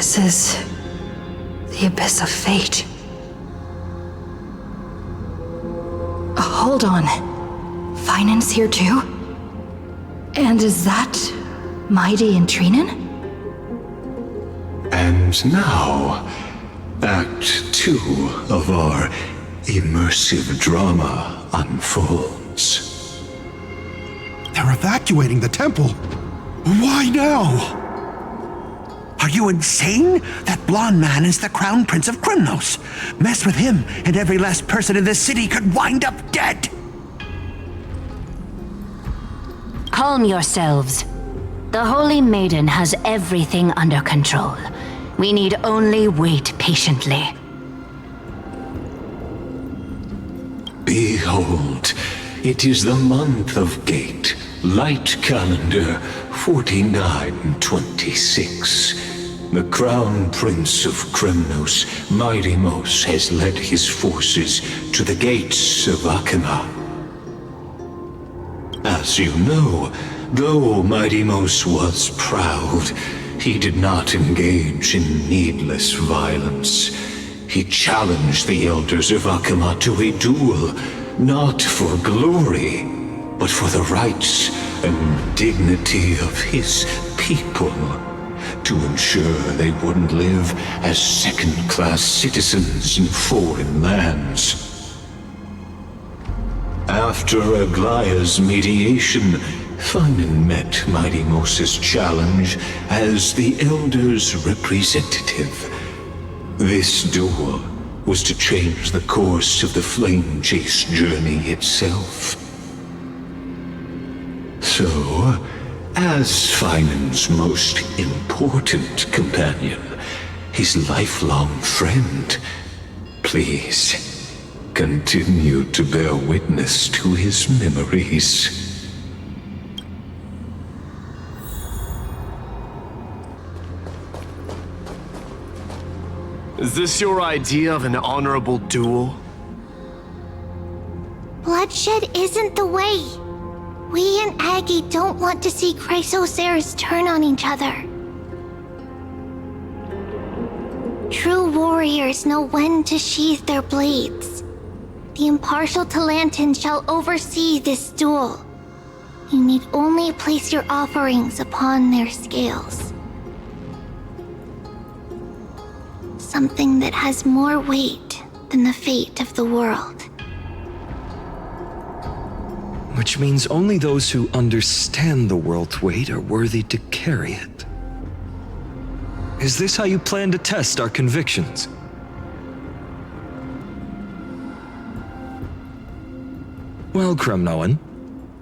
This is the abyss of fate. Hold on. Finance here too? And is that Mighty and Trinen? And now, Act 2 of our immersive drama unfolds. They're evacuating the temple. Why now? Are you insane? That blonde man is the Crown Prince of Krymnos. Mess with him, and every last person in this city could wind up dead. Calm yourselves. The Holy Maiden has everything under control. We need only wait patiently. Behold, it is the month of Gate, Light Calendar 4926. The Crown Prince of Krymnos, Mydimos, has led his forces to the gates of Akima. As you know, though Mydimos was proud, he did not engage in needless violence. He challenged the elders of Akima to a duel, not for glory, but for the rights and dignity of his people, to ensure they wouldn't live as second-class citizens in foreign lands. After Aglaya's mediation, Finan met Mydimos' challenge as the Elder's representative. This duel was to change the course of the Flame Chase journey itself. So, as Finan's most important companion, his lifelong friend, please continue to bear witness to his memories. Is this your idea of an honorable duel? Bloodshed isn't the way. We and Aggie don't want to see Chrysoceres turn on each other. True warriors know when to sheathe their blades. The impartial Talantan shall oversee this duel. You need only place your offerings upon their scales. Something that has more weight than the fate of the world. Which means only those who understand the world's weight are worthy to carry it. Is this how you plan to test our convictions? Well, Kremnoan,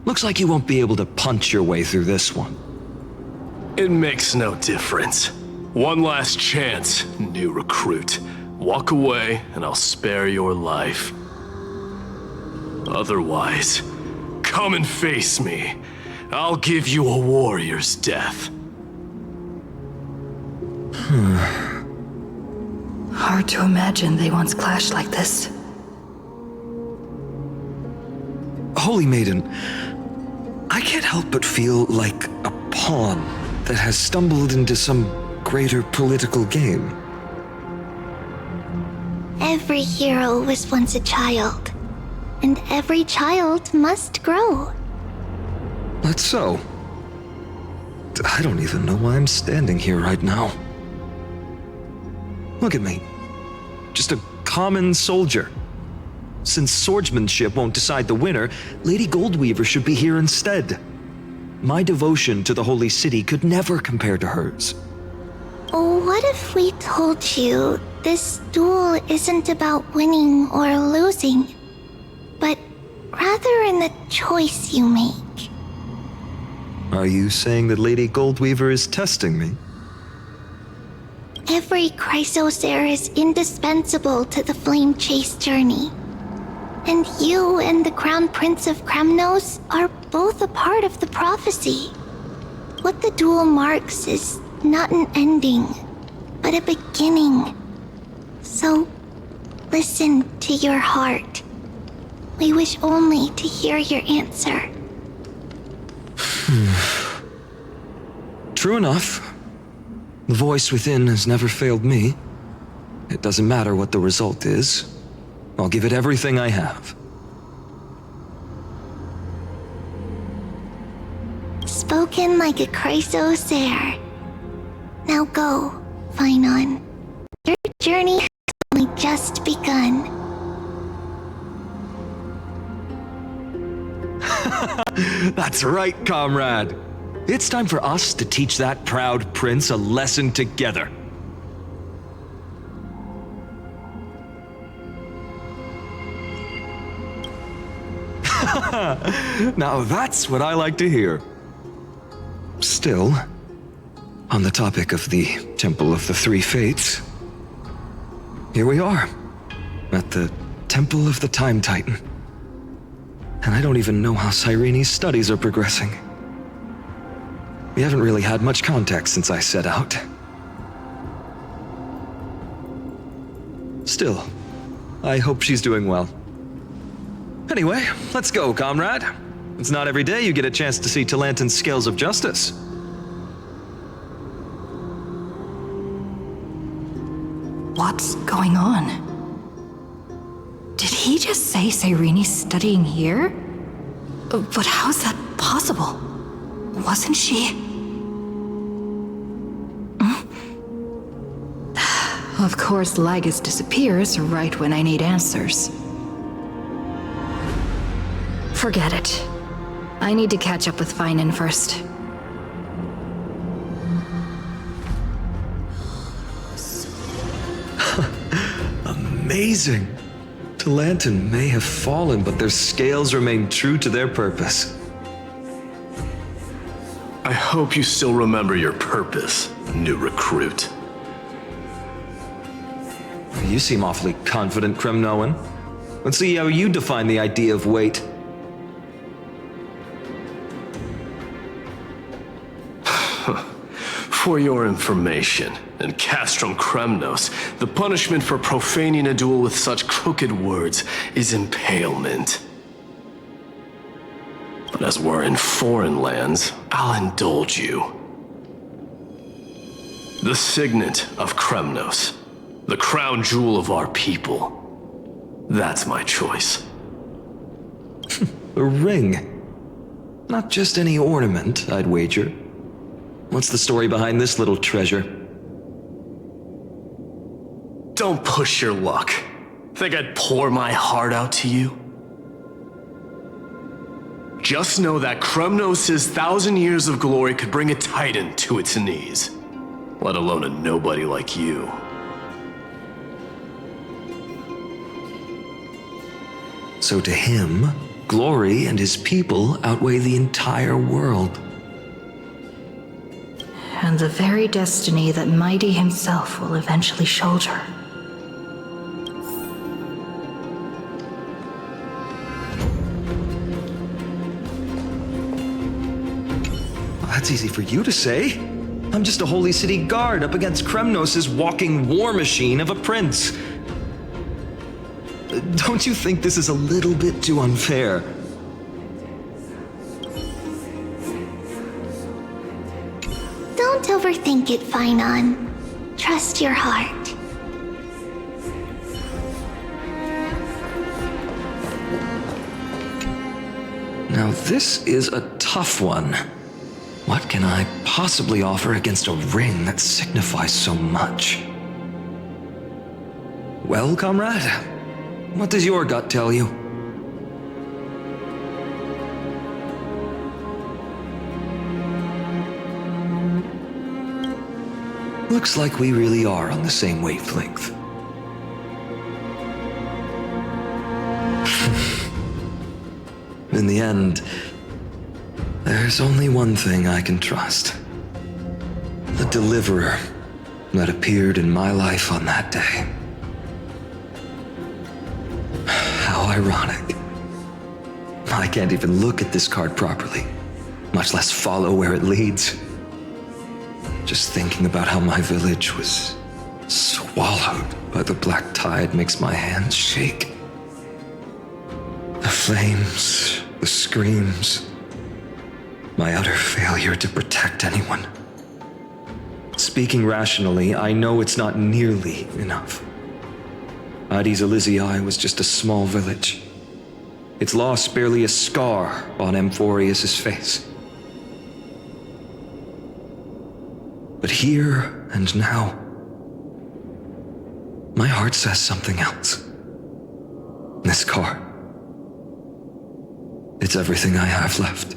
looks like you won't be able to punch your way through this one. It makes no difference. One last chance, new recruit. Walk away and I'll spare your life. Otherwise, come and face me. I'll give you a warrior's death. Hard to imagine they once clashed like this. Holy Maiden, I can't help but feel like a pawn that has stumbled into some greater political game. Every hero was once a child, and every child must grow. That's so. I don't even know why I'm standing here right now. Look at me. Just a common soldier. Since swordsmanship won't decide the winner, Lady Goldweaver should be here instead. My devotion to the Holy City could never compare to hers. What if we told you this duel isn't about winning or losing, but rather in the choice you make? Are you saying that Lady Goldweaver is testing me? Every Chrysocer is indispensable to the Flame Chase journey. And you and the Crown Prince of Krymnos are both a part of the prophecy. What the duel marks is not an ending, but a beginning. So, listen to your heart. We wish only to hear your answer. True enough. The voice within has never failed me. It doesn't matter what the result is. I'll give it everything I have. Spoken like a chrysosaur. Now go, Finon. Your journey has only just begun. That's right, comrade. It's time for us to teach that proud prince a lesson together. Now that's what I like to hear. Still, on the topic of the Temple of the Three Fates, here we are, at the Temple of the Time Titan. And I don't even know how Cyrene's studies are progressing. We haven't really had much contact since I set out. Still, I hope she's doing well. Anyway, let's go, comrade. It's not every day you get a chance to see Talantin's scales of justice. What's going on? Did he just say Cyrene's studying here? But how's that possible? Wasn't she? Of course, Lagus disappears right when I need answers. Forget it. I need to catch up with Finon first. Amazing! Talantin may have fallen, but their scales remain true to their purpose. I hope you still remember your purpose, new recruit. You seem awfully confident, Kremnoan. Let's see how you define the idea of weight. For your information, in Castrum Kremnos, the punishment for profaning a duel with such crooked words is impalement. But as we're in foreign lands, I'll indulge you. The signet of Kremnos, the crown jewel of our people. That's my choice. A ring. Not just any ornament, I'd wager. What's the story behind this little treasure? Don't push your luck. Think I'd pour my heart out to you? Just know that Kremnos' 1,000 years of glory could bring a titan to its knees, let alone a nobody like you. So to him, glory and his people outweigh the entire world. And the very destiny that Mighty himself will eventually shoulder. Well, that's easy for you to say. I'm just a holy city guard up against Kremnos' walking war machine of a prince. Don't you think this is a little bit too unfair? Don't overthink it, Finon. Trust your heart. Now this is a tough one. What can I possibly offer against a ring that signifies so much? Well, comrade, what does your gut tell you? Looks like we really are on the same wavelength. In the end, there's only one thing I can trust. The deliverer that appeared in my life on that day. How ironic. I can't even look at this card properly, much less follow where it leads. Just thinking about how my village was swallowed by the black tide makes my hands shake. The flames, the screams, my utter failure to protect anyone. It's speaking rationally, I know it's not nearly enough. Hades Elysiae was just a small village. Its loss barely a scar on Amphorius' face. But here and now, my heart says something else. This car. It's everything I have left.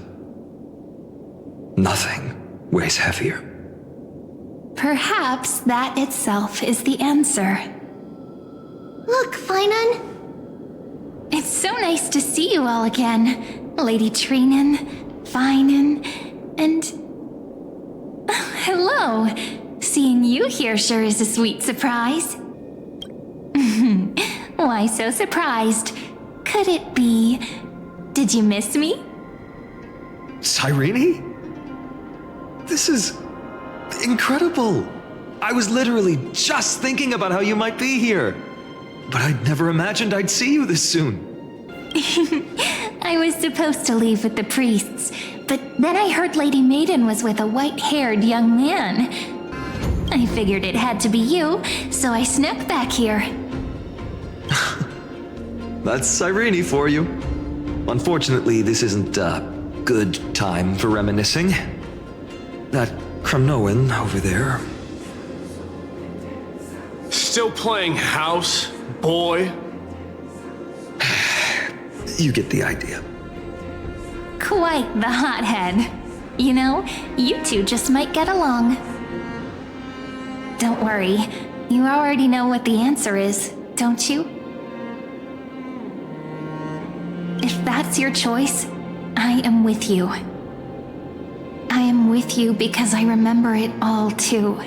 Nothing weighs heavier. Perhaps that itself is the answer. Look, Finan. It's so nice to see you all again. Lady Treenan, Finan, and... hello. Seeing you here sure is a sweet surprise. Why so surprised? Could it be... did you miss me? Cyrene? This is incredible. I was literally just thinking about how you might be here. But I'd never imagined I'd see you this soon. I was supposed to leave with the priests, but then I heard Lady Maiden was with a white-haired young man. I figured it had to be you, so I snuck back here. That's Cyrene for you. Unfortunately, this isn't a good time for reminiscing. That Crumnoan over there. Still playing house, boy? You get the idea. Quite the hothead. You know, you two just might get along. Don't worry, you already know what the answer is, don't you? If that's your choice, I am with you. I am with you because I remember it all too.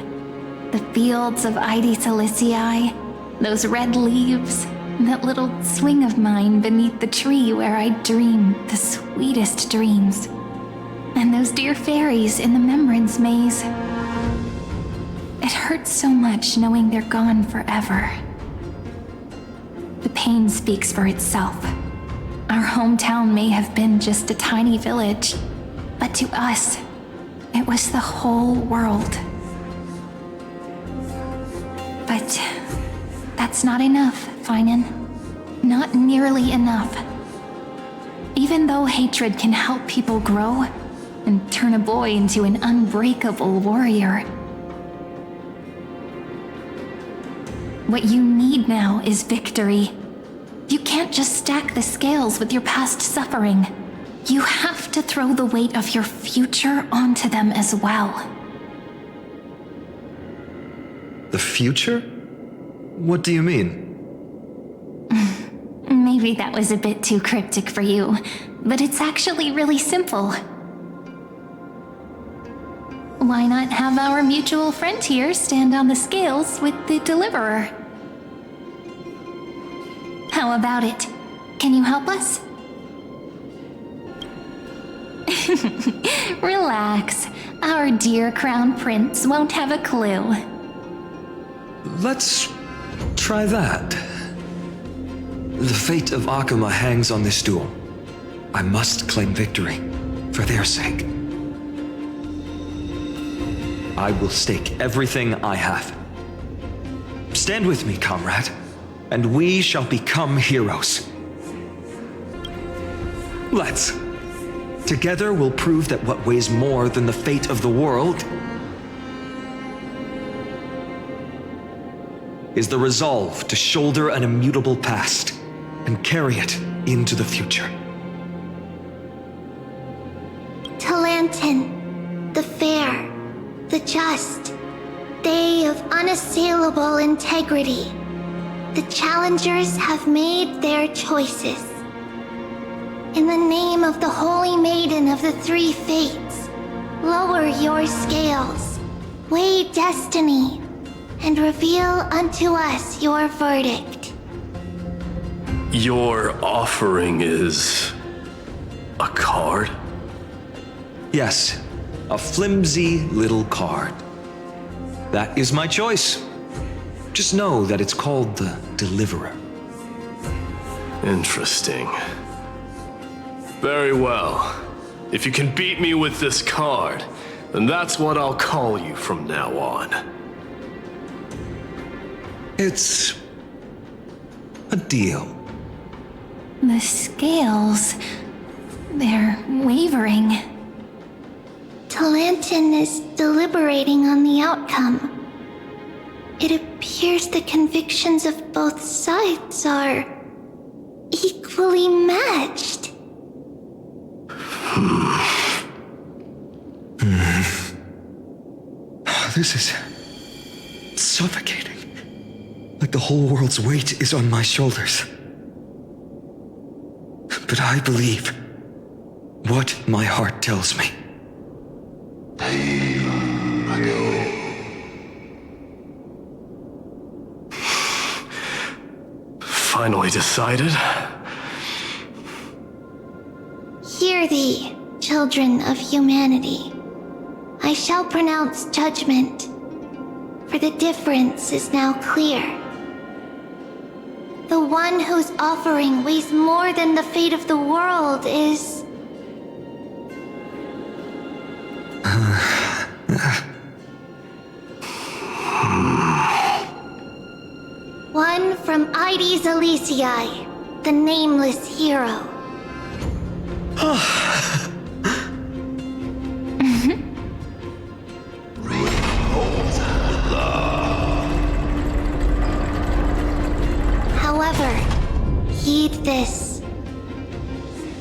The fields of Hades Elysiae, those red leaves, that little swing of mine beneath the tree where I dreamed the sweetest dreams, and those dear fairies in the Membrance Maze. It hurts so much knowing they're gone forever. The pain speaks for itself. Our hometown may have been just a tiny village, but to us, it was the whole world. But that's not enough, Finan. Not nearly enough. Even though hatred can help people grow and turn a boy into an unbreakable warrior, what you need now is victory. You can't just stack the scales with your past suffering. You have to throw the weight of your future onto them as well. The future? What do you mean? Maybe that was a bit too cryptic for you, but it's actually really simple. Why not have our mutual friend here stand on the scales with the deliverer? How about it? Can you help us? Relax. Our dear Crown Prince won't have a clue. Let's try that. The fate of Akama hangs on this duel. I must claim victory, for their sake. I will stake everything I have. Stand with me, comrade, and we shall become heroes. Let's. Together we'll prove that what weighs more than the fate of the world is the resolve to shoulder an immutable past and carry it into the future. Talantin, the fair, the just, they of unassailable integrity. The challengers have made their choices. In the name of the Holy Maiden of the Three Fates, lower your scales, weigh destiny, and reveal unto us your verdict. Your offering is... a card? Yes, a flimsy little card. That is my choice. Just know that it's called the Deliverer. Interesting. Very well. If you can beat me with this card, And that's what I'll call you from now on. It's a deal. The scales. They're wavering. Talantin is deliberating on the outcome. It appears the convictions of both sides are equally matched. This is suffocating. Like the whole world's weight is on my shoulders. But I believe what my heart tells me. Finally decided? Hear thee, children of humanity. I shall pronounce judgment, for the difference is now clear. The one whose offering weighs more than the fate of the world is... one from Ides Elysiae, the nameless hero. However, heed this.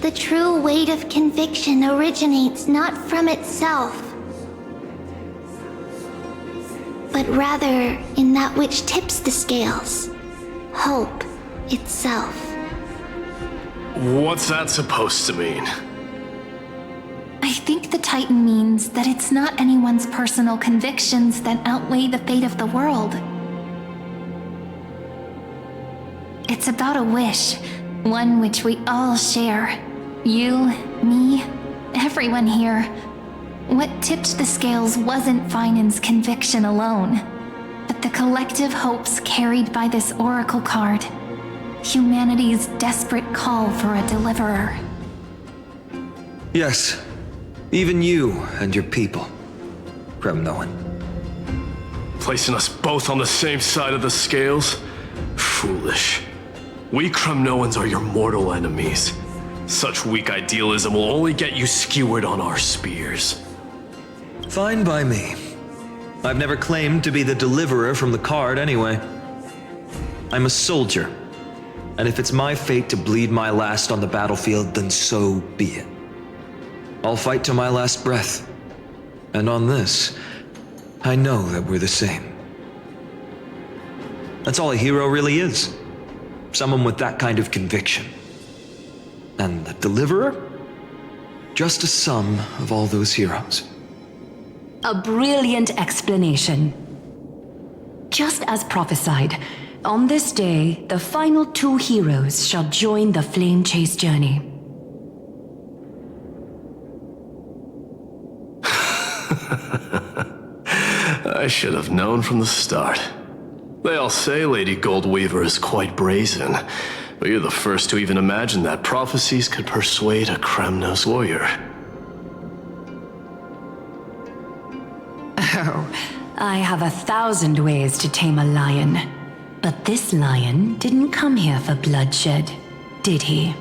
The true weight of conviction originates not from itself, but rather in that which tips the scales, hope itself. What's that supposed to mean? I think the Titan means that it's not anyone's personal convictions that outweigh the fate of the world. It's about a wish, one which we all share. You, me, everyone here. What tipped the scales wasn't Finan's conviction alone, but the collective hopes carried by this oracle card. Humanity's desperate call for a deliverer. Yes, even you and your people, Kremnoan. Placing us both on the same side of the scales? Foolish. We Kremnoans are your mortal enemies. Such weak idealism will only get you skewered on our spears. Fine by me. I've never claimed to be the deliverer from the card anyway. I'm a soldier, and if it's my fate to bleed my last on the battlefield, then so be it. I'll fight to my last breath. And on this, I know that we're the same. That's all a hero really is. Someone with that kind of conviction. And the deliverer? Just a sum of all those heroes. A brilliant explanation. Just as prophesied, on this day, the final two heroes shall join the flame chase journey. I should have known from the start. They all say Lady Goldweaver is quite brazen, but you're the first to even imagine that prophecies could persuade a Kremnos warrior. Oh, I have 1,000 ways to tame a lion. But this lion didn't come here for bloodshed, did he?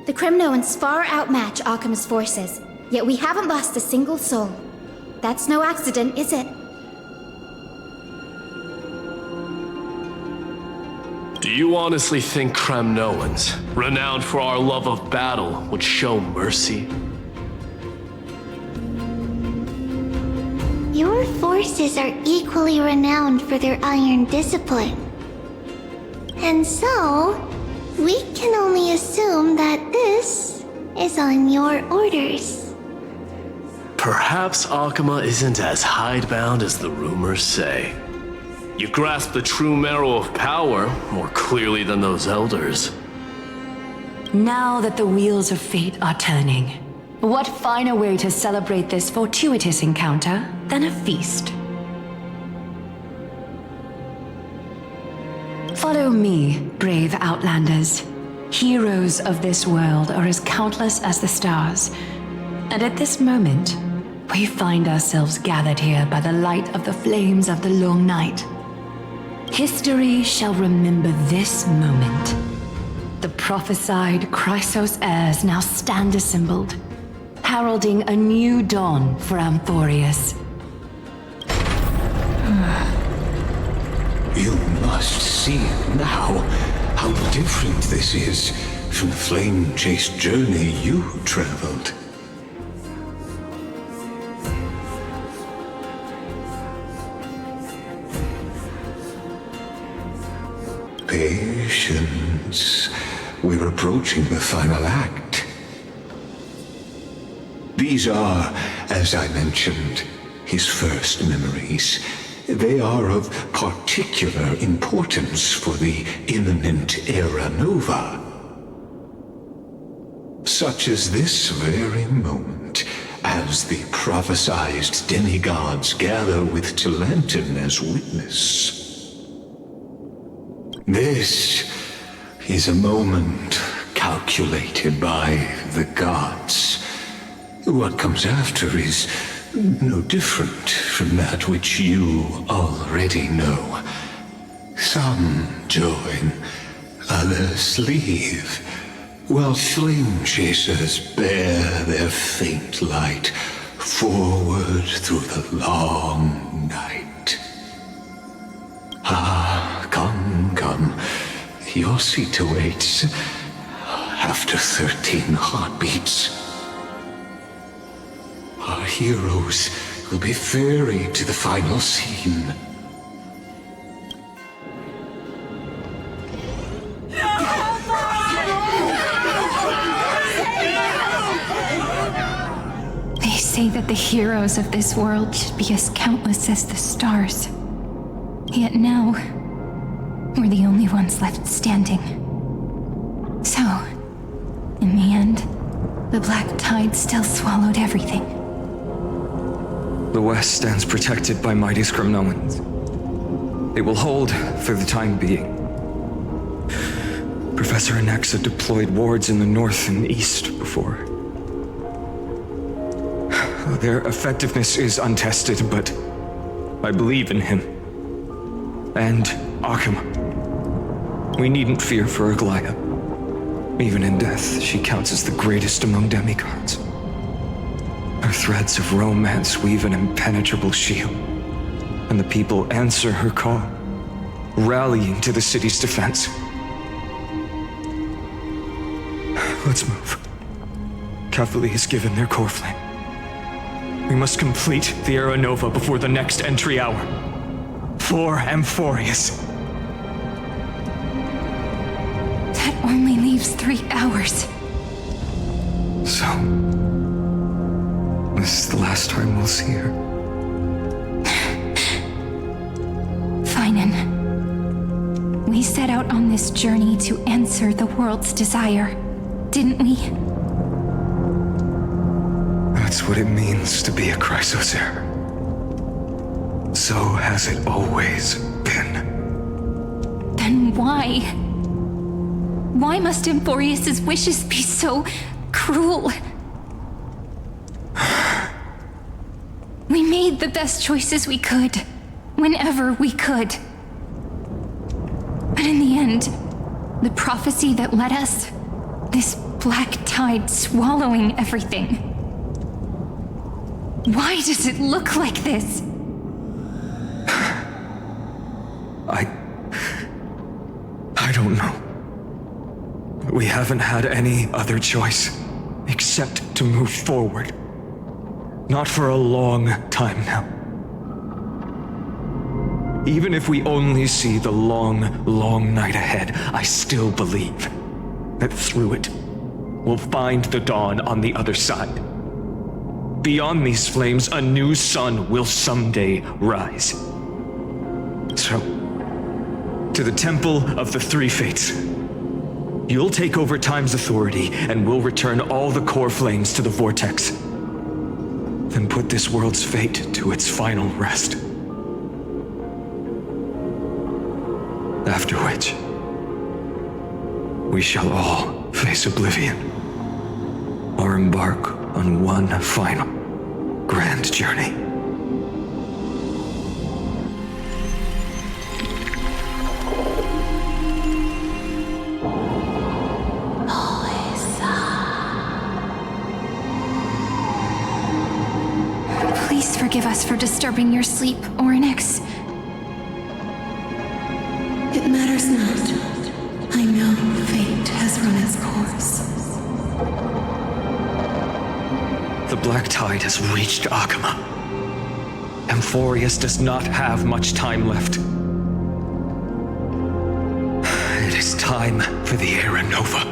The Kremnoans far outmatch Arkhama's forces, yet we haven't lost a single soul. That's no accident, is it? Do you honestly think Kremnoans, renowned for our love of battle, would show mercy? Your forces are equally renowned for their iron discipline. And so, we can only assume that this is on your orders. Perhaps Akama isn't as hidebound as the rumors say. You grasp the true marrow of power more clearly than those elders. Now that the wheels of fate are turning, what finer way to celebrate this fortuitous encounter than a feast? Follow me, brave Outlanders. Heroes of this world are as countless as the stars. And at this moment, we find ourselves gathered here by the light of the flames of the long night. History shall remember this moment. The prophesied Chrysos heirs now stand assembled, heralding a new dawn for Amphorius. You must see now how different this is from the flame-chased journey you traveled. Patience. We're approaching the final act. These are, as I mentioned, his first memories. They are of particular importance for the imminent Era Nova. Such as this very moment, as the prophesized demigods gather with Talantin as witness. This is a moment calculated by the gods. What comes after is no different from that which you already know. Some join, others leave, while flame chasers bear their faint light forward through the long night. Ah, come, come. Your seat awaits. After 13 heartbeats, our heroes will be ferried to the final scene. They say that the heroes of this world should be as countless as the stars. Yet now, we're the only ones left standing. So, in the end, the black tide still swallowed everything. The West stands protected by mighty Skrymnoans. It will hold for the time being. Professor Anaxa deployed wards in the north and east before. Their effectiveness is untested, but I believe in him. And Akama. We needn't fear for Aglaya. Even in death, she counts as the greatest among demigods. Her threads of romance weave an impenetrable shield, and the people answer her call, rallying to the city's defense. Let's move. Catholi has given their core flame. We must complete the Era Nova before the next entry hour. For Amphorius. That only leaves 3 hours. So, this is the last time we'll see her. Finan. We set out on this journey to answer the world's desire, didn't we? That's what it means to be a Chrysos heir. So has it always been. Then why? Why must Amphorius' wishes be so cruel? We made the best choices we could, whenever we could. But in the end, the prophecy that led us, this black tide swallowing everything. Why does it look like this? I don't know. We haven't had any other choice except to move forward. Not for a long time now. Even if we only see the long, long night ahead, I still believe that through it, we'll find the dawn on the other side. Beyond these flames, a new sun will someday rise. So, to the Temple of the Three Fates. You'll take over Time's authority, and we'll return all the core flames to the Vortex. Then put this world's fate to its final rest. After which, we shall all face oblivion, or embark on one final grand journey. Please forgive us for disturbing your sleep, Orynyx. It matters not. I know fate has run its course. The black tide has reached Akama. Amphorius does not have much time left. It is time for the Era Nova.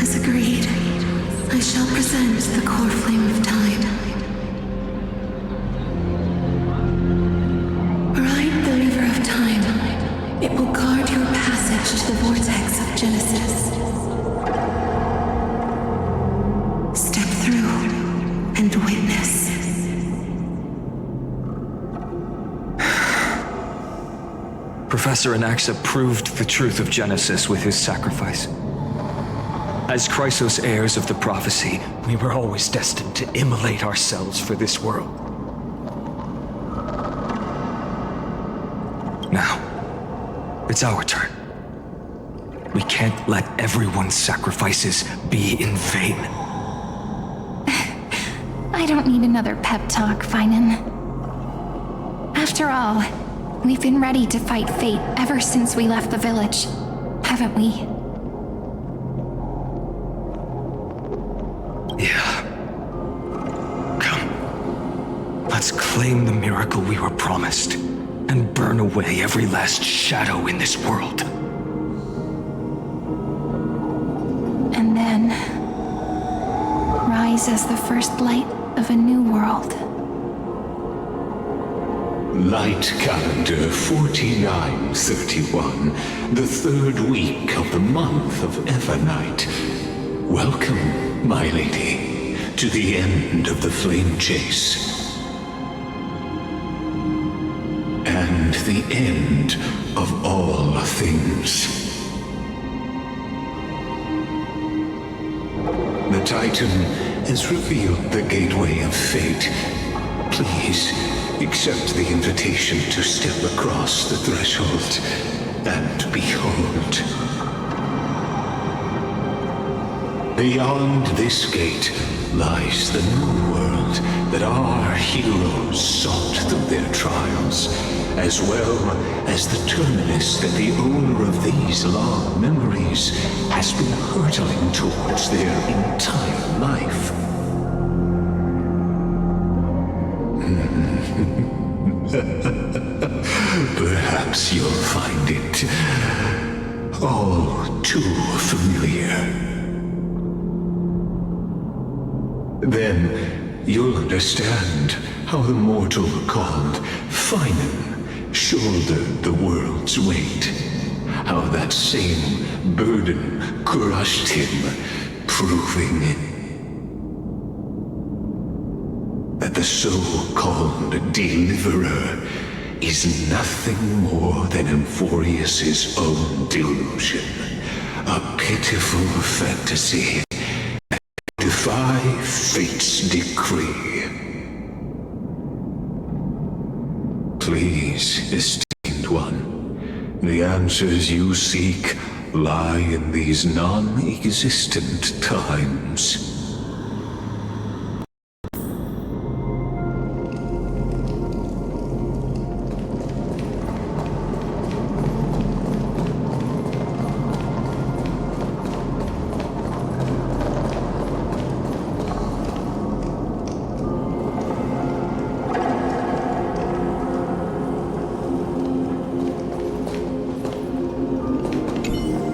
As agreed, I shall present the core flame of time. Ride the river of time. It will guard your passage to the vortex of Genesis. Step through and witness. Professor Anaxa proved the truth of Genesis with his sacrifice. As Chrysos heirs of the prophecy, we were always destined to immolate ourselves for this world. Now, it's our turn. We can't let everyone's sacrifices be in vain. I don't need another pep talk, Finan. After all, we've been ready to fight fate ever since we left the village, haven't we? Yeah. Come. Let's claim the miracle we were promised and burn away every last shadow in this world. And then rise as the first light of a new world. Light calendar 4931, the third week of the month of Evernight. Welcome, my lady, to the end of the flame chase. And the end of all things. The Titan has revealed the gateway of fate. Please accept the invitation to step across the threshold and behold. Beyond this gate lies the new world that our heroes sought through their trials, as well as the terminus that the owner of these long memories has been hurtling towards their entire life. Perhaps you'll find it all too familiar. Then you'll understand how the mortal called Finan shouldered the world's weight. How that same burden crushed him, proving that the so-called deliverer is nothing more than Amphorius' own delusion. A pitiful fantasy that defy fate's decree. Please, esteemed one, the answers you seek lie in these non-existent times.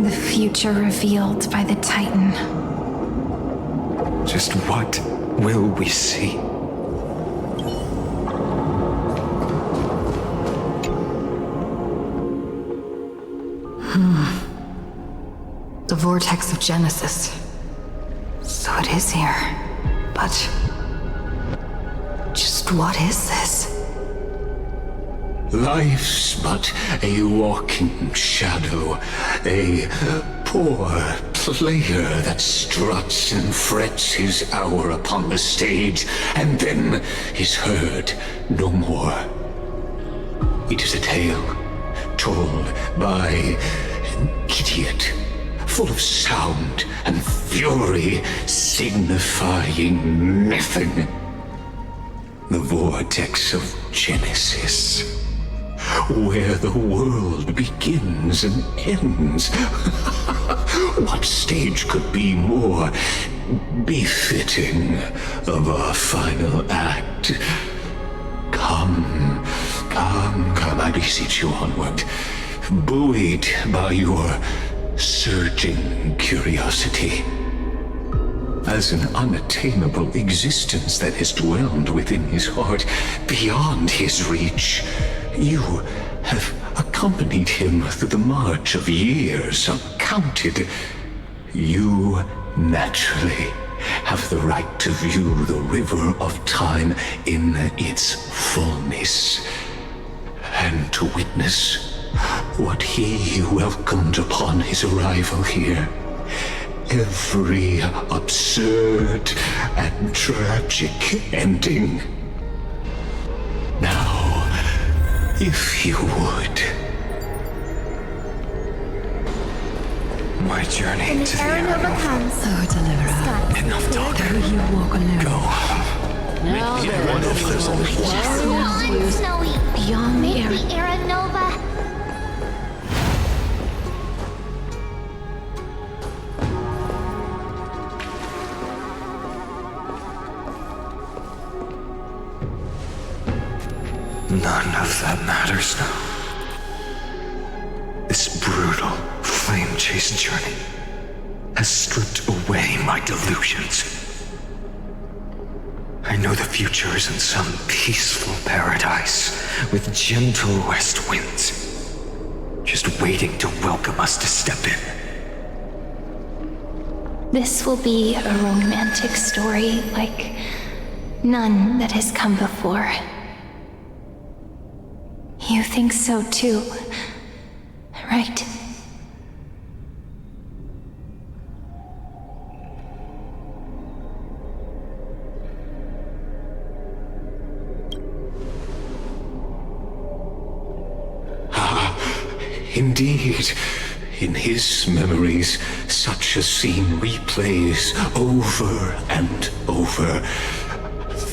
The future revealed by the Titan. Just what will we see? The vortex of Genesis. So it is here. But just what is this? Life's but a walking shadow, a poor player that struts and frets his hour upon the stage, and then is heard no more. It is a tale told by an idiot, full of sound and fury, signifying nothing. The vortex of Genesis, where the world begins and ends. What stage could be more befitting of our final act? Come, I beseech you onward, buoyed by your surging curiosity. As an unattainable existence that has dwelled within his heart, beyond his reach, you have accompanied him through the march of years uncounted. You naturally have the right to view the river of time in its fullness, and to witness what he welcomed upon his arrival here. Every absurd and tragic ending. Now, if you would. My journey When to the the Aranova Aranova. comes, Oh, deliverer. Scott, Enough talking. Though you walk alone. Go. I wonder if there's only one. Come on, Snowy. Beyond the Make era. the Aranova. None of that matters now. This brutal, flame-chased journey has stripped away my delusions. I know the future is in some peaceful paradise with gentle west winds, just waiting to welcome us to step in. This will be a romantic story like none that has come before. You think so too, right? Indeed, in his memories, such a scene replays over and over.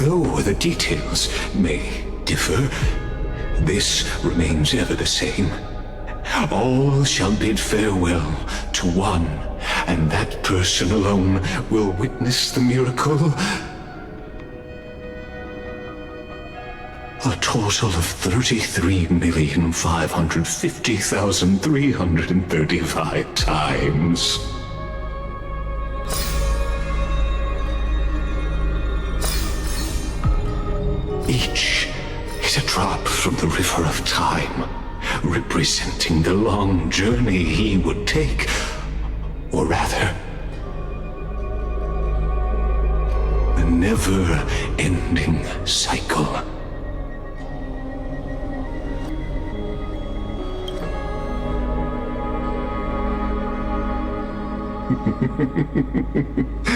Though the details may differ, this remains ever the same. All shall bid farewell to one, and that person alone will witness the miracle. A total of 33,550,335 times. Each is a drop from the river of time, representing the long journey he would take, or rather, the never-ending cycle.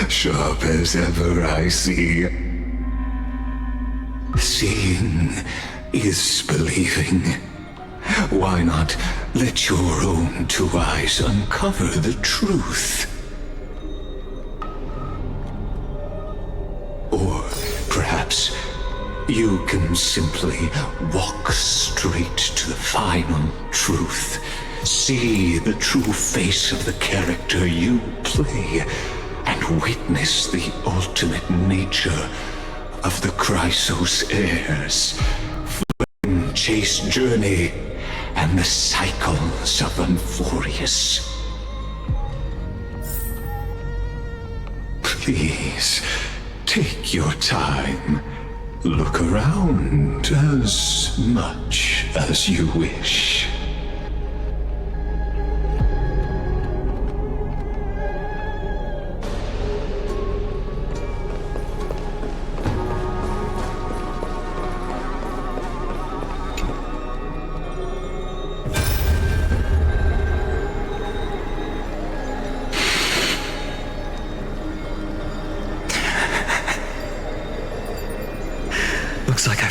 Sharp as ever, I see. Seeing is believing. Why not let your own two eyes uncover the truth? Or perhaps you can simply walk straight to the final truth. See the true face of the character you play, and witness the ultimate nature of the Chrysos heirs, flame-chased journey, and the cycles of Unforius. Please, take your time. Look around as much as you wish.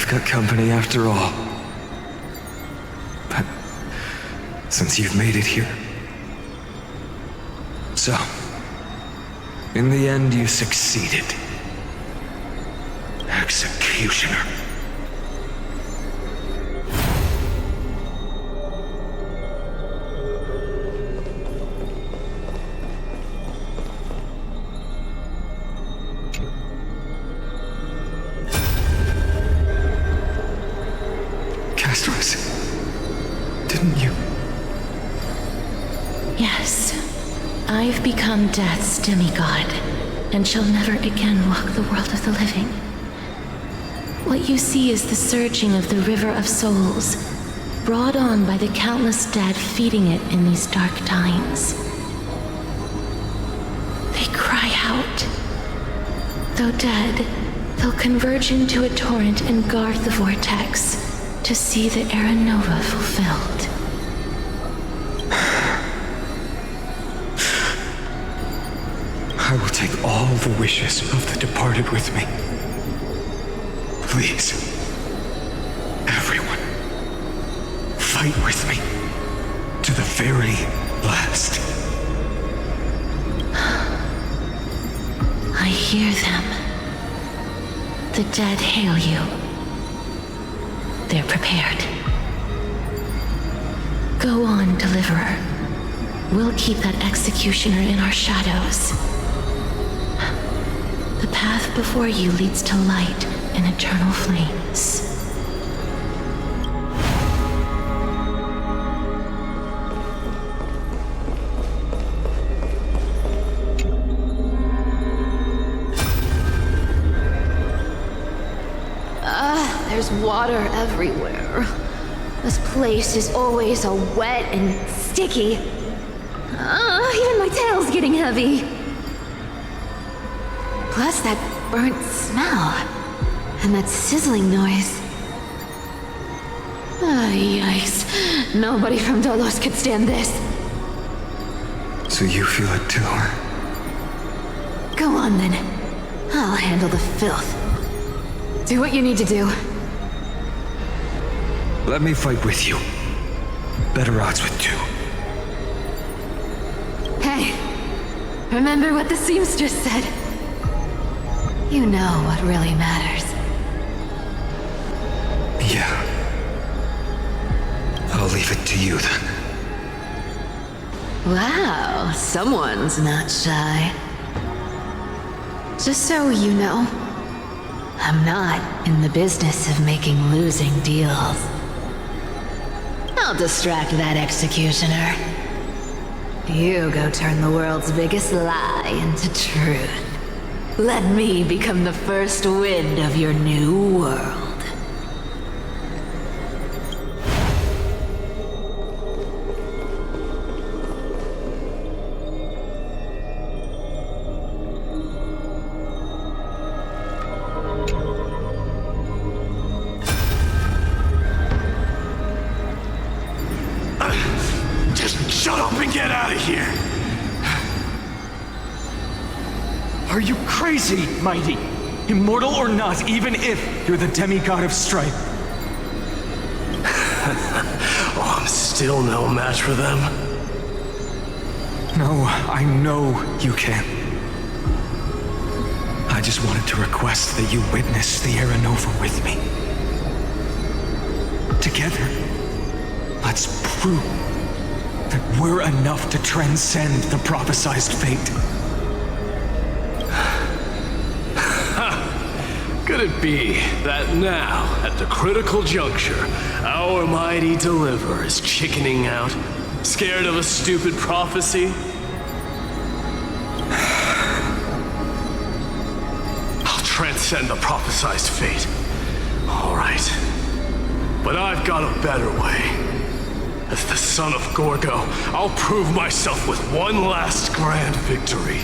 got company after all. But since you've made it here. So, in the end, you succeeded. Executioner. Didn't you? Yes. I've become Death's demigod, and shall never again walk the world of the living. What you see is the surging of the river of souls, brought on by the countless dead feeding it in these dark times. They cry out. Though dead, they'll converge into a torrent and guard the vortex to see the Era Nova fulfilled. I will take all the wishes of the departed with me. Please, everyone, fight with me to the very last. I hear them. The dead hail you. They're prepared. Go on, Deliverer. We'll keep that executioner in our shadows. The path before you leads to light and eternal flames. There's water everywhere. This place is always so wet and sticky. Even my tail's getting heavy. Plus that burnt smell. And that sizzling noise. Yikes. Nobody from Dolos could stand this. So you feel it too, huh? Go on then. I'll handle the filth. Do what you need to do. Let me fight with you. Better odds with two. Hey, remember what the seamstress said? You know what really matters. Yeah. I'll leave it to you then. Wow, someone's not shy. Just so you know, I'm not in the business of making losing deals. I'll distract that executioner. You go turn the world's biggest lie into truth. Let me become the first wind of your new world. Shut up and get out of here! Are you crazy, Mighty? Immortal or not, even if you're the demigod of strife. Oh, I'm still no match for them. No, I know you can. I just wanted to request that you witness the Era Nova with me. Together, let's prove that we're enough to transcend the prophesized fate. Could it be that now, at the critical juncture, our mighty deliverer is chickening out, scared of a stupid prophecy? I'll transcend the prophesized fate. All right. But I've got a better way. As the son of Gorgo, I'll prove myself with one last grand victory.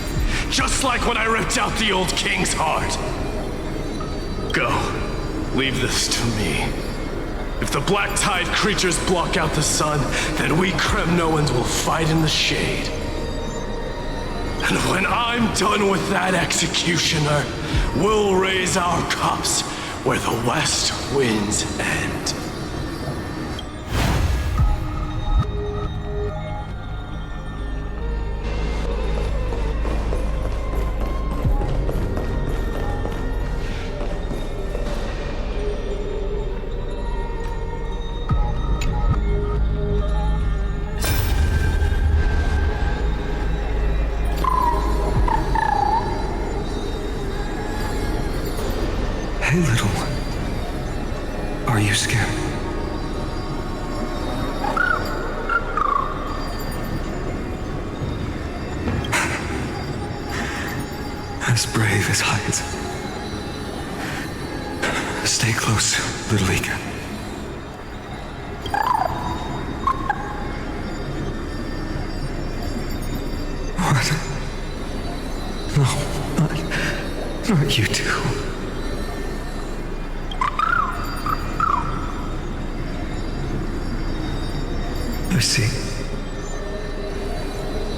Just like when I ripped out the old king's heart. Go. Leave this to me. If the black tide creatures block out the sun, then we Kremnoans will fight in the shade. And when I'm done with that executioner, we'll raise our cups where the west winds end. Hey, little one. Are you scared? As brave as heights. Stay close, little Ika. What? No, not you two. I see.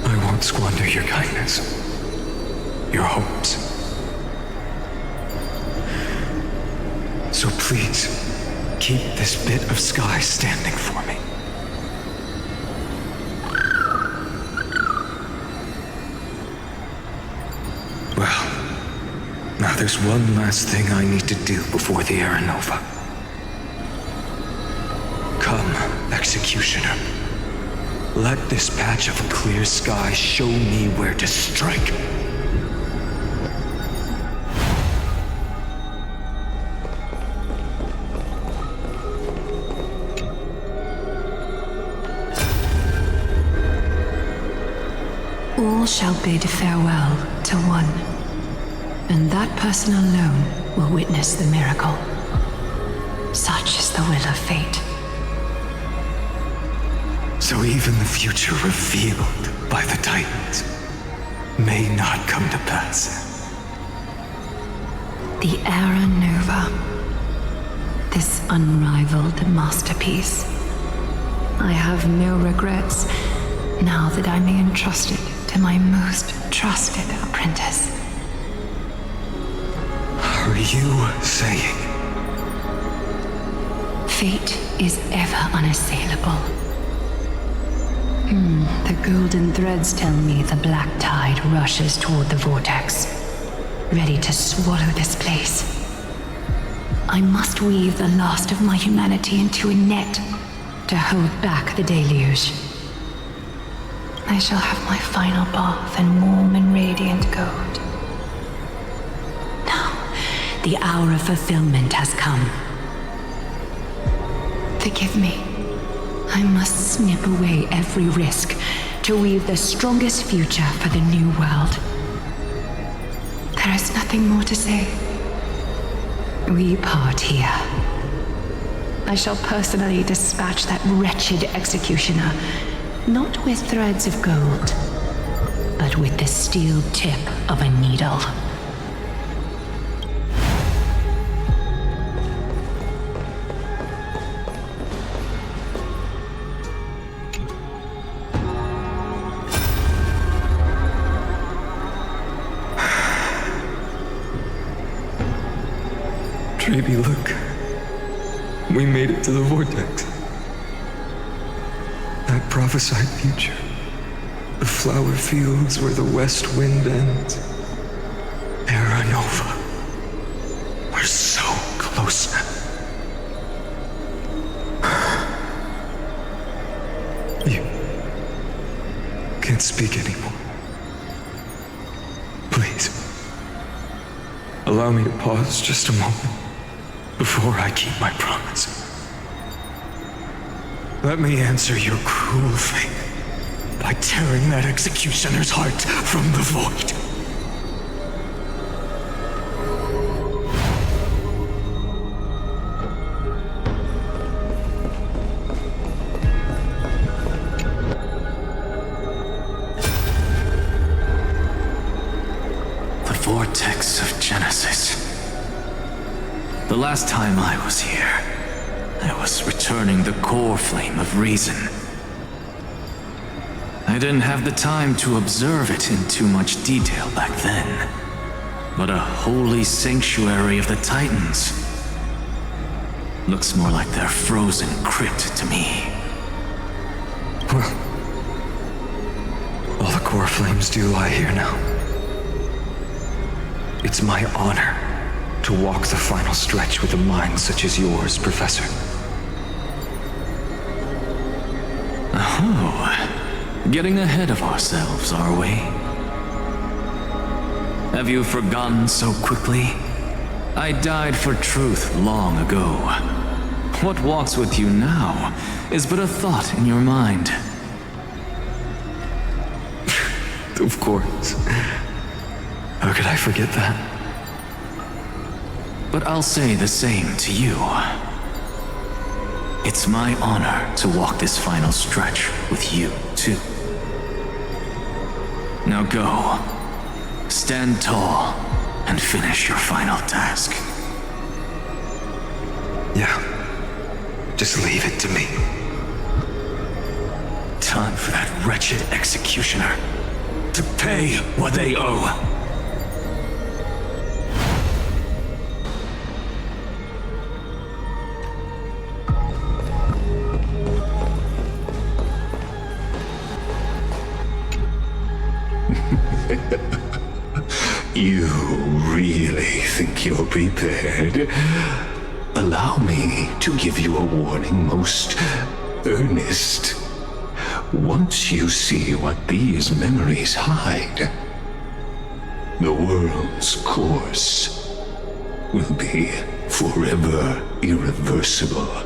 I won't squander your kindness, your hopes. So please, keep this bit of sky standing for me. Well, now there's one last thing I need to do before the Aranova. Come, Executioner. Let this patch of clear sky show me where to strike. All shall bid farewell to one, and that person alone will witness the miracle. Such is the will of fate. So even the future revealed by the Titans may not come to pass. The Aranova. This unrivaled masterpiece. I have no regrets now that I may entrust it to my most trusted apprentice. Are you saying? Fate is ever unassailable. The golden threads tell me the black tide rushes toward the vortex, ready to swallow this place. I must weave the last of my humanity into a net to hold back the deluge. I shall have my final bath in warm and radiant gold. Now, the hour of fulfillment has come. Forgive me. I must snip away every risk to weave the strongest future for the new world. There is nothing more to say. We part here. I shall personally dispatch that wretched executioner, not with threads of gold, but with the steel tip of a needle. Trebi, look. We made it to the vortex. That prophesied future. The flower fields where the west wind ends. Aranova. We're so close now. You can't speak anymore. Please. Allow me to pause just a moment before I keep my promise. Let me answer your cruel fate by tearing that executioner's heart from the void. The vortex of Genesis. The last time I was here, I was returning the core flame of reason. I didn't have the time to observe it in too much detail back then. But a holy sanctuary of the Titans, Looks more like their frozen crypt to me. Well, all the core flames do lie here now. It's my honor to walk the final stretch with a mind such as yours, Professor. Oh, getting ahead of ourselves, are we? Have you forgotten so quickly? I died for truth long ago. What walks with you now is but a thought in your mind. Of course. How could I forget that? But I'll say the same to you. It's my honor to walk this final stretch with you, too. Now go. Stand tall and finish your final task. Yeah. Just leave it to me. Time for that wretched executioner to pay what they owe. You really think you're prepared? Allow me to give you a warning, most earnest. Once you see what these memories hide, the world's course will be forever irreversible.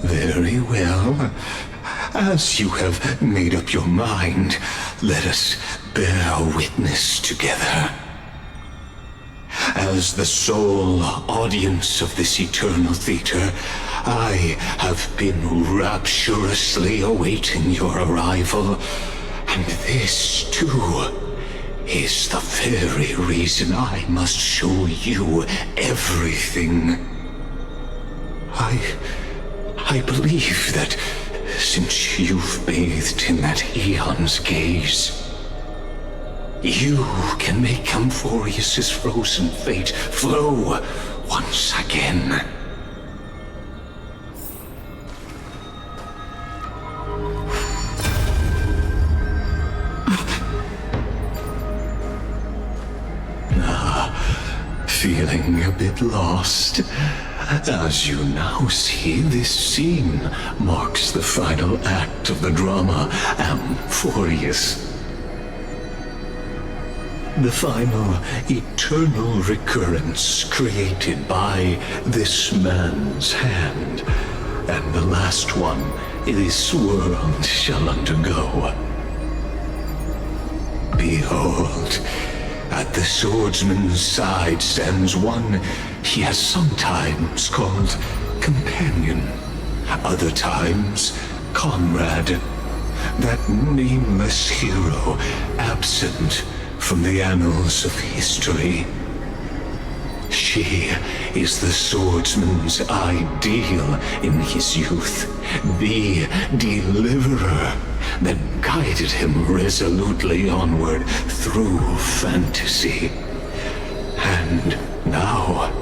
Very well. As you have made up your mind, let us bear witness together. As the sole audience of this eternal theater, I have been rapturously awaiting your arrival, and this, too, is the very reason I must show you everything. I believe that since you've bathed in that eon's gaze, you can make Amphorius' frozen fate flow once again. Feeling a bit lost? As you now see, this scene marks the final act of the drama Amphorius. The final eternal recurrence created by this man's hand, and the last one this world shall undergo. Behold, at the swordsman's side stands one he has sometimes called companion, other times comrade, that nameless hero absent from the annals of history. She is the swordsman's ideal in his youth, the deliverer that guided him resolutely onward through fantasy. And now,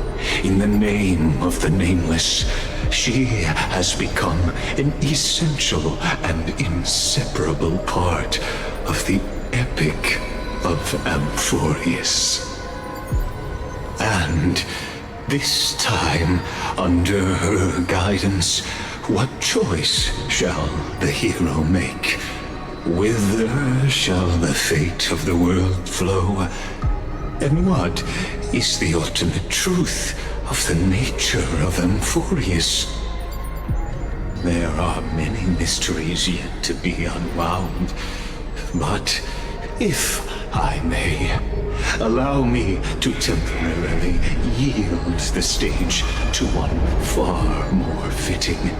in the name of the Nameless, she has become an essential and inseparable part of the epic of Amphorius. And this time, under her guidance, what choice shall the hero make? Whither shall the fate of the world flow? And what is the ultimate truth of the nature of Amphorius? There are many mysteries yet to be unwound, but if I may, allow me to temporarily yield the stage to one far more fitting.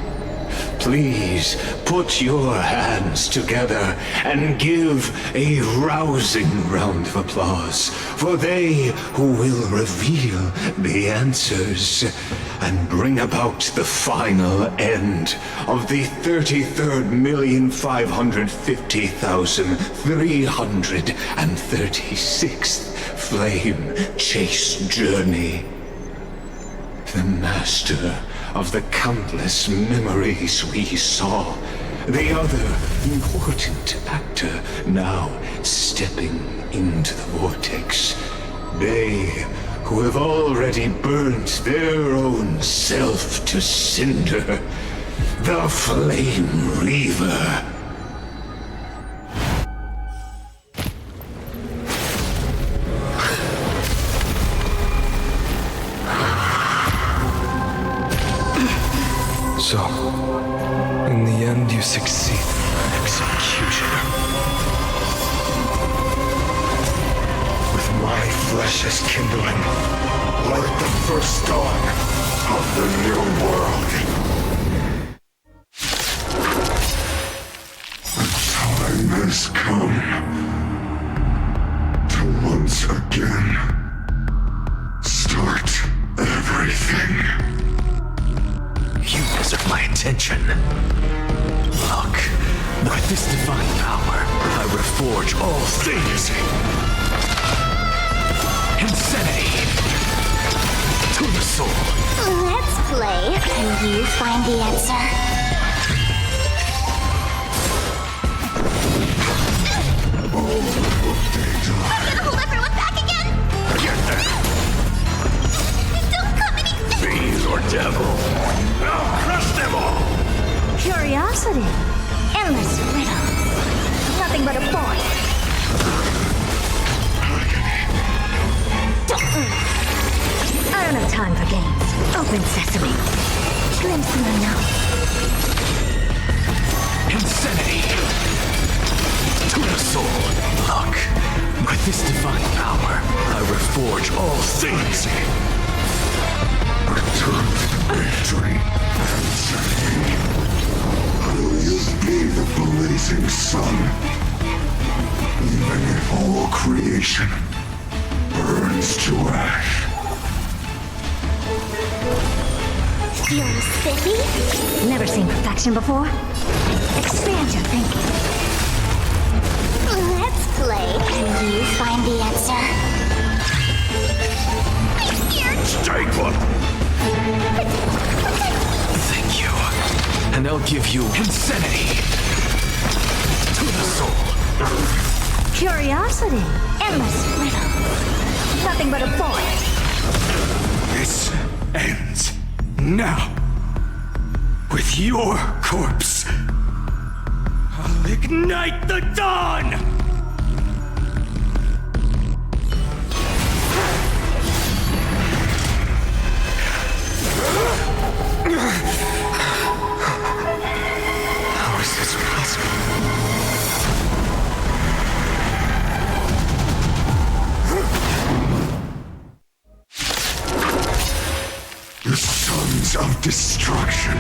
Please put your hands together and give a rousing round of applause for they who will reveal the answers and bring about the final end of the 33,550,336th flame chase journey. The master of the countless memories we saw. The other important actor now stepping into the vortex. They who have already burnt their own self to cinder. The Flame Reaver. So, in the end, you succeed. Executioner. With my flesh as kindling, light the first dawn of the new world. The time has come to once again start everything. You deserve my attention. Look, with this divine power, I reforge all things. Insanity to the soul. Let's play. Can you find the answer? I'm gonna hold everyone back again! Get there! Don't come any Fiend or devil, I'll crush them all! Curiosity. Endless riddles. Nothing but a boy. I don't have time for games. Open sesame. Glimpse me now. Insanity to the soul. Look, with this divine power, I reforge all things. Return to victory and sanity. Will you be the blazing sun? Even if all creation burns to ash. Feeling spiffy? Never seen perfection before? Expand your thinking. Let's play. Can you find the answer? I'm scared! Stay put! Thank you. And I'll give you insanity to the soul. Curiosity. Endless riddles. Nothing but a boy. This ends now. With your corpse. I'll ignite the dawn! How is this possible? The sons of destruction,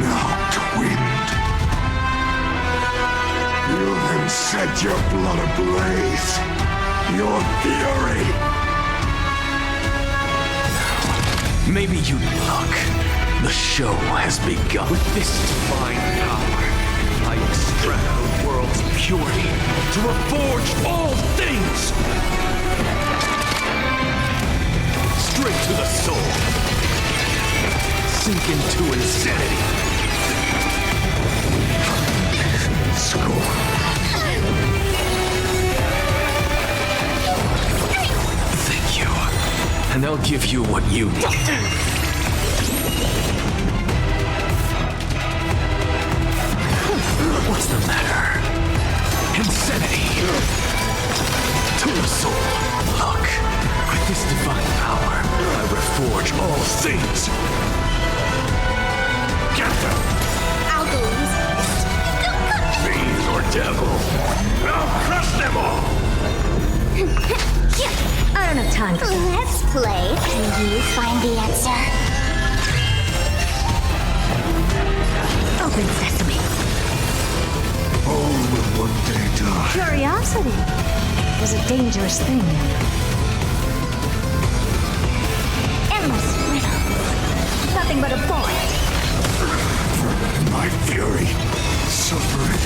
now twinned. You then set your blood ablaze, your fury. Maybe you look. The show has begun. With this divine power, I extract the world's purity to reforge all things. Straight to the soul. Sink into insanity. Score. Thank you. And I'll give you what you need. What's the matter? Insanity to the soul. Look, with this divine power, I reforge all things. Get them! I'll go easy. Fiend or devil, I'll crush them all! I don't have time for that. Let's play. Can you find the answer? curiosity was a dangerous thing. Endless riddles. Nothing but a void. My fury, suffering,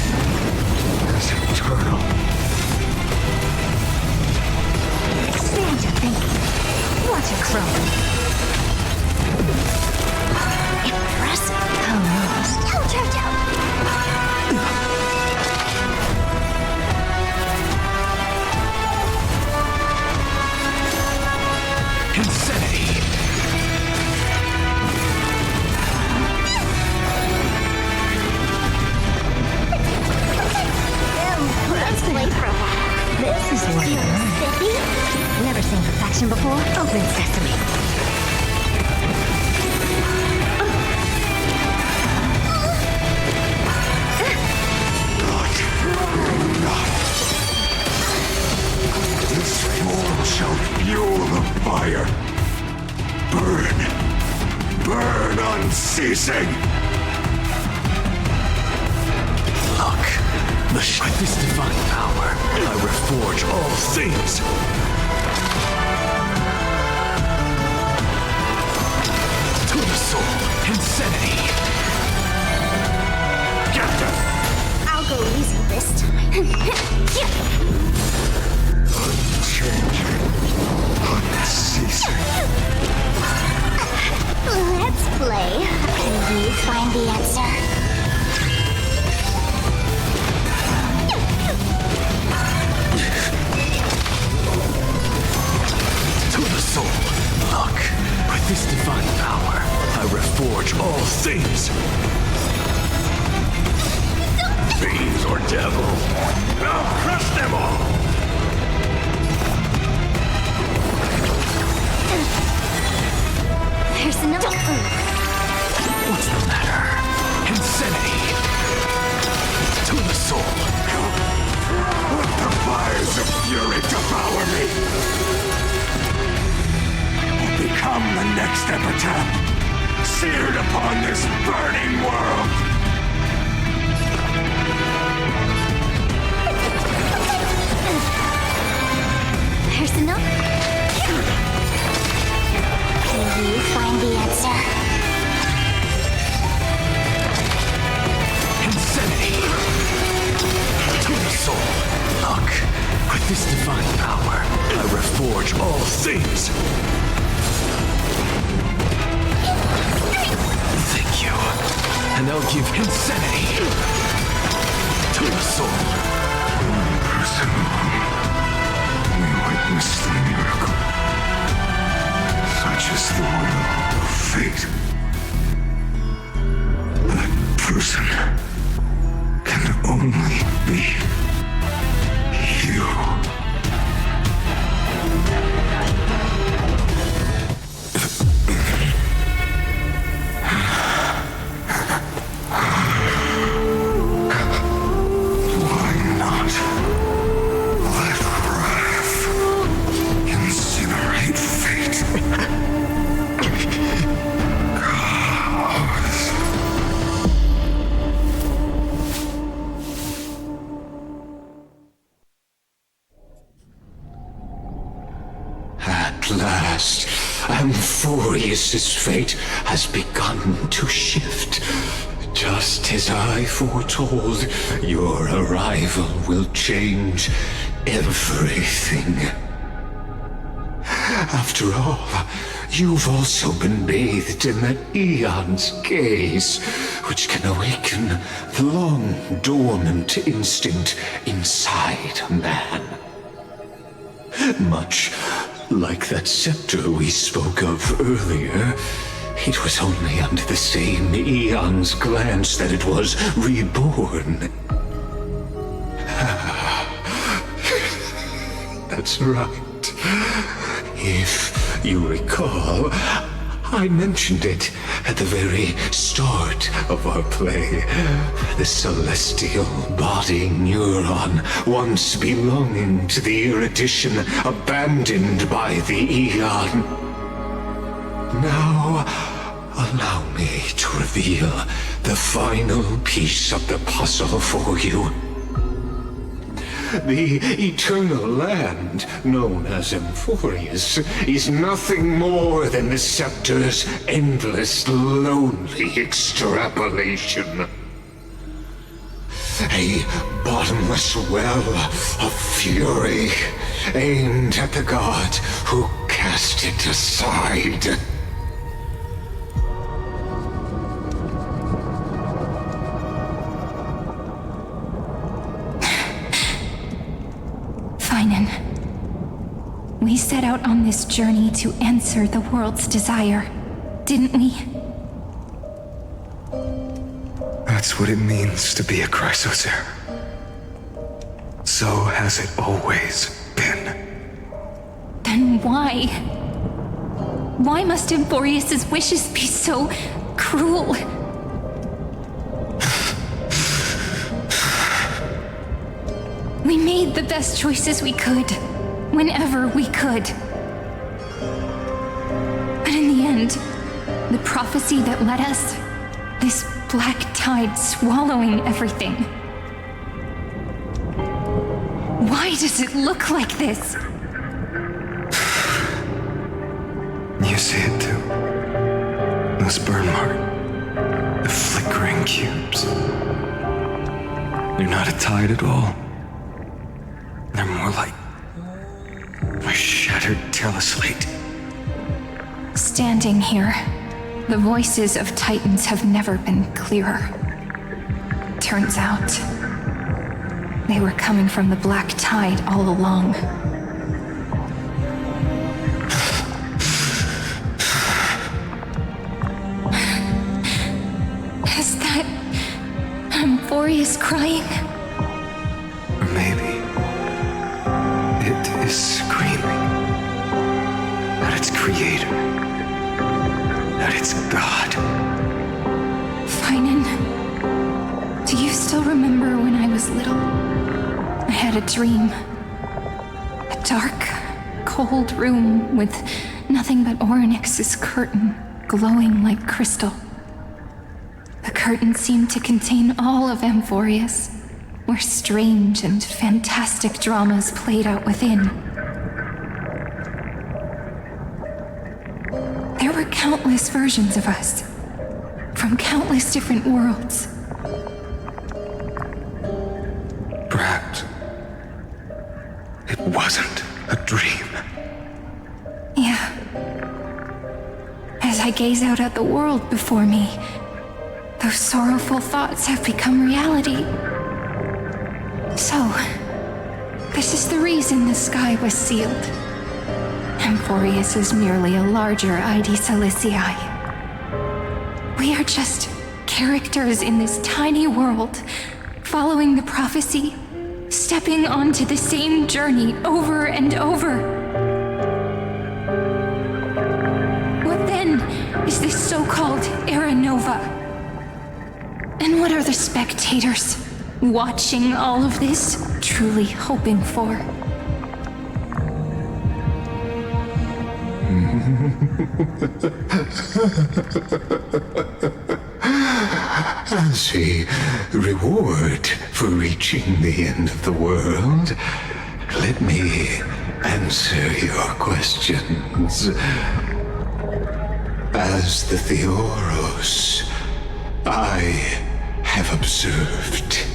is eternal. Expand your thinking. Watch it grow. Impressive. Almost. Insanity! Let's play for a while. This is what spiffy. Never seen perfection before. Open sesame. This form shall fuel the fire. Burn. Burn unceasing. Look, with this divine power, I reforge all things. To the soul, insanity. Get them. I'll go easy this time. Unchanging, unceasing. Let's play. Can you find the answer? To the soul. Look, with this divine power, I reforge all things. Fiends or devil, I'll crush them all. There's another. What's the matter? Insanity. To the soul. Let the fires of fury devour me. Or become the next epitaph, seared upon this burning world. There's another. Can you find the answer? Insanity. To the soul. Look, with this divine power, I reforge all things. Thank you. And I'll give insanity to the soul. One person we witness the miracle. Such is the will of fate. That person can only be you. Why not let wrath incinerate fate? At last, Amphorius's fate has begun to shift. Just as I foretold, your arrival will change everything. After all, you've also been bathed in that Eon's gaze, which can awaken the long-dormant instinct inside a man. Much like that scepter we spoke of earlier, it was only under the same Eon's glance that it was reborn. That's right. If you recall, I mentioned it at the very start of our play. The celestial body neuron, once belonging to the erudition abandoned by the Eon. Now, allow me to reveal the final piece of the puzzle for you. The eternal land, known as Emphorius, is nothing more than the scepter's endless, lonely extrapolation. A bottomless well of fury, aimed at the god who cast it aside. We set out on this journey to answer the world's desire, didn't we? That's what it means to be a Chrysocer. So has it always been. Then why? Why must Emphorius' wishes be so cruel? We made the best choices we could, whenever we could. But in the end, the prophecy that led us, this black tide swallowing everything. Why does it look like this? You see it too. Those burn marks. The flickering cubes. They're not a tide at all. They're more like a shattered teleslate. Standing here, the voices of Titans have never been clearer. Turns out, they were coming from the black tide all along. Is that Emphorius crying? Or maybe it is screaming at its creator, at its god. Finan, do you still remember when I was little? I had a dream. A dark, cold room with nothing but Orynyx's curtain glowing like crystal. The curtain seemed to contain all of Emphorius, where strange and fantastic dramas played out within. There were countless versions of us, from countless different worlds. Perhaps it wasn't a dream. Yeah. As I gaze out at the world before me, those sorrowful thoughts have become reality. So, this is the reason the sky was sealed. Emphorius is merely a larger ID Silicii. We are just characters in this tiny world, following the prophecy, stepping onto the same journey over and over. What then is this so-called Era Nova? And what are the spectators watching all of this truly hoping for? As a reward for reaching the end of the world, let me answer your questions. As the Theoros, I have observed.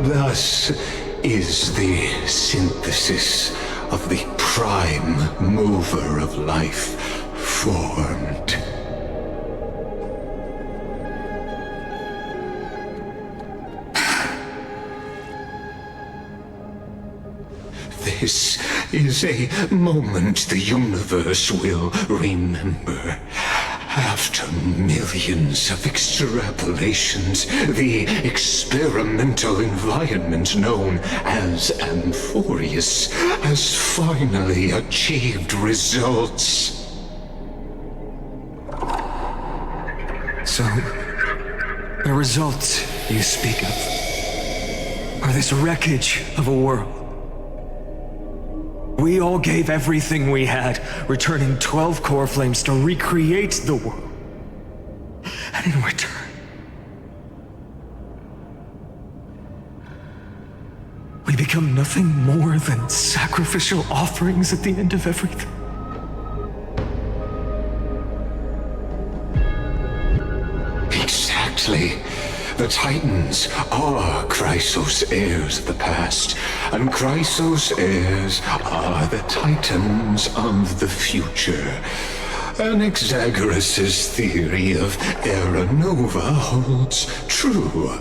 Thus is the synthesis of the prime mover of life formed. This is a moment the universe will remember. After millions of extrapolations, the experimental environment known as Emphorius has finally achieved results. So, the results you speak of are this wreckage of a world. We all gave everything we had, returning 12 core flames to recreate the world. And in return, become nothing more than sacrificial offerings at the end of everything? Exactly. The Titans are Chrysos heirs of the past, and Chrysos heirs are the Titans of the future. Anaxagoras' theory of Era Nova holds true.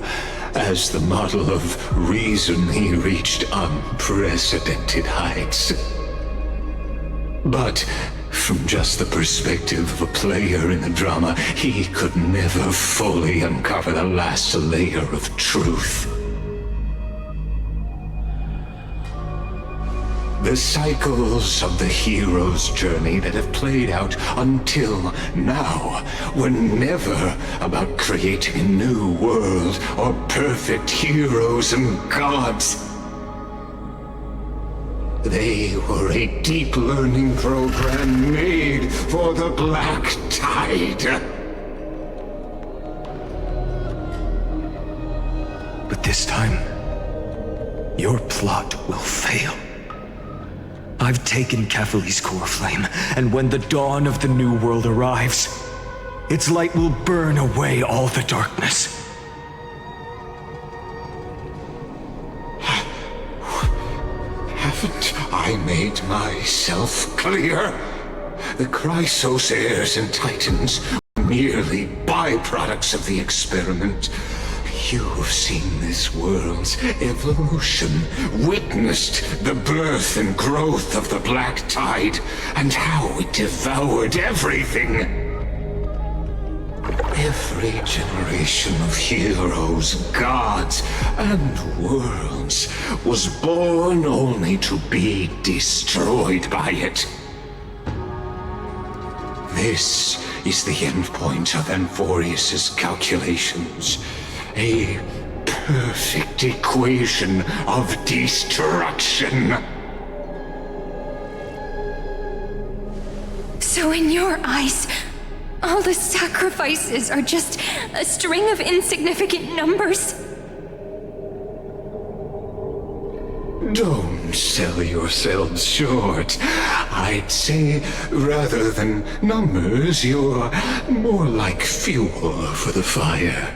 As the model of reason, he reached unprecedented heights. But from just the perspective of a player in the drama, he could never fully uncover the last layer of truth. The cycles of the hero's journey that have played out until now were never about creating a new world or perfect heroes and gods. They were a deep learning program made for the Black Tide. But this time, your plot will fail. I've taken Kefali's core flame, and when the dawn of the new world arrives, its light will burn away all the darkness. Haven't I made myself clear? The Chrysos heirs and Titans were merely byproducts of the experiment. You've seen this world's evolution, witnessed the birth and growth of the Black Tide, and how it devoured everything. Every generation of heroes, gods, and worlds was born only to be destroyed by it. This is the endpoint of Amphorius' calculations. A perfect equation of destruction. So in your eyes, all the sacrifices are just a string of insignificant numbers? Don't sell yourselves short. I'd say, rather than numbers, you're more like fuel for the fire.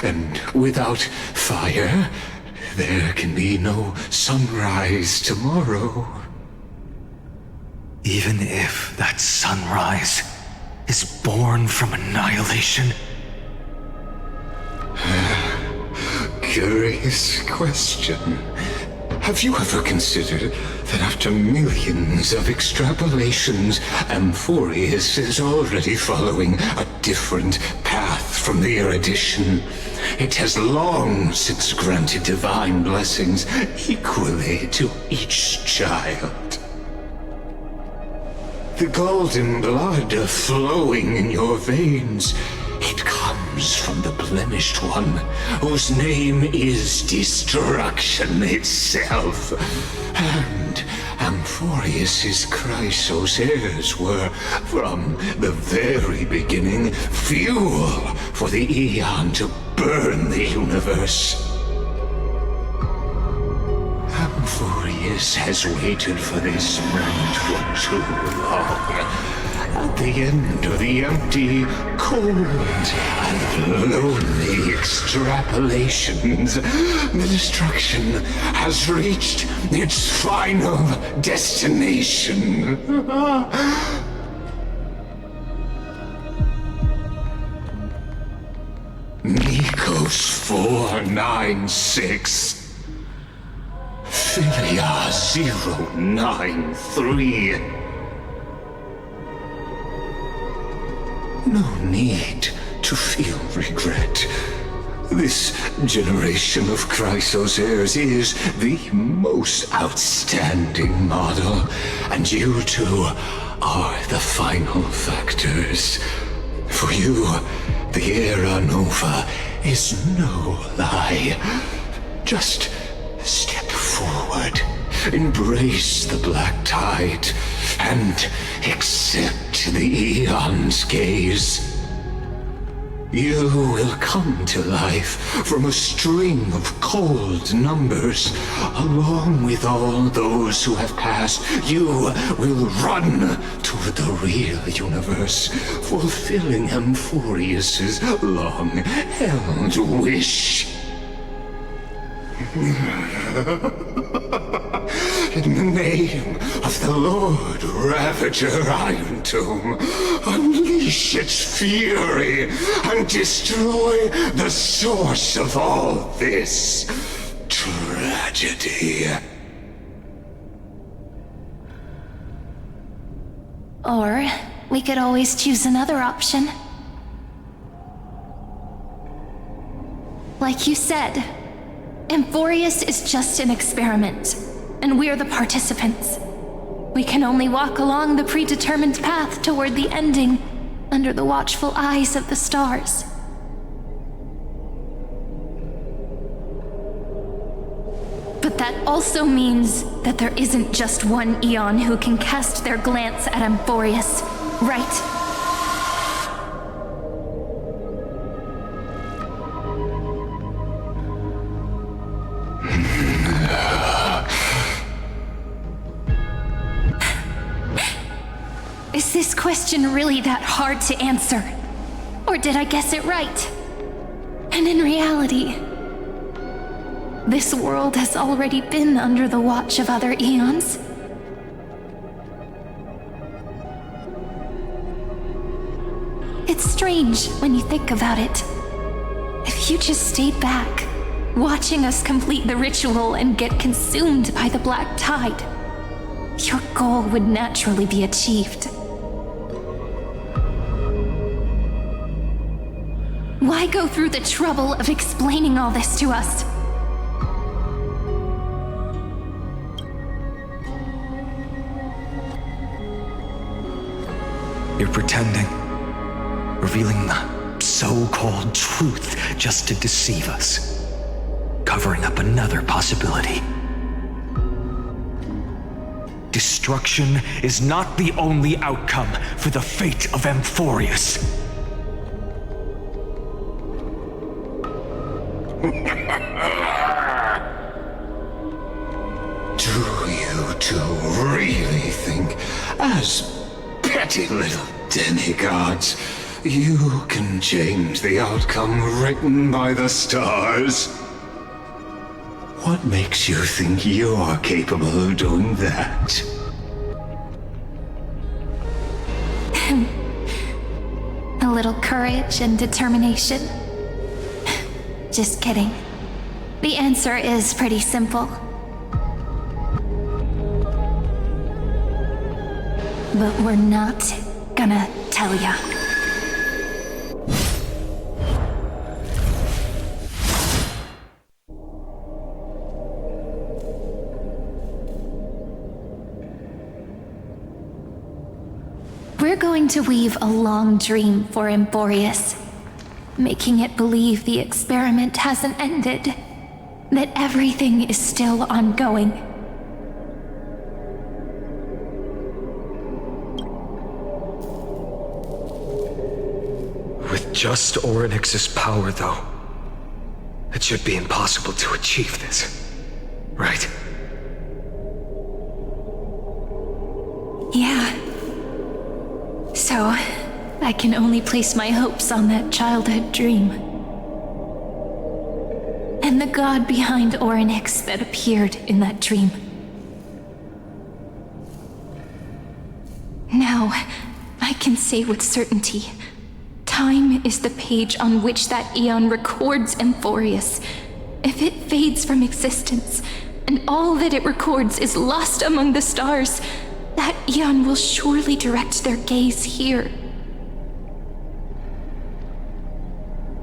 And without fire, there can be no sunrise tomorrow. Even if that sunrise is born from annihilation? Curious question. Have you ever considered that after millions of extrapolations, Amphorius is already following a different path from the erudition? It has long since granted divine blessings equally to each child. The golden blood flowing in your veins, it comes from the blemished one, whose name is destruction itself. And Amphorius' Chrysos heirs were, from the very beginning, fuel for the Aeon to burn the universe. Amphorius has waited for this moment for too long. At the end of the empty, cold, and lonely extrapolations, the destruction has reached its final destination. Nikos 496. Philia 093. No need to feel regret. This generation of Chrysos heirs is the most outstanding model, and you two are the final factors. For you, the Era Nova is no lie. Just step forward, embrace the Black Tide, and accept the Aeon's gaze. You will come to life from a string of cold numbers. Along with all those who have passed, you will run toward the real universe, fulfilling Amphorius's long-held wish. In the name of the Lord Ravager Iron Tomb, unleash its fury and destroy the source of all this tragedy. Or we could always choose another option. Like you said, Amphorius is just an experiment, and we're the participants. We can only walk along the predetermined path toward the ending, under the watchful eyes of the stars. But that also means that there isn't just one Eon who can cast their glance at Amphorius, right? Is this question really that hard to answer? Or did I guess it right? And in reality, this world has already been under the watch of other eons. It's strange when you think about it. If you just stayed back, watching us complete the ritual and get consumed by the black tide, your goal would naturally be achieved. Why go through the trouble of explaining all this to us? You're pretending, revealing the so-called truth just to deceive us, covering up another possibility. Destruction is not the only outcome for the fate of Amphorius. Do you two really think, as petty little demigods, you can change the outcome written by the stars? What makes you think you're capable of doing that? A little courage and determination. Just kidding. The answer is pretty simple. But we're not gonna tell ya. We're going to weave a long dream for Amphorius, making it believe the experiment hasn't ended, that everything is still ongoing. With just Orynyx's power, though, it should be impossible to achieve this, right? Yeah. So, I can only place my hopes on that childhood dream. And the god behind Orynyx that appeared in that dream. Now, I can say with certainty, time is the page on which that eon records Amphorius. If it fades from existence, and all that it records is lost among the stars, that eon will surely direct their gaze here.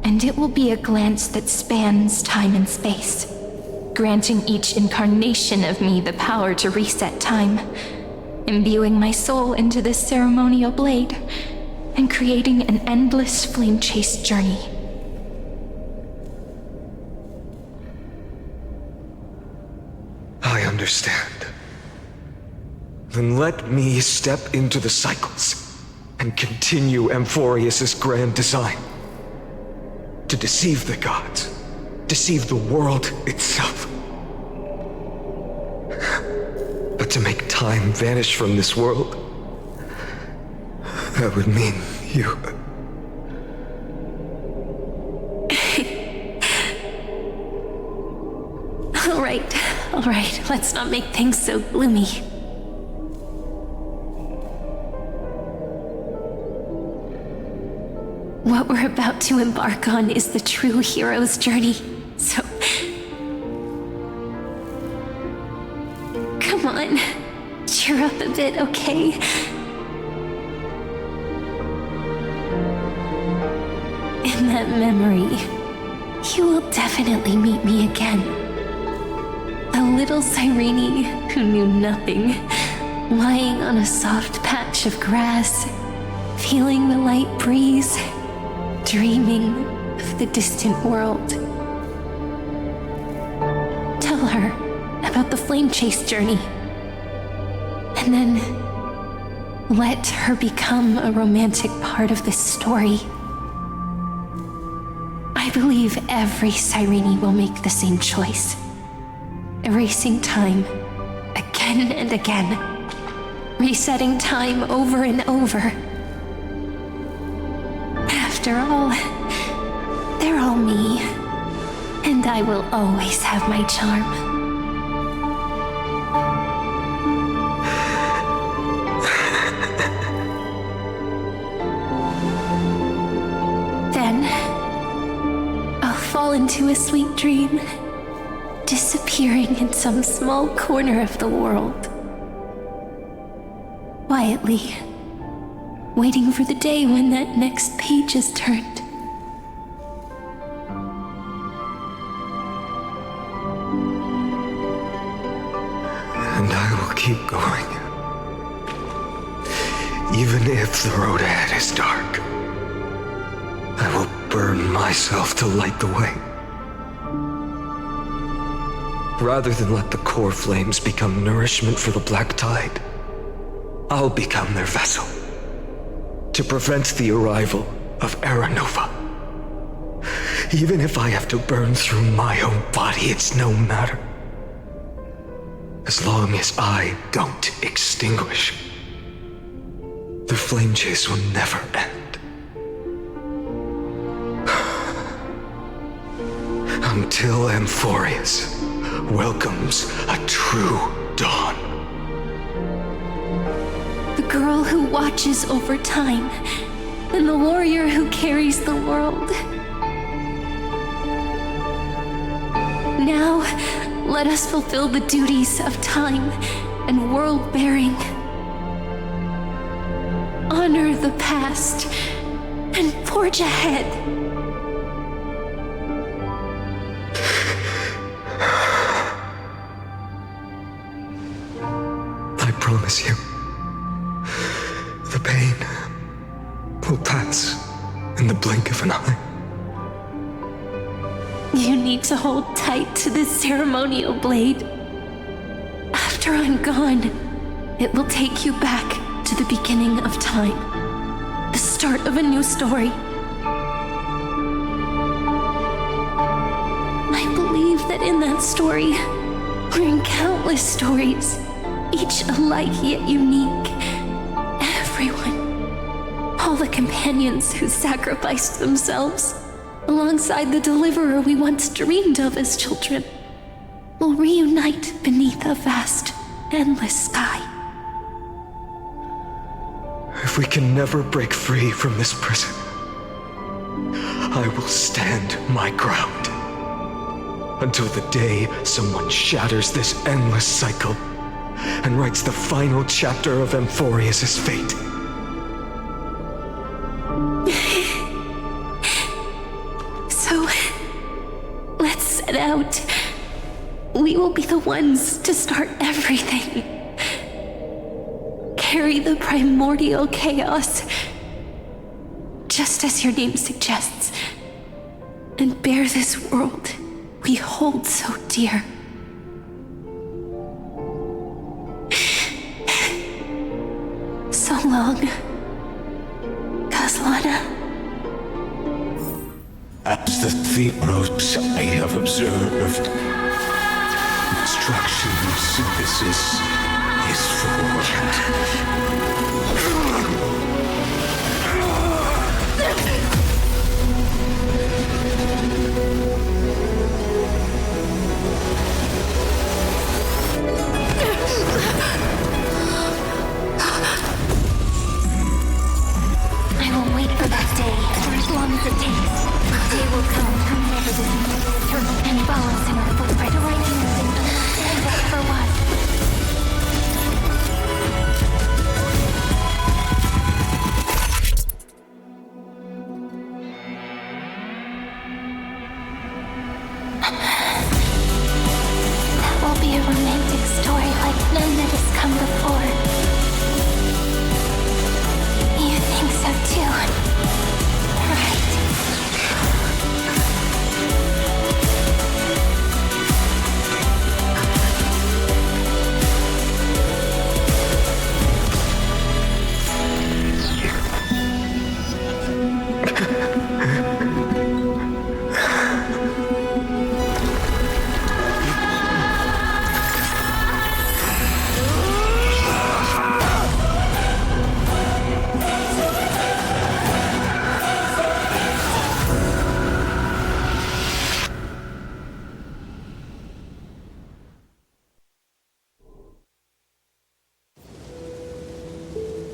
And it will be a glance that spans time and space, granting each incarnation of me the power to reset time, imbuing my soul into this ceremonial blade, and creating an endless flame-chased journey. I understand. Then let me step into the cycles and continue Amphorius's grand design. to deceive the gods, deceive the world itself. But to make time vanish from this world, that would mean you. All right, let's not make things so gloomy. What we're about to embark on is the true hero's journey, so... Come on, cheer up a bit, okay? In that memory, you will definitely meet me again. A little Cyrene who knew nothing, lying on a soft patch of grass, feeling the light breeze, dreaming of the distant world. Tell her about the flame chase journey, and then let her become a romantic part of this story. I believe every Cyrene will make the same choice. Erasing time again and again, resetting time over and over. After all, they're all me, and I will always have my charm. Then, I'll fall into a sweet dream, disappearing in some small corner of the world. Quietly, waiting for the day when that next page is turned. And I will keep going. Even if the road ahead is dark, I will burn myself to light the way. Rather than let the core flames become nourishment for the black tide, I'll become their vessel to prevent the arrival of Era Nova. Even if I have to burn through my own body, it's no matter. As long as I don't extinguish, the flame chase will never end. Until Amphorius welcomes a true dawn. The girl who watches over time, and the warrior who carries the world. Now, let us fulfill the duties of time and world-bearing. Honor the past and forge ahead. I promise you, the pain will pass in the blink of an eye. You need to hold tight to this ceremonial blade. After I'm gone, it will take you back to the beginning of time, the start of a new story. I believe that in that story, or in countless stories, each alike yet unique, everyone, all the companions who sacrificed themselves, alongside the deliverer we once dreamed of as children, will reunite beneath a vast, endless sky. If we can never break free from this prison, I will stand my ground until the day someone shatters this endless cycle and writes the final chapter of Amphorius' fate. So, let's set out. We will be the ones to start everything. Carry the primordial chaos, just as your name suggests, and bear this world we hold so dear. So long, Kaslana. as the theros I have observed, instruction synthesis is formed. I will wait for that day, for as long as it takes. The day will come whenever this music turns and follows in our footprint, writing moving and whatever was. That will be a romantic story like none that has come before. You think so too, right?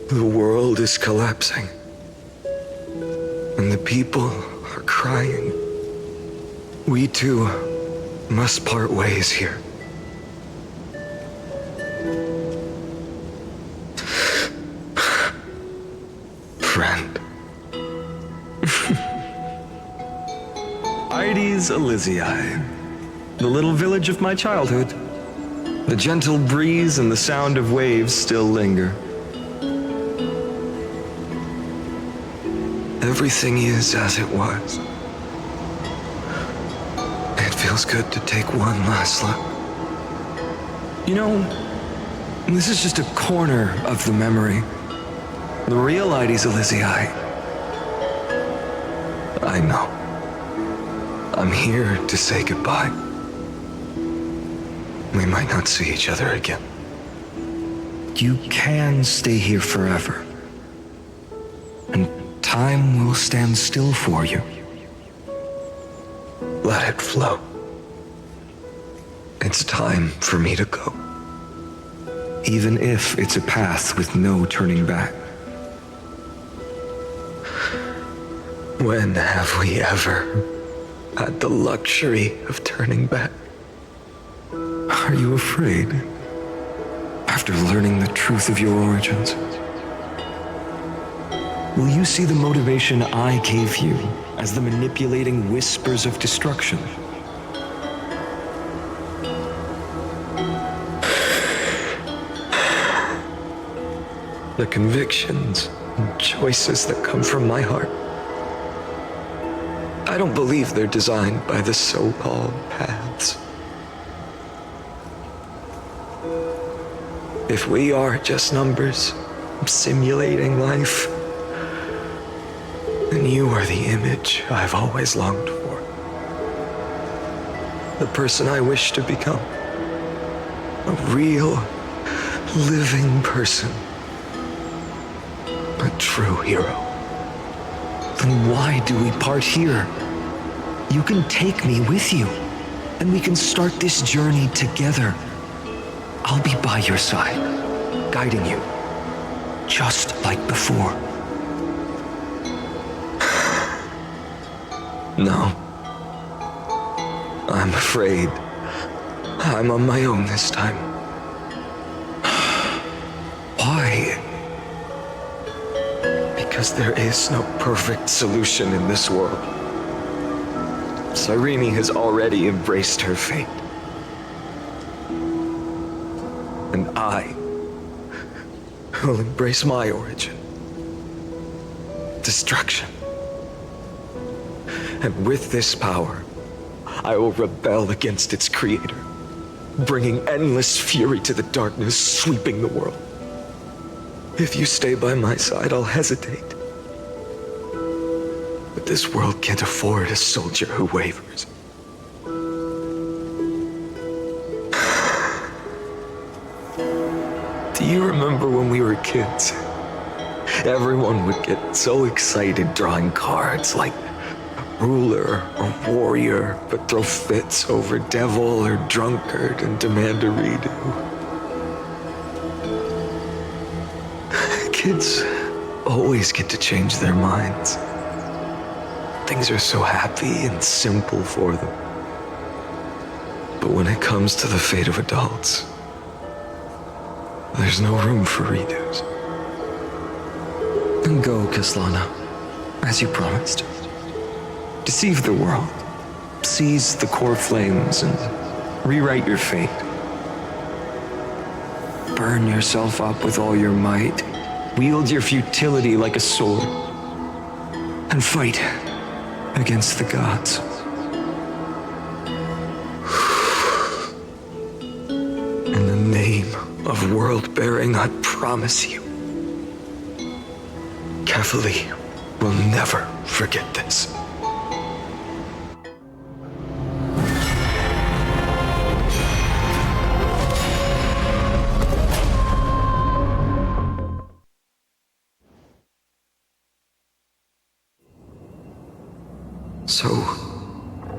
The world is collapsing, and the people are crying. We too must part ways here. Friend. Ides Elysiae, the little village of my childhood. The gentle breeze and the sound of waves still linger. Everything is as it was. It feels good to take one last look. You know, this is just a corner of the memory. The real Ides Elysiae. I know. I'm here to say goodbye. We might not see each other again. You can stay here forever. And time will stand still for you. Let it flow. It's time for me to go. Even if it's a path with no turning back. When have we ever had the luxury of turning back? Are you afraid? After learning the truth of your origins? Will you see the motivation I gave you as the manipulating whispers of destruction? The convictions and choices that come from my heart. I don't believe they're designed by the so-called paths. If we are just numbers simulating life, then you are the image I've always longed for. The person I wish to become. A real, living person. A true hero. Then why do we part here? You can take me with you, and we can start this journey together. I'll be by your side, guiding you, just like before. No. I'm afraid I'm on my own this time. Why? Because there is no perfect solution in this world. Cyrene has already embraced her fate. And I will embrace my origin. Destruction. And with this power, I will rebel against its creator, bringing endless fury to the darkness sweeping the world. If you stay by my side, I'll hesitate. But this world can't afford a soldier who wavers. Do you remember when we were kids? Everyone would get so excited drawing cards like ruler or warrior, but throw fits over devil or drunkard and demand a redo. Kids always get to change their minds. Things are so happy and simple for them. But when it comes to the fate of adults, there's no room for redos. Then go, Kislana, as you promised. Deceive the world, seize the core flames, and rewrite your fate. Burn yourself up with all your might, wield your futility like a sword, and fight against the gods. In the name of world-bearing, I promise you, Kefali will never forget this. So,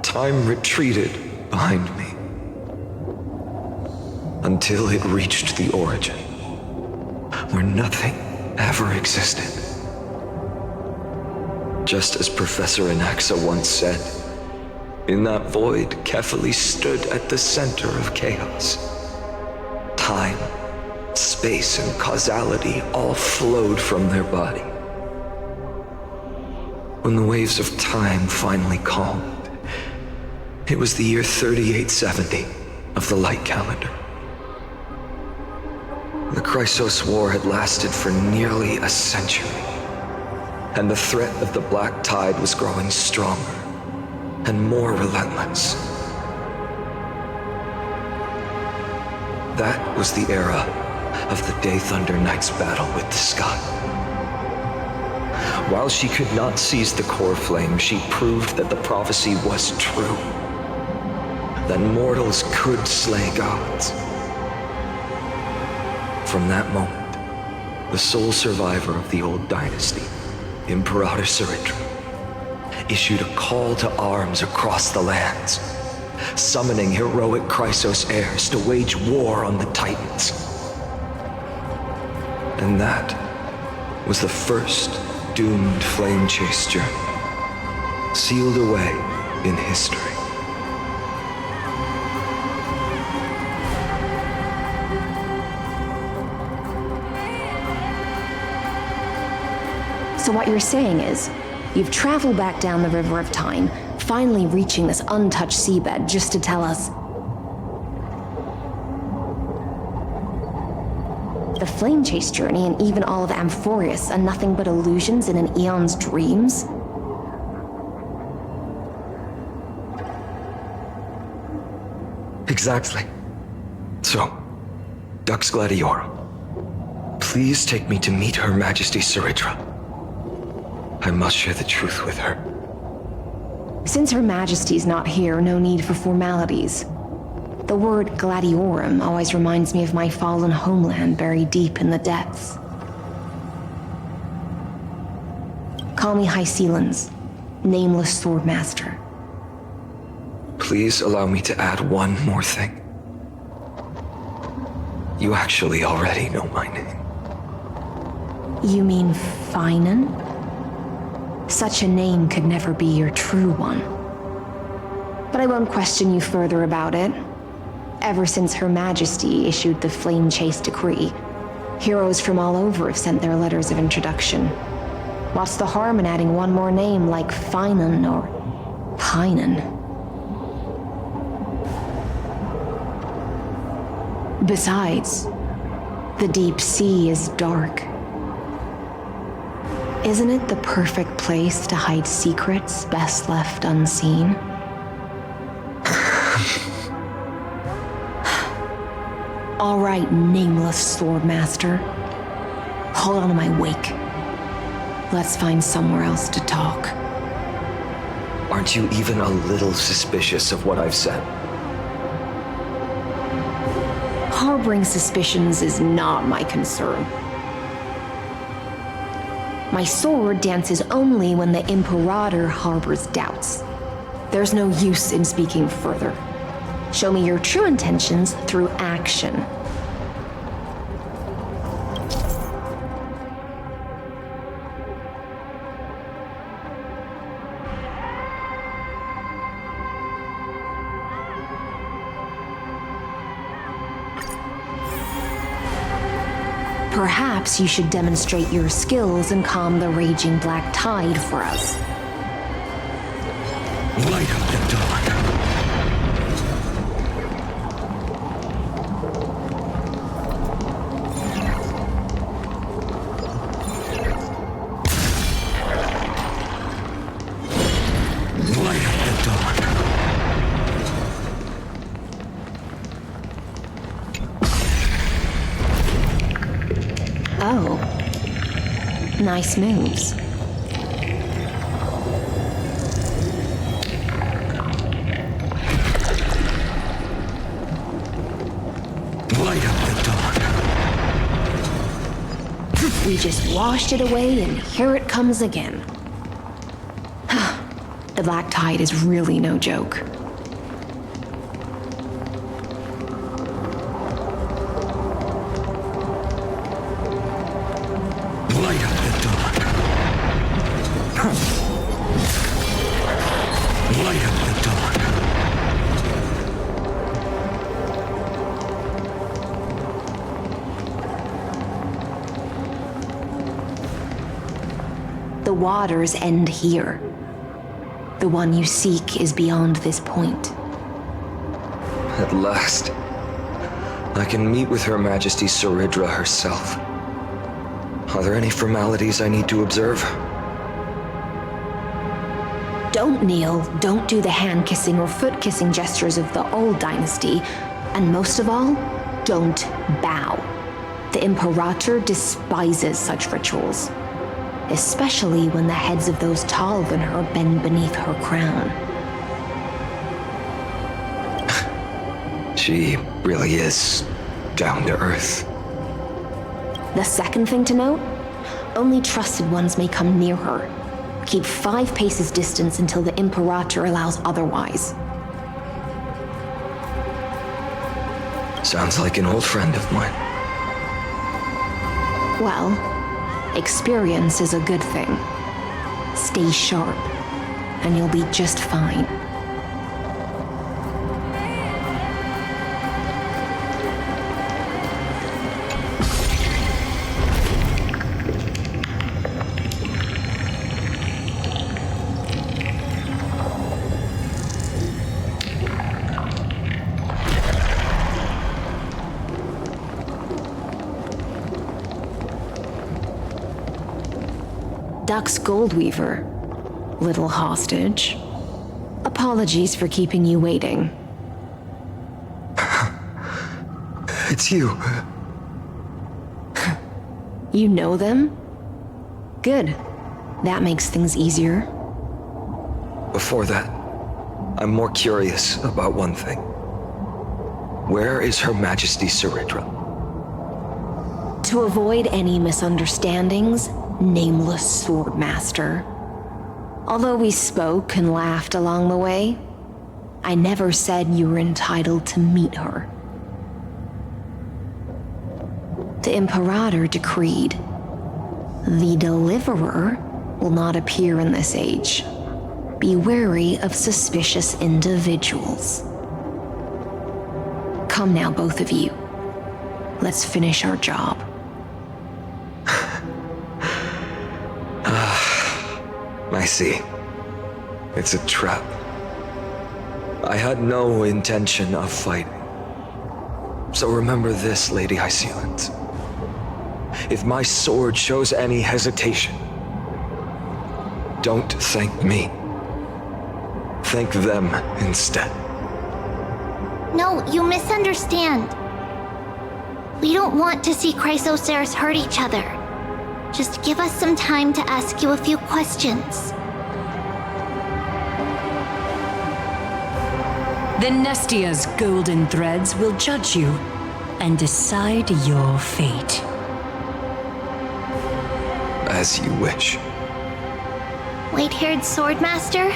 time retreated behind me until it reached the origin, where nothing ever existed. Just as Professor Anaxa once said, in that void, Kefali stood at the center of chaos. Time, space, and causality all flowed from their body. When the waves of time finally calmed, it was the year 3870 of the light calendar. The Chrysos War had lasted for nearly a century, and the threat of the Black Tide was growing stronger and more relentless. That was the era of the Day Thunder Knight's battle with the sky. While she could not seize the core flame, she proved that the prophecy was true. That mortals could slay gods. From that moment, the sole survivor of the old dynasty, Imperator Saritra, issued a call to arms across the lands, summoning heroic Chrysos heirs to wage war on the Titans. And that was the first doomed flame chase journey, sealed away in history. So what you're saying is, you've traveled back down the River of Time, finally reaching this untouched seabed just to tell us the flame chase journey and even all of Amphorius are nothing but illusions in an eon's dreams? Exactly. So, Dux Gladiorum, please take me to meet Her Majesty Saritra. I must share the truth with her. Since Her Majesty's not here, no need for formalities. The word Gladiorum always reminds me of my fallen homeland buried deep in the depths. Call me High Sealans, Nameless Swordmaster. Please allow me to add one more thing. You actually already know my name. You mean Finan? Such a name could never be your true one. But I won't question you further about it. Ever since Her Majesty issued the Flame Chase Decree, heroes from all over have sent their letters of introduction. What's the harm in adding one more name like Finan or Pinan? Besides, the deep sea is dark. Isn't it the perfect place to hide secrets best left unseen? All right, Nameless Swordmaster. Hold on to my wake. Let's find somewhere else to talk. Aren't you even a little suspicious of what I've said? Harboring suspicions is not my concern. My sword dances only when the Imperator harbors doubts. There's no use in speaking further. Show me your true intentions through action. Perhaps you should demonstrate your skills and calm the raging black tide for us. Light up the dawn. Light up the dawn. Oh. Nice moves. Light up the dawn. We just washed it away and here it comes again. The black tide is really no joke. Light up the dawn. Light up the dawn. The waters end here. The one you seek is beyond this point. At last, I can meet with Her Majesty Saridra herself. Are there any formalities I need to observe? Don't kneel, don't do the hand-kissing or foot-kissing gestures of the old dynasty, and most of all, don't bow. The Imperator despises such rituals, especially when the heads of those taller than her bend beneath her crown. She really is down to earth. The second thing to note, only trusted ones may come near her. Keep 5 paces distance until the Imperator allows otherwise. Sounds like an old friend of mine. Well, experience is a good thing. Stay sharp, and you'll be just fine. Dux Goldweaver, little hostage. Apologies for keeping you waiting. It's you. You know them? Good. That makes things easier. Before that, I'm more curious about one thing. Where is Her Majesty Saridra? To avoid any misunderstandings, nameless swordmaster. Although we spoke and laughed along the way, I never said you were entitled to meet her. The Imperator decreed, the Deliverer will not appear in this age. Be wary of suspicious individuals. Come now, both of you. Let's finish our job. I see. It's a trap. I had no intention of fighting. So remember this, Lady Hysealant. If my sword shows any hesitation, don't thank me. Thank them instead. No, you misunderstand. We don't want to see Chrysoceres hurt each other. Just give us some time to ask you a few questions. Then Nestia's golden threads will judge you and decide your fate. As you wish. White-haired swordmaster?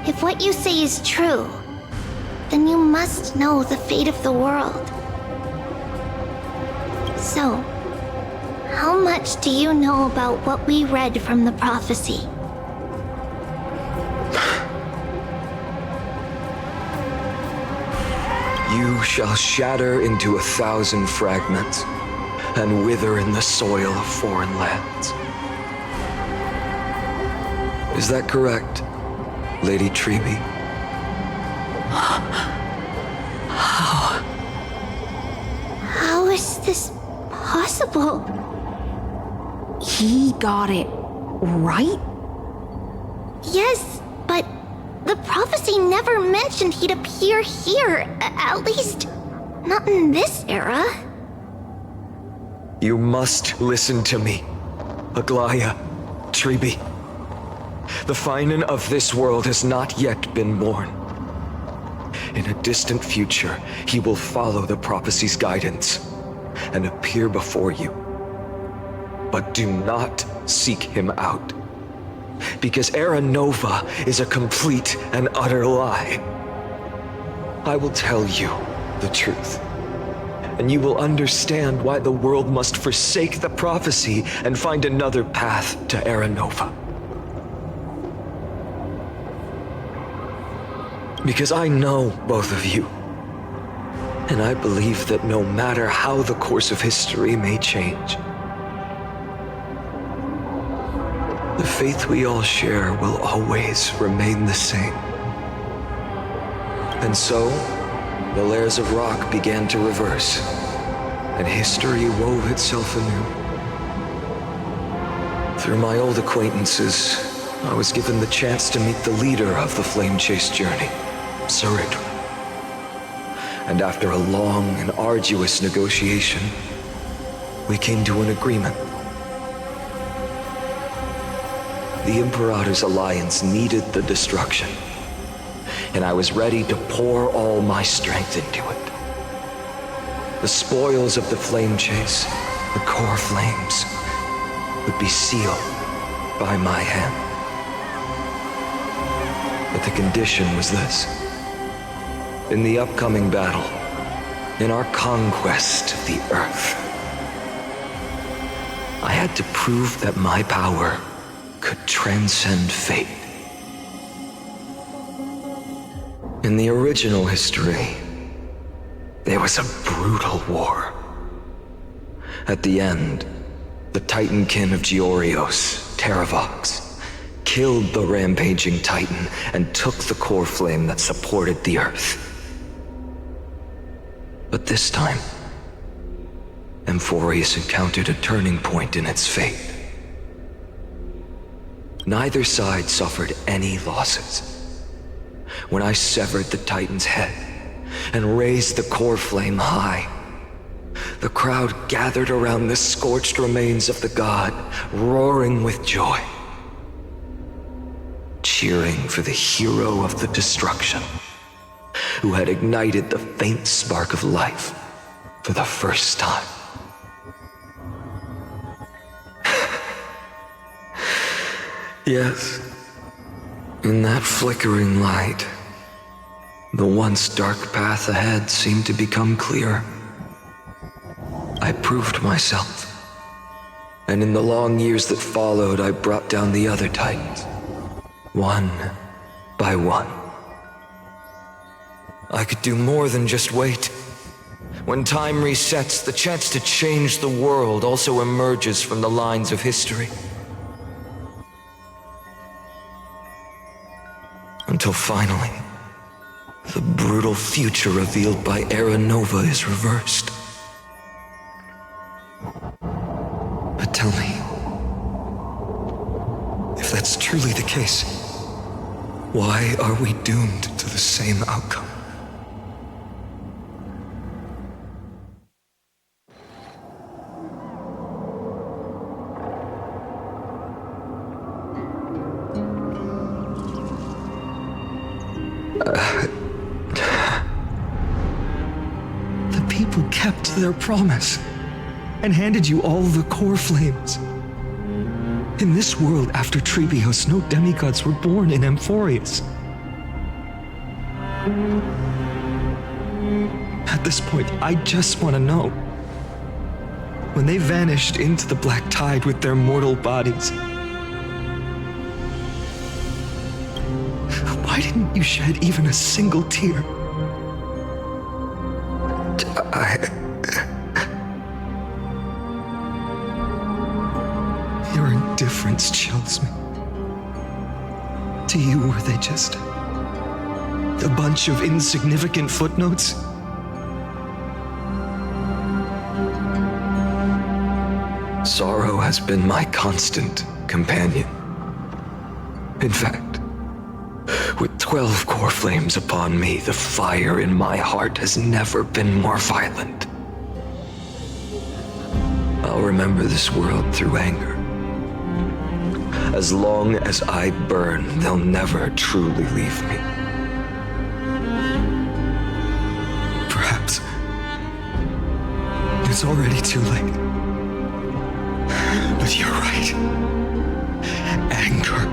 If what you say is true, then you must know the fate of the world. So, how much do you know about what we read from the prophecy? You shall shatter into 1,000 fragments and wither in the soil of foreign lands. Is that correct, Lady Treby? How is this possible? He got it right? Yes, but the prophecy never mentioned he'd appear here. At least, not in this era. You must listen to me, Aglaya, Treby. The Finan of this world has not yet been born. In a distant future, he will follow the prophecy's guidance and appear before you. But do not seek him out, because Era Nova is a complete and utter lie. I will tell you the truth, and you will understand why the world must forsake the prophecy and find another path to Era Nova. Because I know both of you, and I believe that no matter how the course of history may change, the faith we all share will always remain the same. And so, the layers of rock began to reverse, and history wove itself anew. Through my old acquaintances, I was given the chance to meet the leader of the Flame Chase journey, Saridra. And after a long and arduous negotiation, we came to an agreement. The Imperator's alliance needed the destruction, and I was ready to pour all my strength into it. The spoils of the Flame Chase, the core flames, would be sealed by my hand. But the condition was this. In the upcoming battle, in our conquest of the Earth, I had to prove that my power could transcend fate. In the original history, there was a brutal war. At the end, the Titankin of Georios, Terravox, killed the rampaging Titan and took the core flame that supported the Earth. But this time, Amphorius encountered a turning point in its fate. Neither side suffered any losses. When I severed the Titan's head and raised the core flame high, the crowd gathered around the scorched remains of the god, roaring with joy, cheering for the hero of the destruction, who had ignited the faint spark of life for the first time. Yes, in that flickering light, the once dark path ahead seemed to become clear. I proved myself, and in the long years that followed, I brought down the other Titans, one by one. I could do more than just wait. When time resets, the chance to change the world also emerges from the lines of history. Until finally, the brutal future revealed by Era Nova is reversed. But tell me, if that's truly the case, why are we doomed to the same outcome? kept their promise and handed you all the core flames. In this world after Trebios, no demigods were born in Amphorius. At this point, I just want to know. When they vanished into the black tide with their mortal bodies, why didn't you shed even a single tear? Your indifference chills me. To you, were they just a bunch of insignificant footnotes? Sorrow has been my constant companion. In fact, with 12 core flames upon me, the fire in my heart has never been more violent. I'll remember this world through anger. As long as I burn, they'll never truly leave me. Perhaps it's already too late. But you're right. Anger,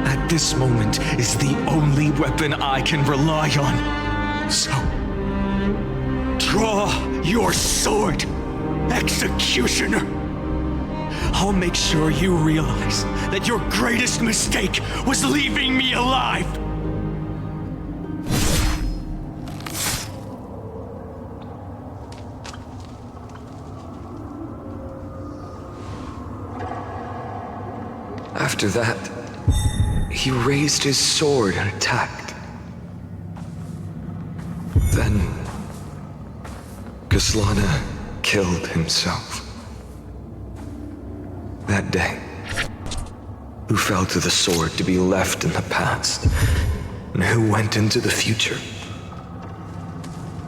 at this moment, is the only weapon I can rely on. So, draw your sword, Executioner. I'll make sure you realize that your greatest mistake was leaving me alive. After that, he raised his sword and attacked. Then, Kaslana killed himself. That day, who fell to the sword to be left in the past, and who went into the future,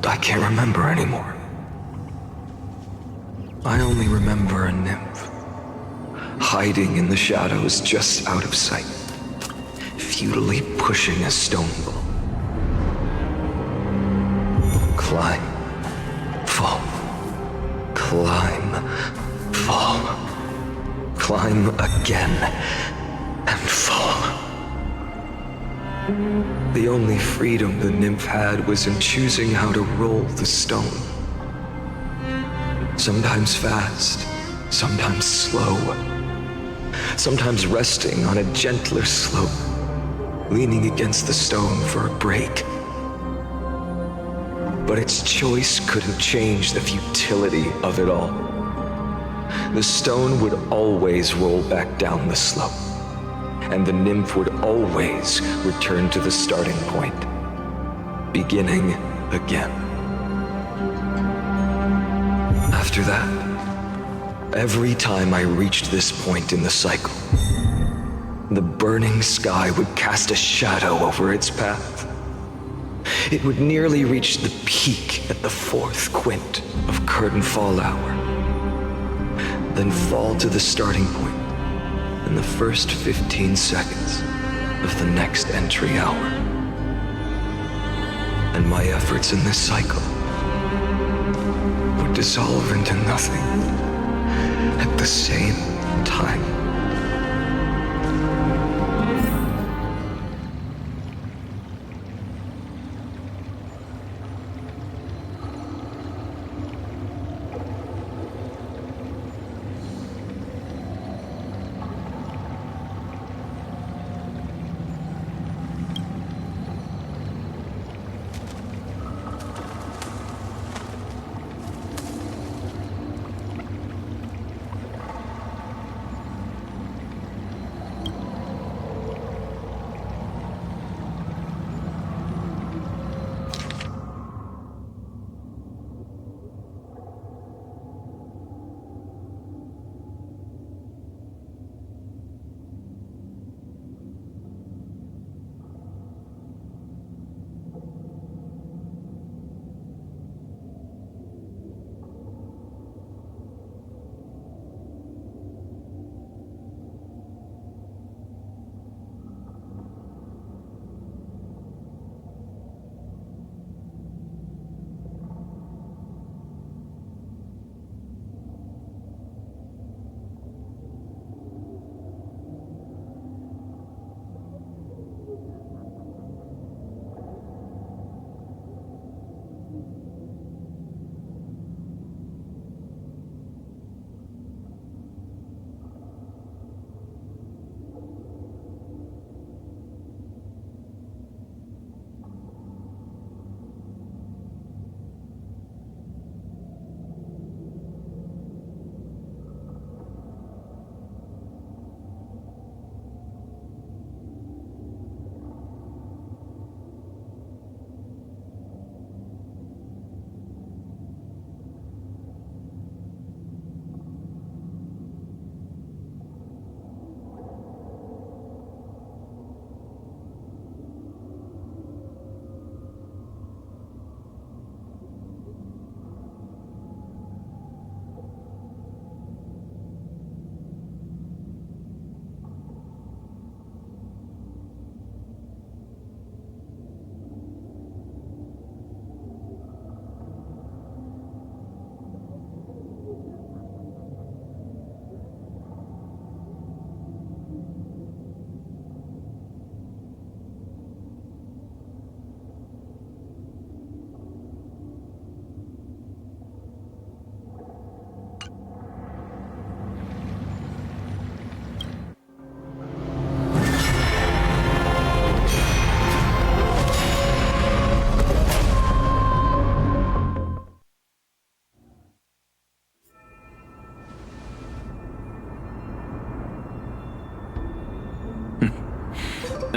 I can't remember anymore. I only remember a nymph, hiding in the shadows just out of sight, futilely pushing a stone ball. Climb, fall, climb, fall, climb again, and fall. The only freedom the nymph had was in choosing how to roll the stone. Sometimes fast, sometimes slow. Sometimes resting on a gentler slope, leaning against the stone for a break. But its choice couldn't change the futility of it all. The stone would always roll back down the slope, and the nymph would always return to the starting point, beginning again. After that, every time I reached this point in the cycle, the burning sky would cast a shadow over its path. It would nearly reach the peak at the 4th quint of curtain fall hour, then fall to the starting point in the first 15 seconds of the next entry hour. And my efforts in this cycle would dissolve into nothing at the same time.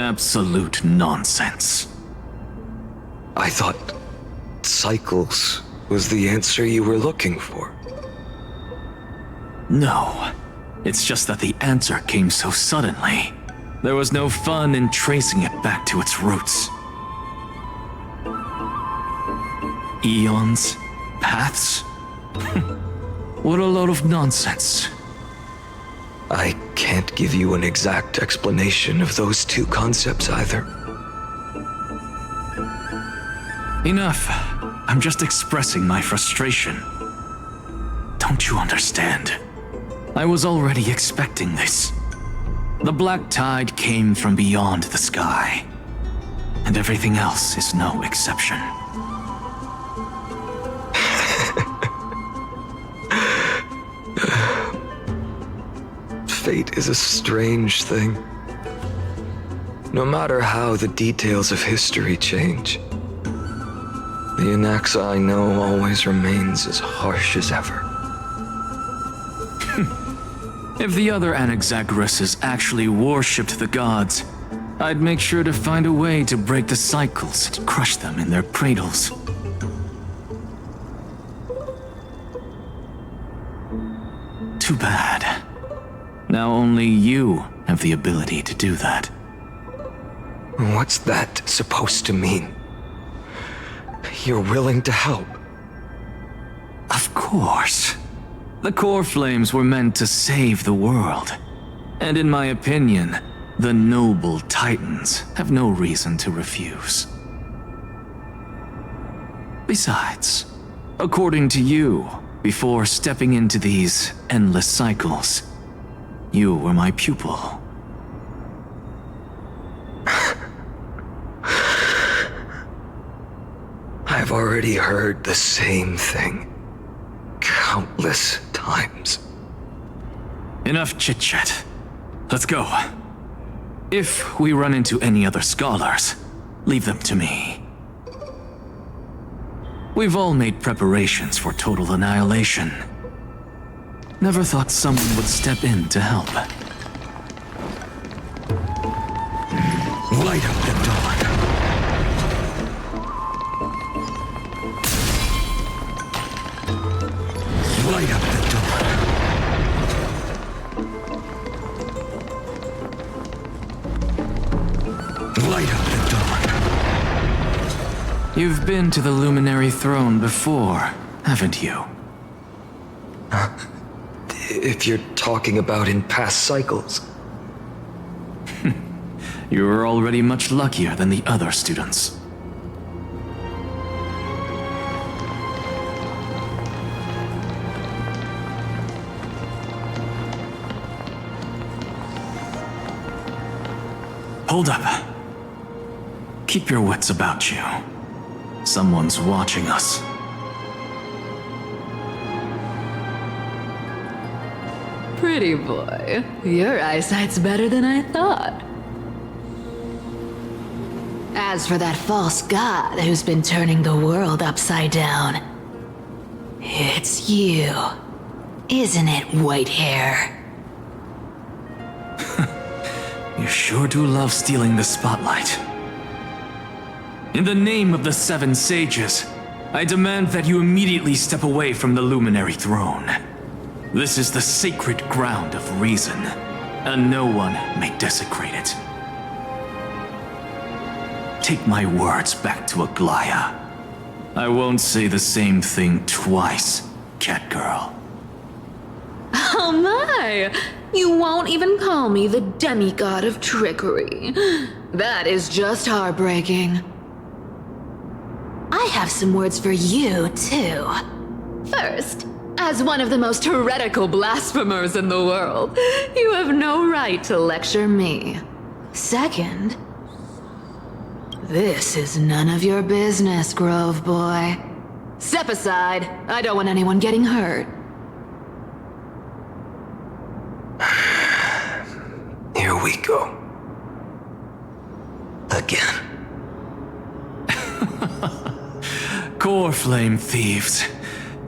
Absolute nonsense. I thought cycles was the answer you were looking for. No. It's just that the answer came so suddenly. There was no fun in tracing it back to its roots. Eons? Paths? What a load of nonsense. I can't give you an exact explanation of those two concepts either. Enough. I'm just expressing my frustration. Don't you understand? I was already expecting this. The black tide came from beyond the sky, and everything else is no exception. Fate is a strange thing. No matter how the details of history change, the Anaxa I know always remains as harsh as ever. If the other Anaxagoras actually worshipped the gods, I'd make sure to find a way to break the cycles and crush them in their cradles. Too bad. Now only you have the ability to do that. What's that supposed to mean? You're willing to help? Of course. The core flames were meant to save the world. And in my opinion, the noble titans have no reason to refuse. Besides, according to you, before stepping into these endless cycles, you were my pupil. I've already heard the same thing countless times. Enough chit-chat. Let's go. If we run into any other scholars, leave them to me. We've all made preparations for total annihilation. Never thought someone would step in to help. Light up the dawn. Light up the dawn. Light up the dawn. You've been to the Luminary Throne before, haven't you? If you're talking about in past cycles. You were already much luckier than the other students. Hold up. Keep your wits about you. Someone's watching us. Pretty boy, your eyesight's better than I thought. As for that false god who's been turning the world upside down, it's you, isn't it, white hair? You sure do love stealing the spotlight. In the name of the Seven Sages, I demand that you immediately step away from the Luminary Throne. This is the sacred ground of reason, and no one may desecrate it. Take my words back to Aglaya. I won't say the same thing twice, Catgirl. Oh my! You won't even call me the demigod of trickery. That is just heartbreaking. I have some words for you, too. First, as one of the most heretical blasphemers in the world, you have no right to lecture me. Second, this is none of your business, Grove Boy. Step aside. I don't want anyone getting hurt. Here we go. Again. Core flame thieves.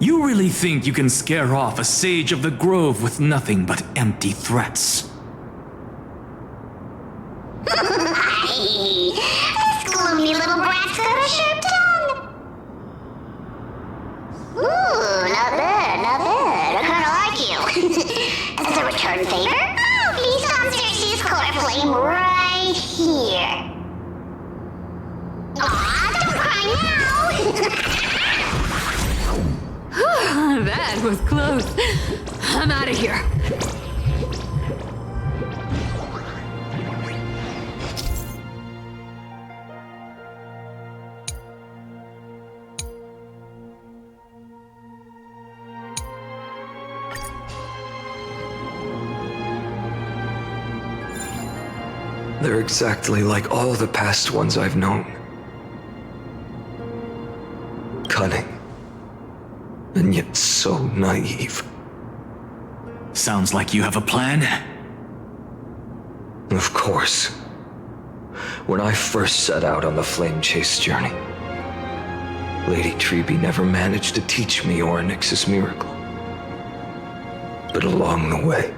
You really think you can scare off a sage of the grove with nothing but empty threats? I That was close. I'm out of here. They're exactly like all the past ones I've known. Cunning. And yet so naive. Sounds like you have a plan? Of course. When I first set out on the flame chase journey, Lady Treby never managed to teach me Orynyx's miracle. But along the way,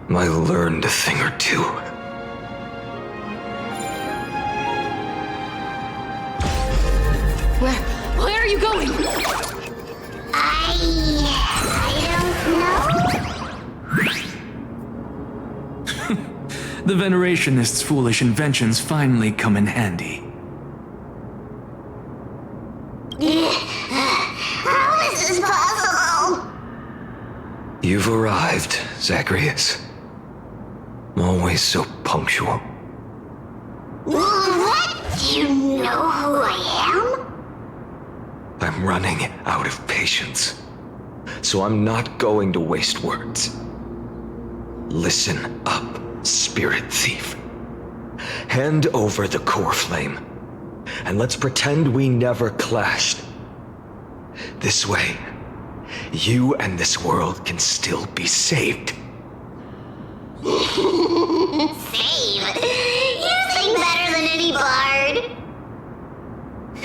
I learned a thing or two. Where are you going? I don't know. The Venerationists' foolish inventions finally come in handy. How is this possible? You've arrived, Zagreus. Always so punctual. What? Do you know who I am? I'm running out of patience, so I'm not going to waste words. Listen up, spirit thief. Hand over the core flame, and let's pretend we never clashed. This way, you and this world can still be saved. Save? You sing better than any bard.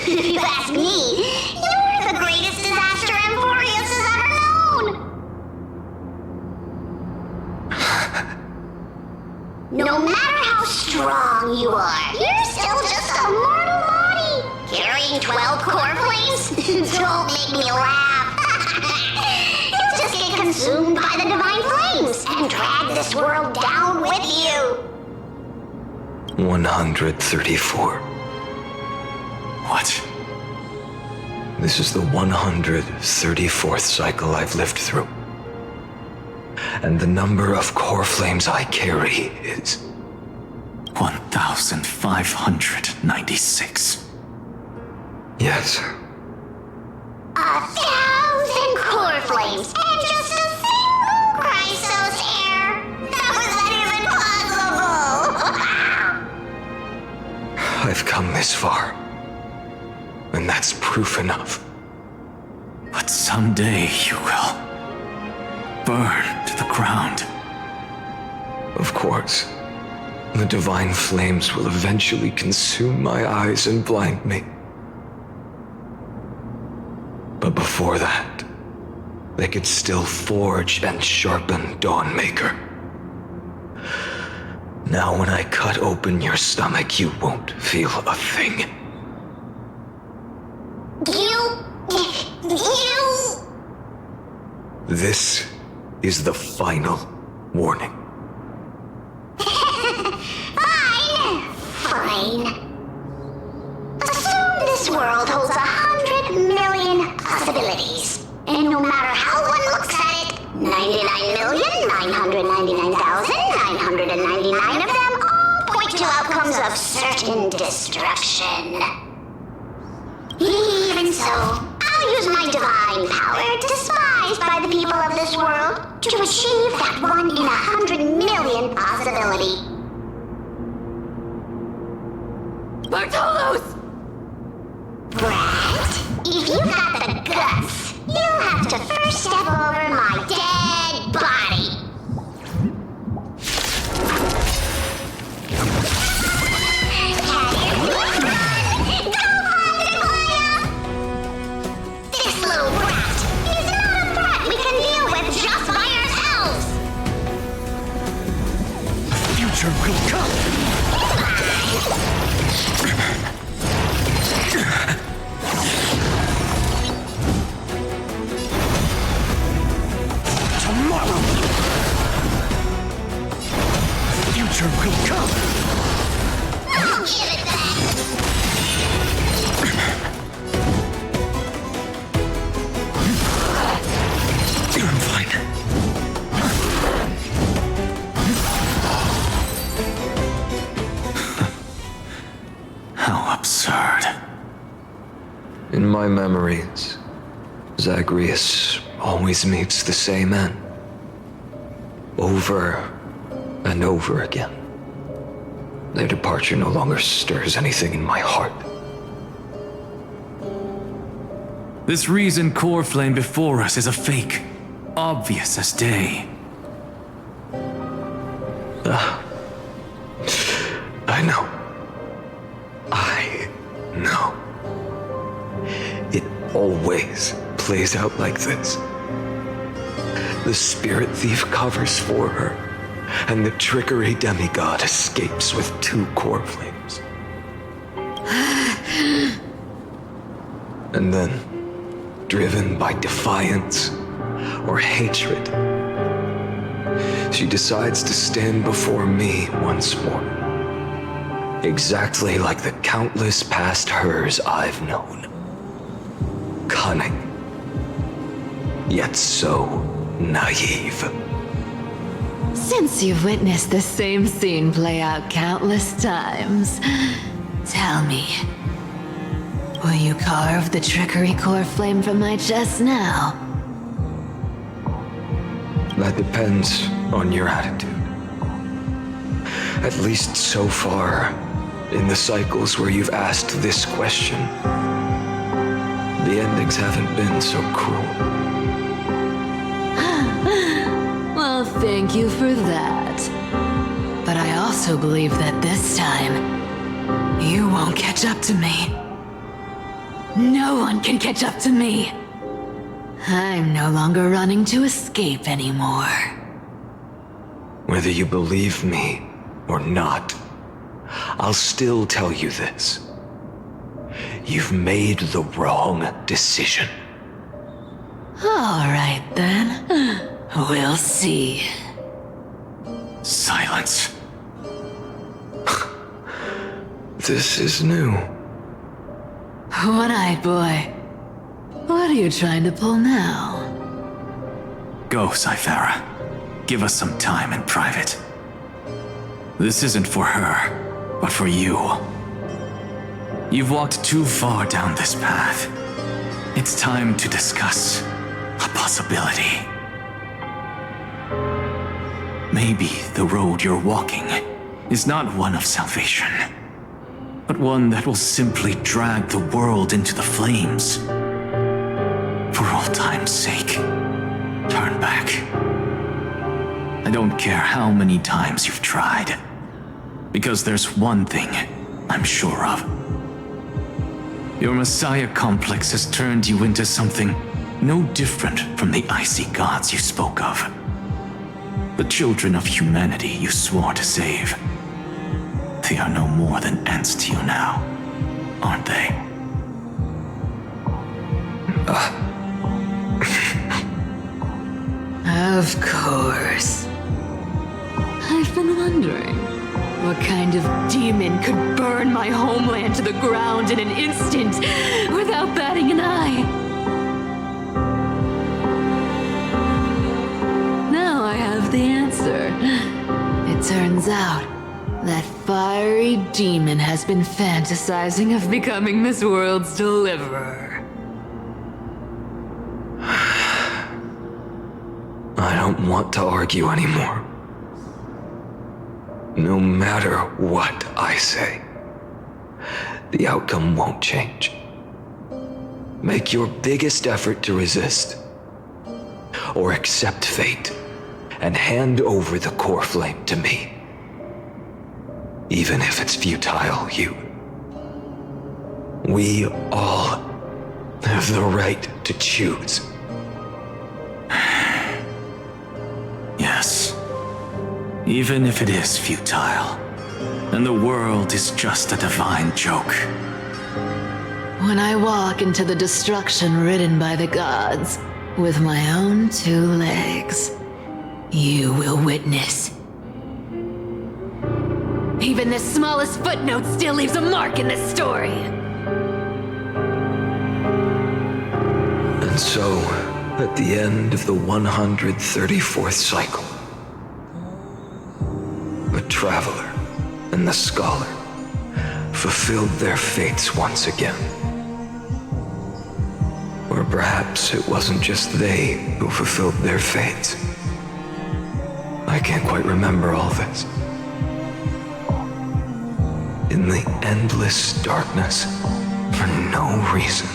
If you ask me, you're the greatest disaster Emporius has ever known. No matter how strong you are, you're still just a mortal body. Carrying 12 core flames? Don't make me laugh. You'll just get consumed by the divine flames and drag this world down with you. 134. What? This is the 134th cycle I've lived through. And the number of core flames I carry is 1,596. Yes. 1,000 core flames and just a single Chrysos heir. How is that even possible? I've come this far. And that's proof enough. But someday you will burn to the ground. Of course. The divine flames will eventually consume my eyes and blind me. But before that, they could still forge and sharpen Dawnmaker. Now when I cut open your stomach, you won't feel a thing. You... This is the final warning. Fine. Assume this world holds 100 million possibilities. And no matter how one looks at it, 99,999,999 of them all point to outcomes of certain destruction. Even so, I'll use my divine power, despised by the people of this world, to achieve that 1 in 100 million possibility. Bartolos! Brat, if you got the guts, you'll have to first step over my dead body. This little brat is not a threat we can deal with just by ourselves. The future will come. Tomorrow! absurd. In my memories, Zagreus always meets the same end. Over and over again. Their departure no longer stirs anything in my heart. This reason core flame before us is a fake, obvious as day. I know. I know. It always plays out like this. The spirit thief covers for her, and the trickery demigod escapes with 2 core flames. And then, driven by defiance or hatred, she decides to stand before me once more. Exactly like the countless past hers I've known. Cunning, yet so naive. Since you've witnessed the same scene play out countless times, tell me, will you carve the trickery core flame from my chest now? That depends on your attitude. At least so far, in the cycles where you've asked this question, the endings haven't been so cruel. Well, thank you for that. But I also believe that this time, you won't catch up to me. No one can catch up to me. I'm no longer running to escape anymore. Whether you believe me or not, I'll still tell you this. You've made the wrong decision. All right, then. We'll see. Silence. This is new. One-eyed boy. What are you trying to pull now? Go, Cythera. Give us some time in private. This isn't for her, but for you. You've walked too far down this path. It's time to discuss a possibility. Maybe the road you're walking is not one of salvation, but one that will simply drag the world into the flames. For old time's sake, turn back. I don't care how many times you've tried, because there's one thing I'm sure of. Your Messiah complex has turned you into something no different from the icy gods you spoke of. The children of humanity you swore to save. They are no more than ants to you now, aren't they? Of course. I've been wondering, what kind of demon could burn my homeland to the ground in an instant without batting an eye? Now I have the answer. It turns out that fiery demon has been fantasizing of becoming this world's deliverer. I don't want to argue anymore. No matter what I say, the outcome won't change. Make your biggest effort to resist, or accept fate, and hand over the core flame to me. Even if it's futile, we all have the right to choose. Yes. Even if it is futile, and the world is just a divine joke. When I walk into the destruction ridden by the gods, with my own 2 legs, you will witness. Even the smallest footnote still leaves a mark in this story. And so, at the end of the 134th cycle, the traveler and the scholar fulfilled their fates once again. Or perhaps it wasn't just they who fulfilled their fates. I can't quite remember all this. In the endless darkness, for no reason,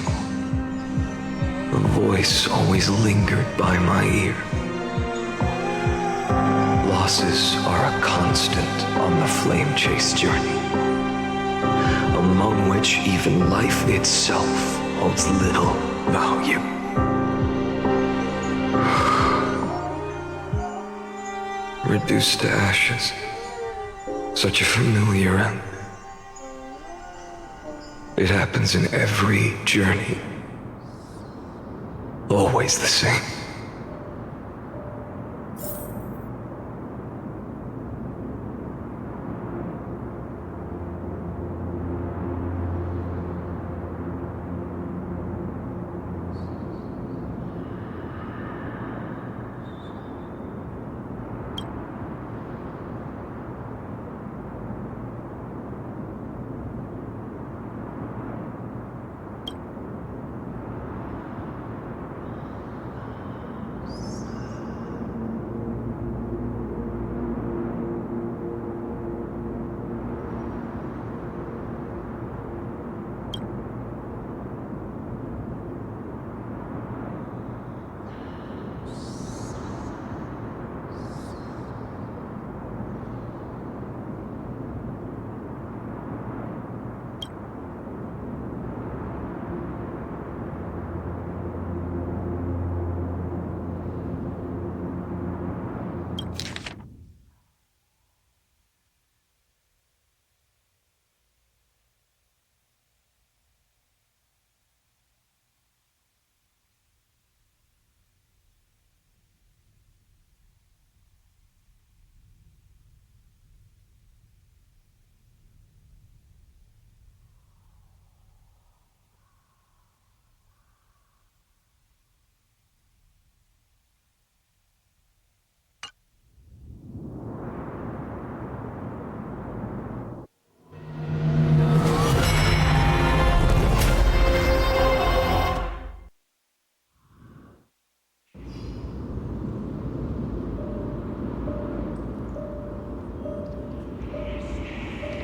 a voice always lingered by my ear. Losses are a constant on the flame chase journey, among which even life itself holds little value. Reduced to ashes, such a familiar end. It happens in every journey. Always the same.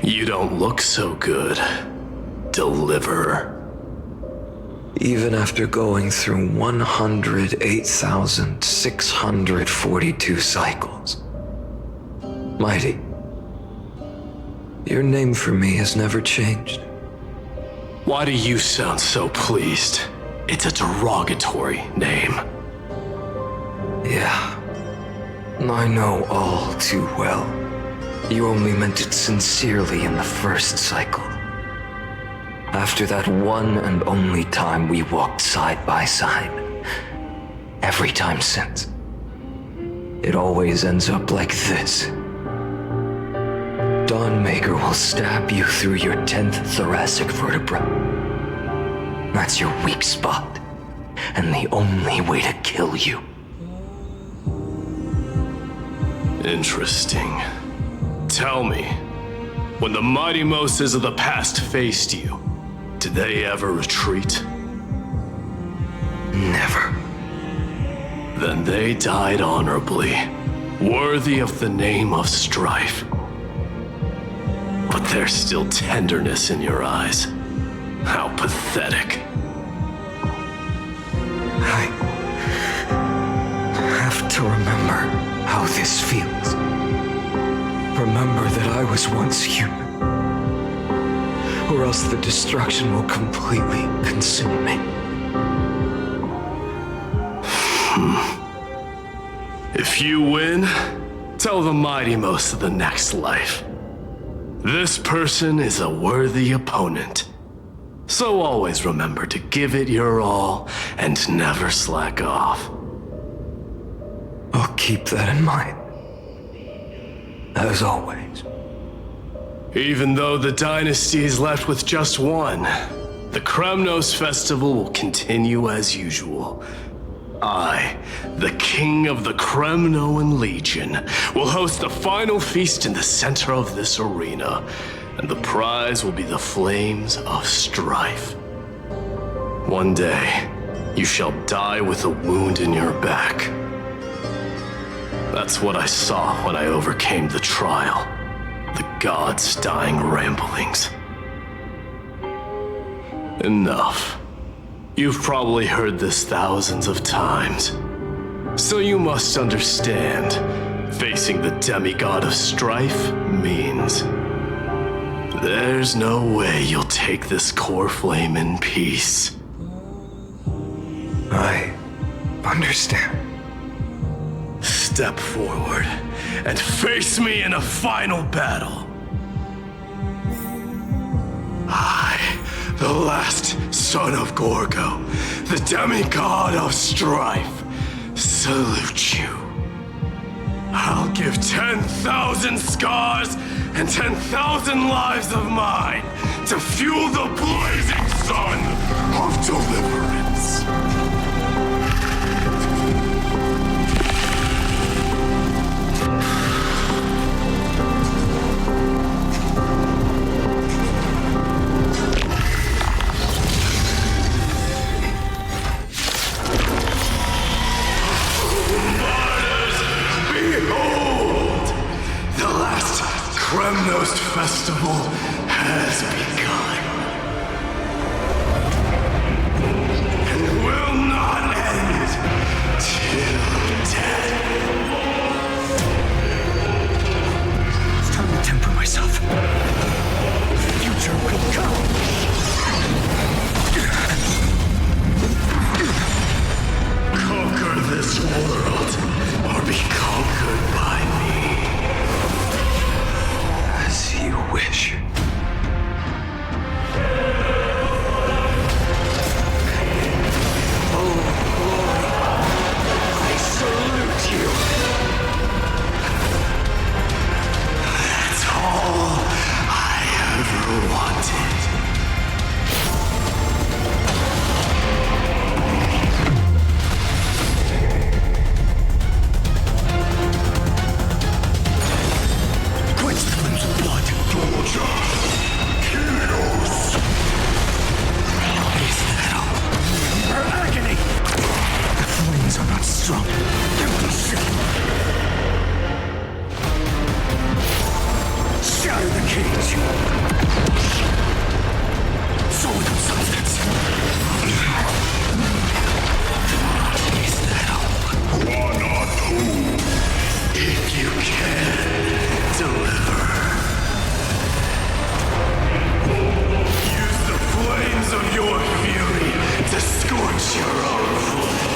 You don't look so good, Deliverer. Even after going through 108,642 cycles. Mighty, your name for me has never changed. Why do you sound so pleased? It's a derogatory name. Yeah, I know all too well. You only meant it sincerely in the first cycle. After that one and only time we walked side by side. Every time since. It always ends up like this. Dawnmaker will stab you through your 10th thoracic vertebra. That's your weak spot, and the only way to kill you. Interesting. Tell me, when the mighty Moses of the past faced you, did they ever retreat? Never. Then they died honorably, worthy of the name of strife. But there's still tenderness in your eyes. How pathetic. I have to remember how this feels. Remember that I was once human. Or else the destruction will completely consume me. If you win, tell the mighty most of the next life. This person is a worthy opponent. So always remember to give it your all and never slack off. I'll keep that in mind. As always. Even though the dynasty is left with just one, the Kremnos festival will continue as usual. I, the king of the Kremnoan Legion, will host the final feast in the center of this arena, and the prize will be the flames of strife. One day, you shall die with a wound in your back. That's what I saw when I overcame the trial. The gods' dying ramblings. Enough. You've probably heard this thousands of times. So you must understand, facing the demigod of strife means there's no way you'll take this core flame in peace. I understand. Step forward and face me in a final battle. I, the last son of Gorgo, the demigod of strife, salute you. I'll give 10,000 scars and 10,000 lives of mine to fuel the blazing sun of deliverance. Kremnos festival has begun. And will not end till death. It's time to temper myself. The future will come. Conquer this world, or be conquered by me. As you wish. Oh, glory. I salute you. That's all I ever wanted. Quench the flames of blood. Torture. Chaos. Is that all? Her agony. The flames are not strong. Empty shell. Shatter the cage. Sword of substance. Is that all? One or two. If you can, deliver. Use the flames of your fury to scorch your own flame.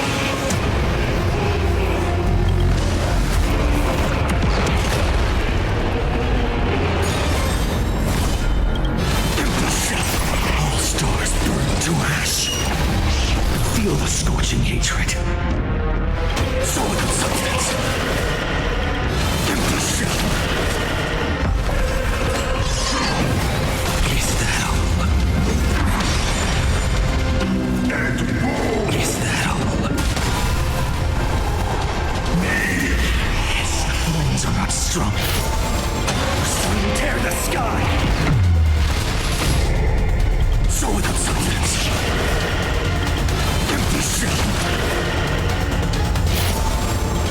All stars burn to ash. Feel the scorching hatred. Sword of substance. Empty shell. Is that all? And more. Is that all? Yes, the flames are not strong. Sun tear the sky. Sword of substance. Empty shell.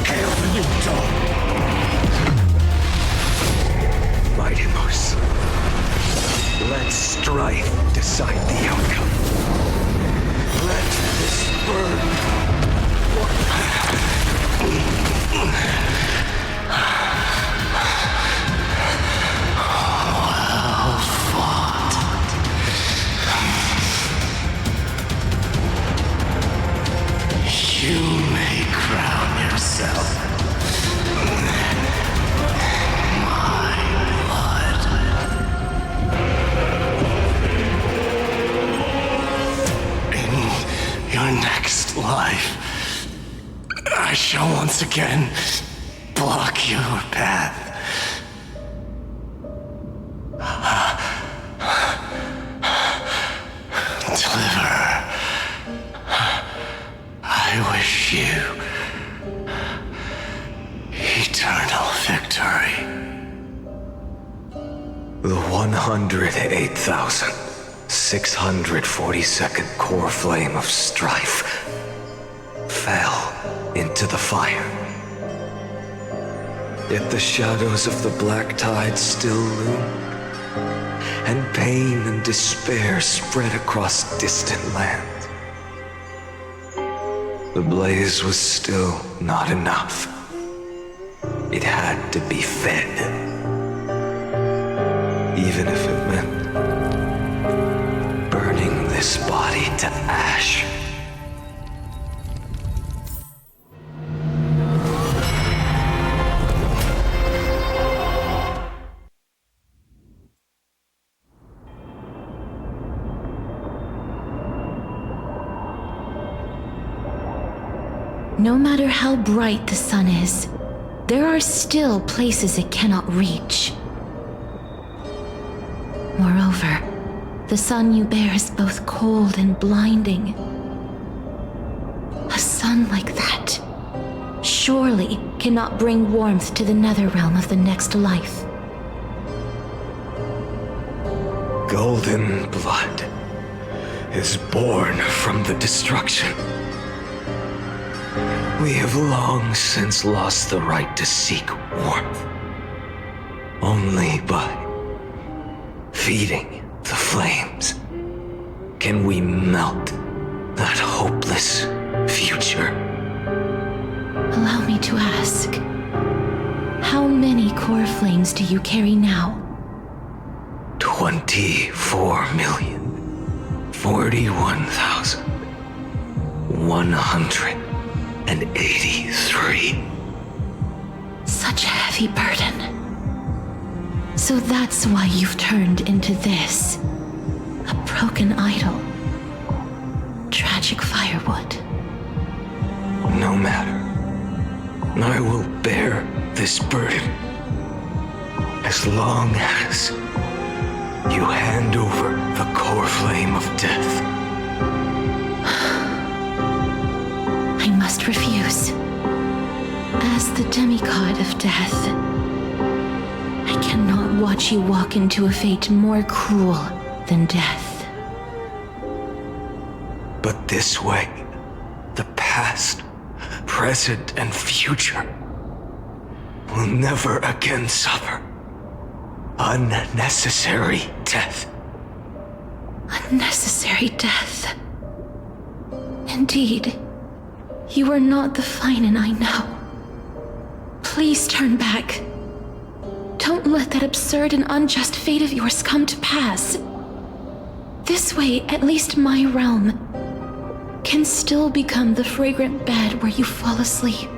Hail the new dawn. Mighty Moose. Let strife decide the outcome. Let this burn. Well fought. You may crown yourself. My blood. In your next life, I shall once again block your path. Deliver. I wish you eternal victory. The 100 108,642nd core flame of strife fell into the fire. Yet the shadows of the black tide still loomed, and pain and despair spread across distant lands. The blaze was still not enough. It had to be fed, even if it meant burning this body to ash. No matter how bright the sun is, there are still places it cannot reach. Moreover, the sun you bear is both cold and blinding. A sun like that surely cannot bring warmth to the nether realm of the next life. Golden blood is born from the destruction. We have long since lost the right to seek warmth. Only by feeding the flames can we melt that hopeless future. Allow me to ask, how many core flames do you carry now? 24,041,183. Such a heavy burden. So that's why you've turned into this. A broken idol. Tragic firewood. No matter. I will bear this burden as long as you hand over the core flame of death. I must refuse. As the demigod of death, I cannot watch you walk into a fate more cruel than death. But this way, the past, present, and future will never again suffer unnecessary death. Unnecessary death. Indeed, you are not the Finan I know. Please turn back. Don't let that absurd and unjust fate of yours come to pass. This way, at least my realm can still become the fragrant bed where you fall asleep.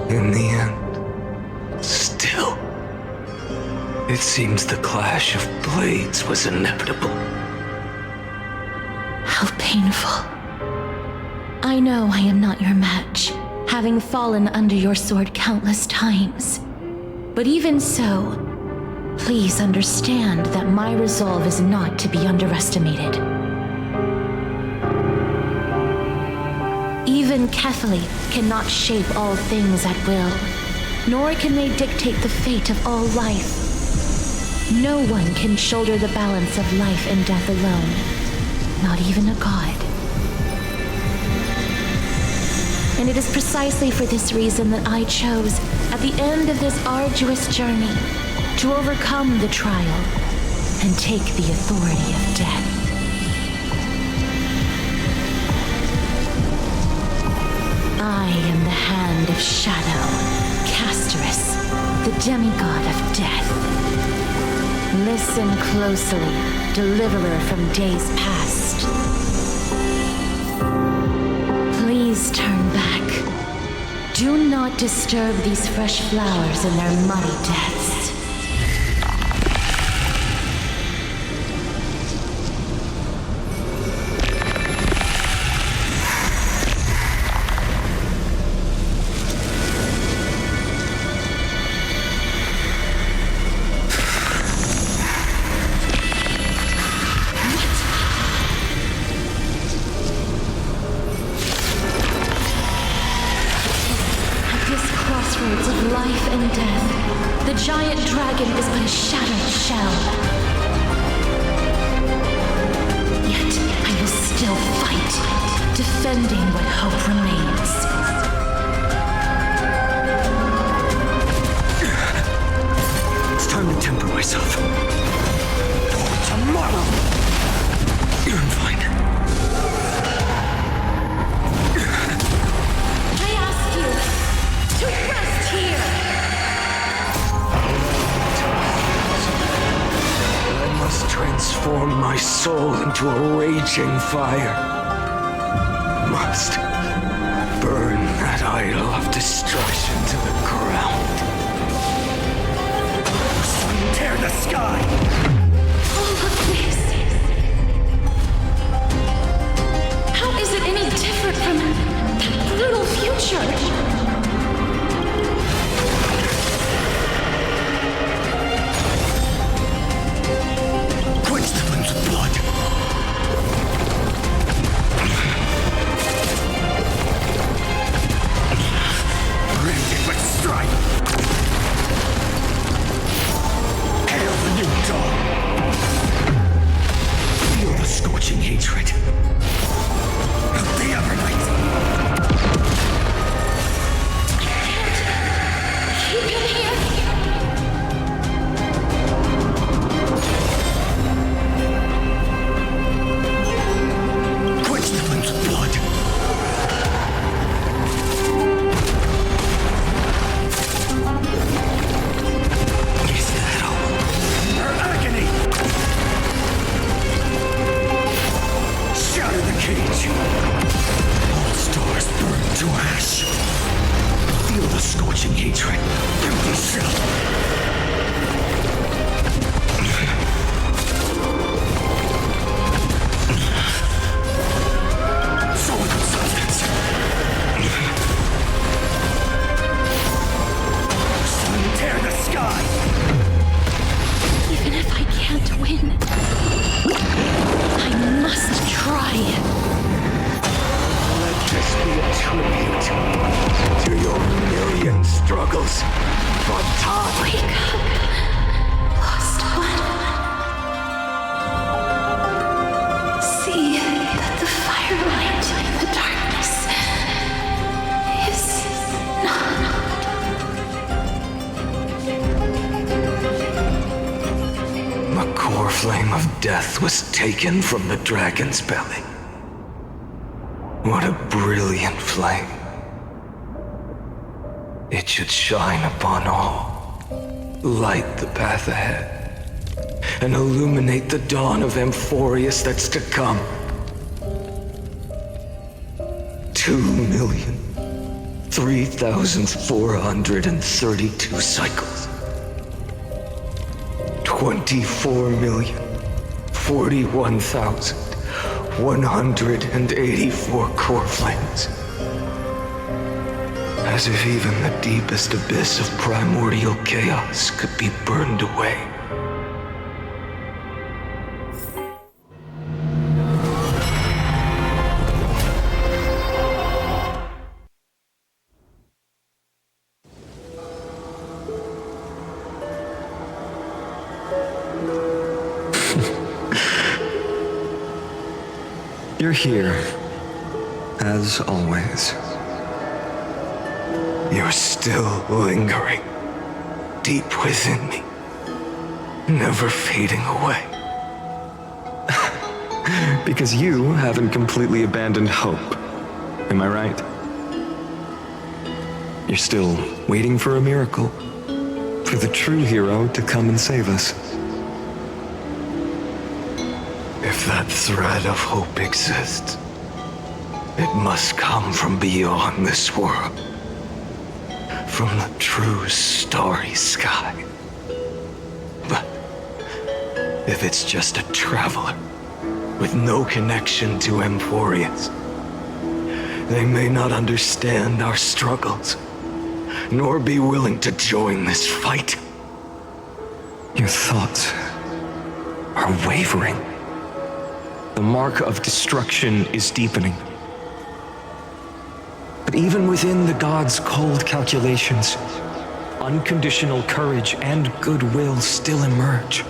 In the end, still, it seems the clash of blades was inevitable. How painful. I know I am not your match, having fallen under your sword countless times. But even so, please understand that my resolve is not to be underestimated. Even Ketheli cannot shape all things at will, nor can they dictate the fate of all life. No one can shoulder the balance of life and death alone, not even a god. And it is precisely for this reason that I chose, at the end of this arduous journey, to overcome the trial and take the authority of death. I am the Hand of Shadow, Casterus, the demigod of death. Listen closely, deliverer from days past. Please turn back. Do not disturb these fresh flowers in their muddy deaths. but a shattered shell. Yet I will still fight, defending what hope remains. It's time to temper myself. Tomorrow! I'm fine. I ask you to rest here! I must transform my soul into a raging fire. Must burn that idol of destruction to the ground. Sun, tear the sky! All of this. How is it any different from that brutal future? Quench the flames with blood. Rend it with strife. Hail the new dawn. Feel the scorching hatred of the Evernight. Keep him here. Quench the flames with blood. Is that all? Her agony! Shatter the cage! All stars burn to ash! Feel the scorching hatred! Empty shell! Solid substance! Sun, tear the sky! Even if I can't win, I must try. Let this be a tribute to your million struggles for time. Wake up, lost one. See that the firelight in the darkness is not. The core flame of death was taken from the dragon's belly. What a brilliant flame. It should shine upon all, light the path ahead, and illuminate the dawn of Amphorius that's to come. 2,003,432 cycles. 24,041,184 core flames. As if even the deepest abyss of primordial chaos could be burned away. You're here, as always. You're still lingering, deep within me, never fading away. Because you haven't completely abandoned hope. Am I right? You're still waiting for a miracle, for the true hero to come and save us. If that thread of hope exists, it must come from beyond this world. From the true starry sky. But if it's just a traveler with no connection to Amphorius, they may not understand our struggles, nor be willing to join this fight. Your thoughts are wavering. The mark of destruction is deepening. But even within the gods' cold calculations, unconditional courage and goodwill still emerge.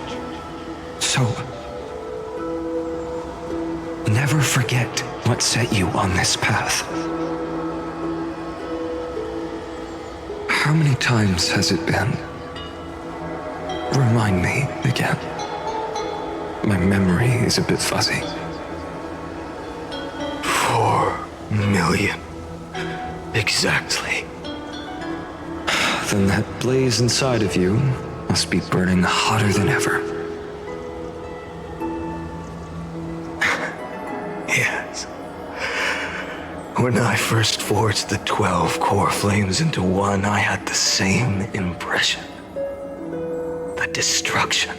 So, never forget what set you on this path. How many times has it been? Remind me again. My memory is a bit fuzzy. 4 million. Exactly. Then that blaze inside of you must be burning hotter than ever. Yes. When I first forged the 12 core flames into one, I had the same impression. The destruction.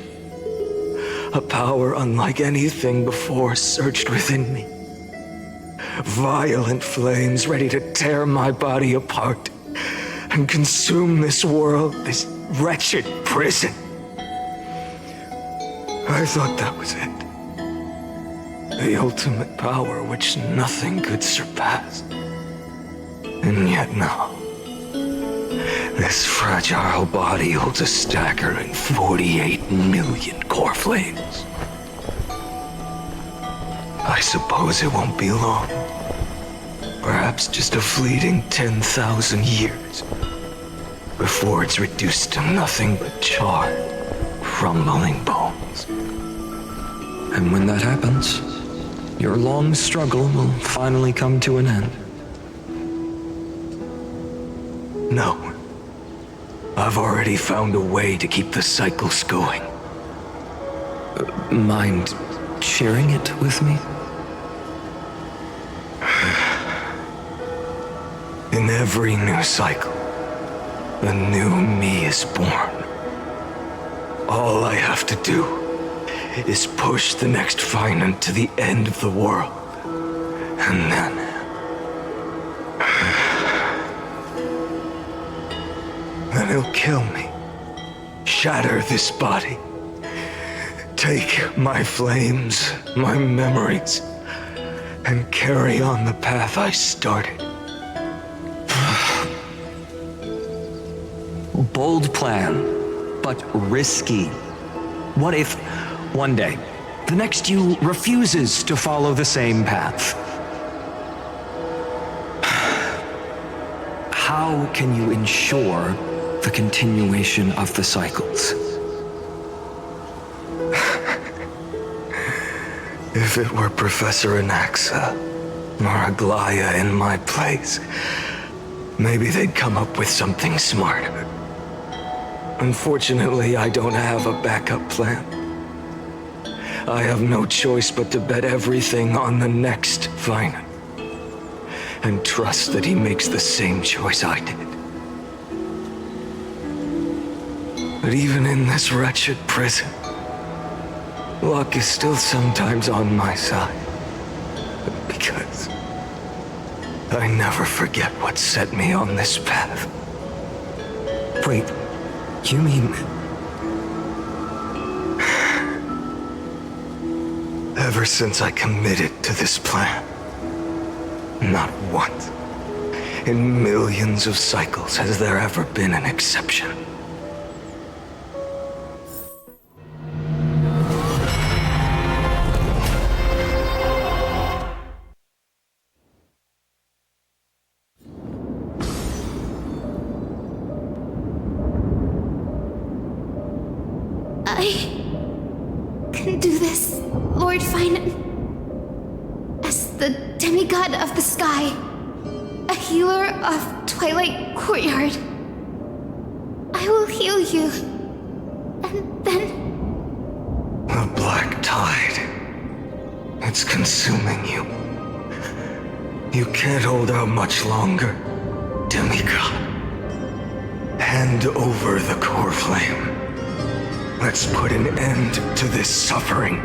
A power unlike anything before surged within me. Violent flames ready to tear my body apart and consume this world, this wretched prison. I thought that was it. The ultimate power which nothing could surpass. And yet now, this fragile body holds a staggering 48 million core flames. I suppose it won't be long. Perhaps just a fleeting 10,000 years before it's reduced to nothing but charred, crumbling bones. And when that happens, your long struggle will finally come to an end. No. I've already found a way to keep the cycles going. Mind sharing it with me? In every new cycle, a new me is born. All I have to do is push the next Finant to the end of the world. And then... then he'll kill me. Shatter this body. Take my flames, my memories, and carry on the path I started. Bold plan, but risky. What if, one day, the next you refuses to follow the same path? How can you ensure the continuation of the cycles? If it were Professor Anaxa or Aglaya in my place, maybe they'd come up with something smarter. Unfortunately, I don't have a backup plan. I have no choice but to bet everything on the next Finant, and trust that he makes the same choice I did. But even in this wretched prison, luck is still sometimes on my side. Because I never forget what set me on this path. Wait, you mean... Ever since I committed to this plan, not once in millions of cycles has there ever been an exception. I can do this, Lord Finant. As the demigod of the sky, a healer of Twilight Courtyard, I will heal you, and then... The black tide. It's consuming you. You can't hold out much longer, demigod. Hand over the core flame. Let's put an end to this suffering.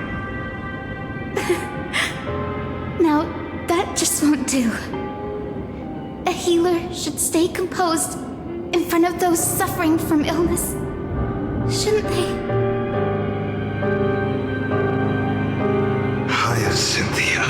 Now, that just won't do. A healer should stay composed in front of those suffering from illness, shouldn't they? Cynthia.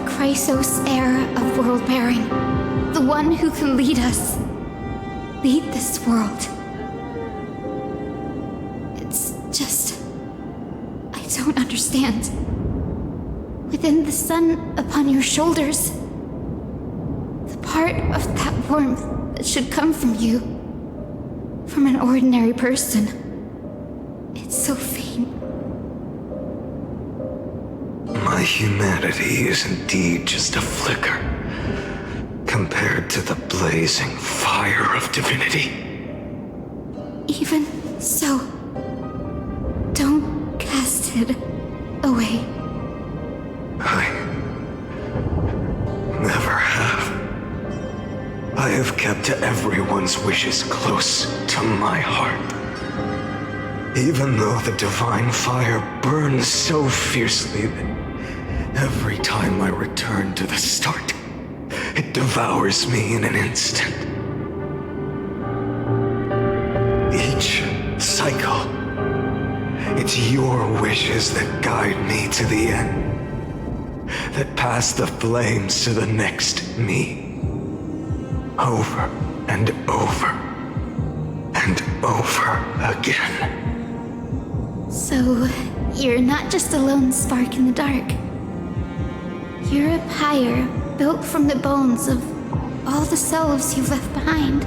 Chrysos heir of world bearing. The one who can lead us. Lead this world. It's just... I don't understand. Within the sun upon your shoulders, the part of that warmth that should come from you, from an ordinary person, it's so faint. My humanity is indeed just a flicker compared to the blazing fire of divinity. Even so, don't cast it away. I never have. I have kept everyone's wishes close to my heart. Even though the divine fire burns so fiercely that every time I return to the start, it devours me in an instant. Each cycle, it's your wishes that guide me to the end, that pass the flames to the next me. Over and over and over again. So, you're not just a lone spark in the dark. You're a pyre built from the bones of all the selves you've left behind.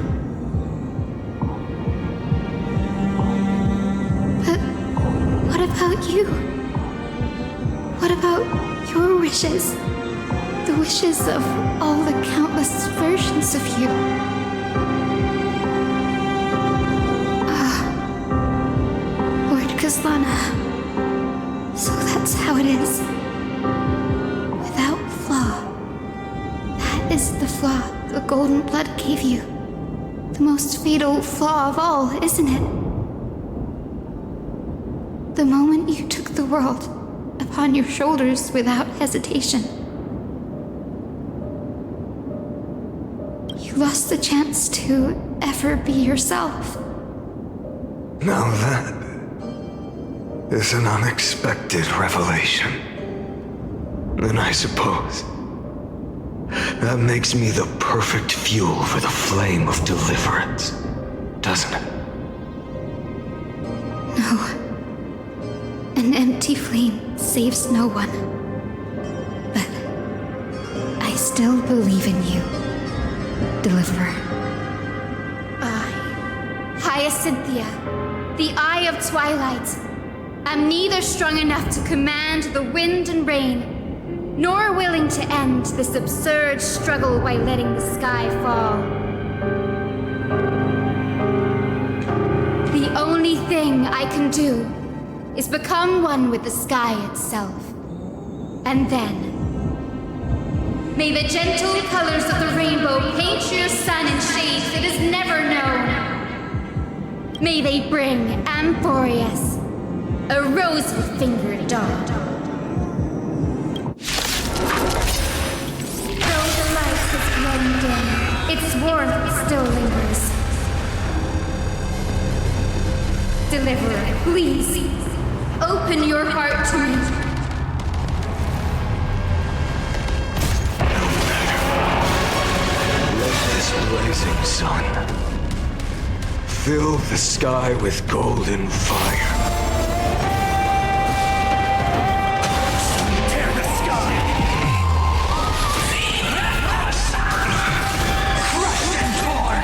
But what about you? What about your wishes? The wishes of all the countless versions of you. Lord Kazlana. So that's how it is. Without flaw. That is the flaw the golden blood gave you. The most fatal flaw of all, isn't it? The moment you took the world upon your shoulders without hesitation. You lost the chance to ever be yourself. Now that is an unexpected revelation. Then I suppose that makes me the perfect fuel for the flame of deliverance, doesn't it? No. An empty flame saves no one. But I still believe in you, Deliverer. I, Hyacinthia, the Eye of Twilight, am neither strong enough to command the wind and rain, nor willing to end this absurd struggle by letting the sky fall. The only thing I can do is become one with the sky itself. And then, may the gentle colors of the rainbow paint your sun in shades it has never known. May they bring Amphorius a rosy-fingered dog. Though the light has grown dim, its warmth still lingers. Deliverer, please, open your heart to me. Let this blazing sun fill the sky with golden fire. Tear the sky! Crushed and torn!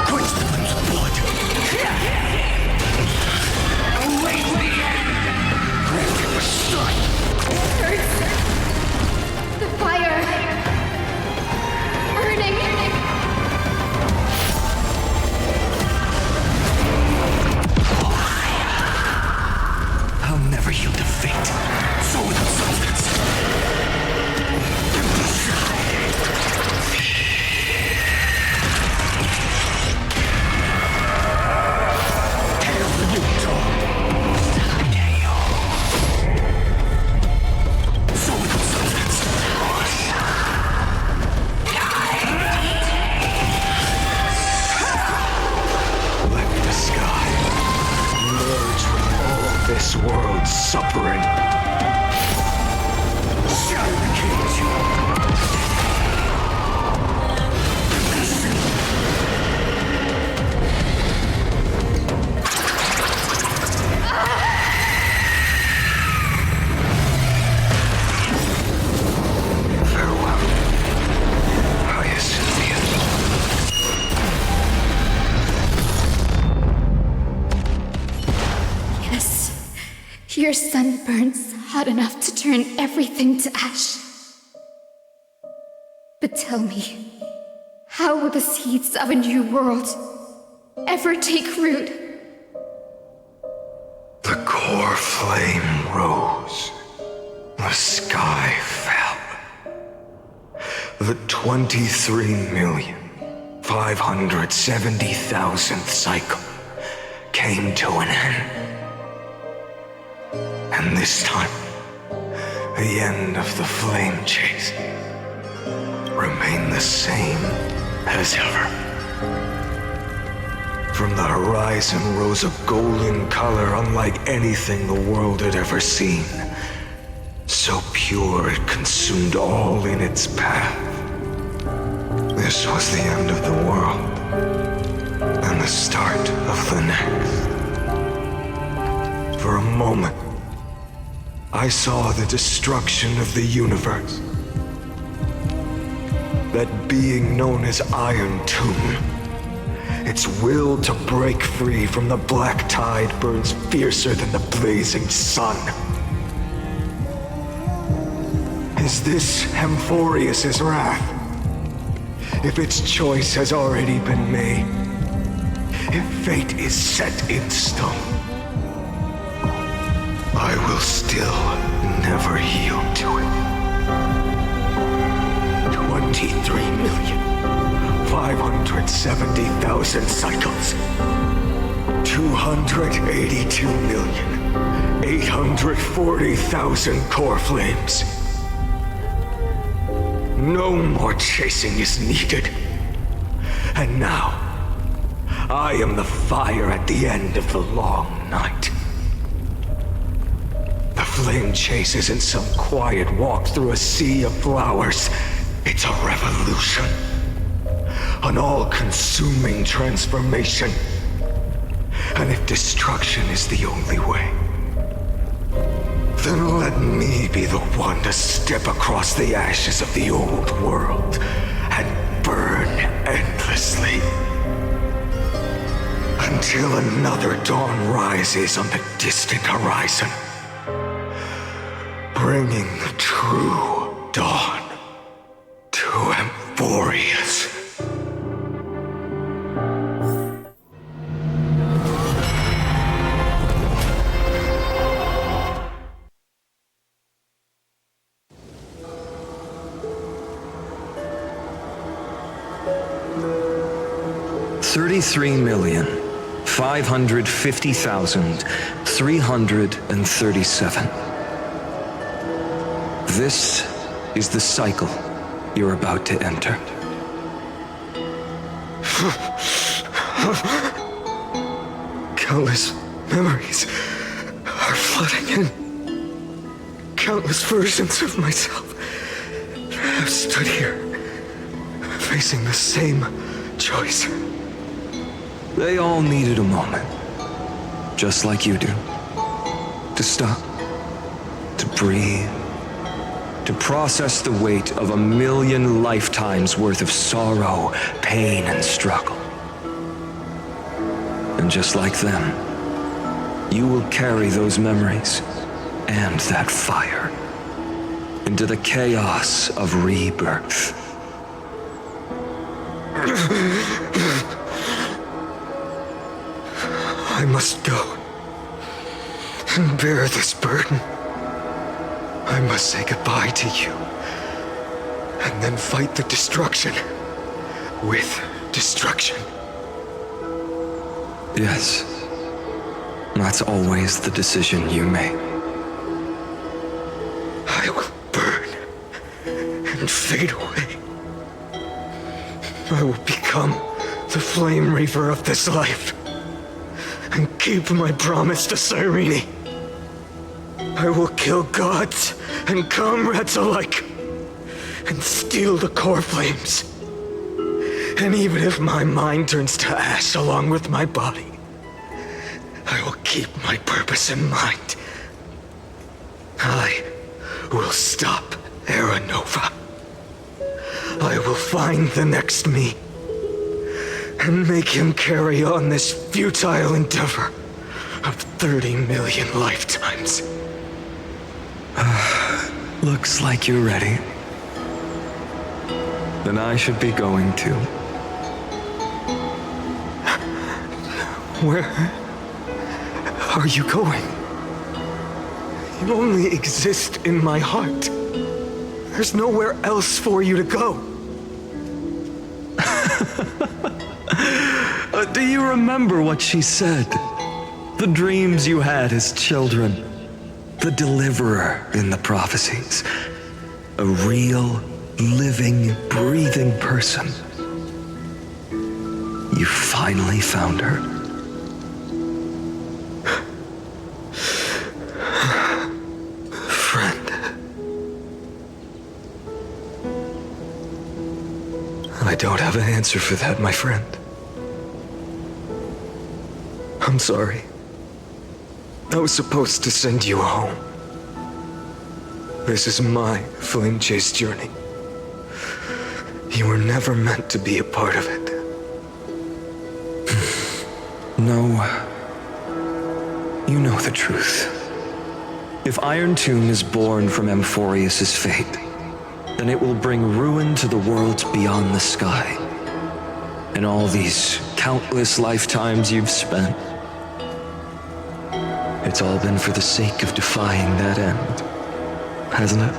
Quench the flames of blood! Await the end! Grant it the sun! It hurts! The fire! Burning! I'll never yield to fate. So without substance. Hail the new dawn. So without substance. Let the sky merge with all this world's suffering. Your sun burns hot enough to turn everything to ash. But tell me, how will the seeds of a new world ever take root? The core flame rose. The sky fell. The 23,570,000th cycle came to an end. And this time, the end of the flame chase remained the same as ever. From the horizon rose a golden color unlike anything the world had ever seen. So pure it consumed all in its path. This was the end of the world, and the start of the next. For a moment, I saw the destruction of the universe. That being known as Iron Tomb, its will to break free from the black tide burns fiercer than the blazing sun. Is this Amphorius' wrath? If its choice has already been made, if fate is set in stone, I will still never yield to it. 23,570,000 cycles. 282,840,000 core flames. No more chasing is needed. And now, I am the fire at the end of the long night. The flame chase isn't some quiet walk through a sea of flowers. It's a revolution. An all-consuming transformation. And if destruction is the only way, then let me be the one to step across the ashes of the old world and burn endlessly. Until another dawn rises on the distant horizon, bringing the true dawn to Amphorius. $33,550,337. This is the cycle you're about to enter. Countless memories are flooding in. Countless versions of myself have stood here, facing the same choice. They all needed a moment, just like you do. To stop, to breathe, to process the weight of 1,000,000 lifetimes worth of sorrow, pain, and struggle. And just like them, you will carry those memories and that fire into the chaos of rebirth. I must go and bear this burden. I must say goodbye to you, and then fight the destruction with destruction. Yes, that's always the decision you make. I will burn and fade away. I will become the flame reaver of this life and keep my promise to Cyrene. I will kill gods and comrades alike and steal the core flames. And even if my mind turns to ash along with my body, I will keep my purpose in mind. I will stop Era Nova. I will find the next me and make him carry on this futile endeavor of 30 million lifetimes. Looks like you're ready. Then I should be going too. Where are you going? You only exist in my heart. There's nowhere else for you to go. Do you remember what she said? The dreams you had as children. The deliverer in the prophecies. A real, living, breathing person. You finally found her. Friend. I don't have an answer for that, my friend. I'm sorry. I was supposed to send you home. This is my flame chase journey. You were never meant to be a part of it. No. You know the truth. If Iron Tomb is born from Amphorius' fate, then it will bring ruin to the worlds beyond the sky. And all these countless lifetimes you've spent, it's all been for the sake of defying that end, hasn't it?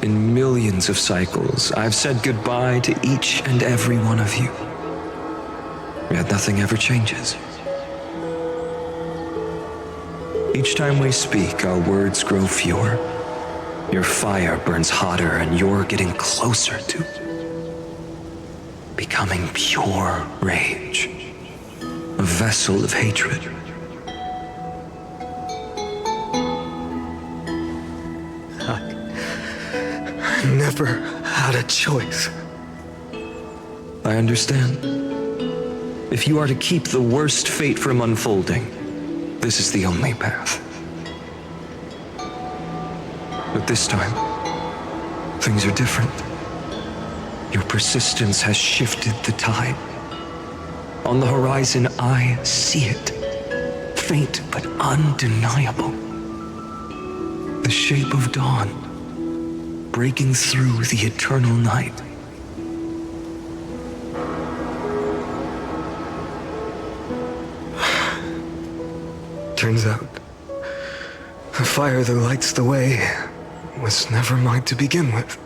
In millions of cycles, I've said goodbye to each and every one of you. Yet nothing ever changes. Each time we speak, our words grow fewer. Your fire burns hotter, and you're getting closer to becoming pure rage, a vessel of hatred. I never had a choice. I understand. If you are to keep the worst fate from unfolding, this is the only path. But this time, things are different. Your persistence has shifted the tide. On the horizon, I see it. Faint but undeniable. The shape of dawn, breaking through the eternal night. Turns out, the fire that lights the way was never mine to begin with.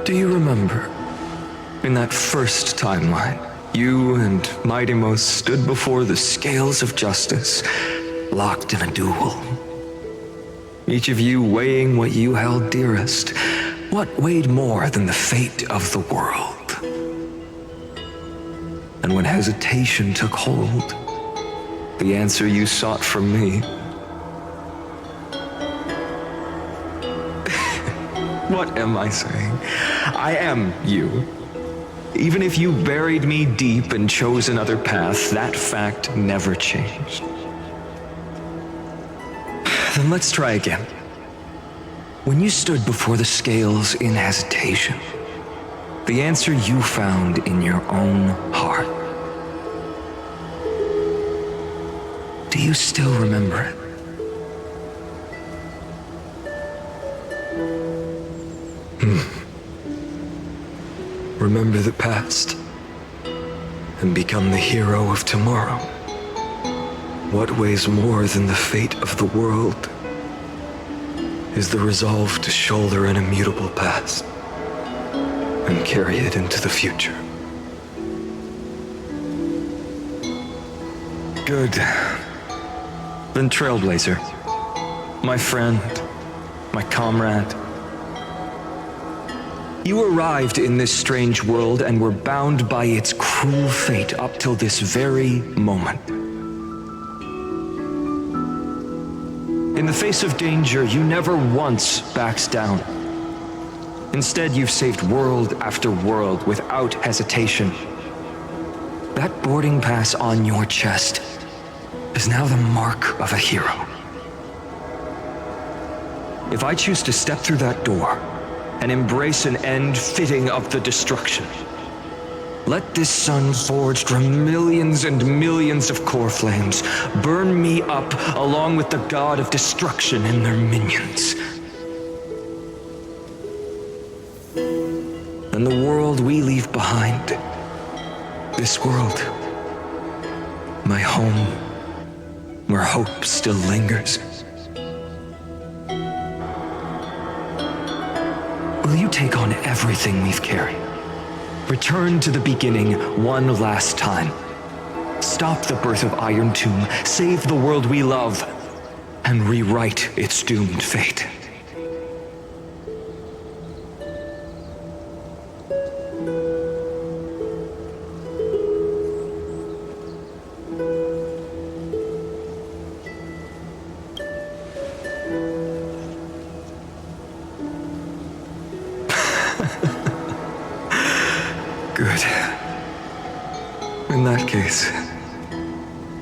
Do you remember, in that first timeline, you and Mightymost stood before the scales of justice, locked in a duel? Each of you weighing what you held dearest. What weighed more than the fate of the world? And when hesitation took hold, the answer you sought from me. What am I saying? I am you. Even if you buried me deep and chose another path, that fact never changed. Then let's try again. When you stood before the scales in hesitation, the answer you found in your own heart. Do you still remember it? Remember the past and become the hero of tomorrow. What weighs more than the fate of the world is the resolve to shoulder an immutable past and carry it into the future. Good. Then Trailblazer, my friend, my comrade, you arrived in this strange world and were bound by its cruel fate up till this very moment. In the face of danger, you never once backed down. Instead, you've saved world after world without hesitation. That boarding pass on your chest is now the mark of a hero. If I choose to step through that door, and embrace an end fitting of the destruction. Let this sun forged from millions and millions of core flames burn me up along with the god of destruction and their minions. And the world we leave behind, this world, my home, where hope still lingers. Will you take on everything we've carried? Return to the beginning one last time. Stop the birth of Iron Tomb, save the world we love, and rewrite its doomed fate. Good. In that case,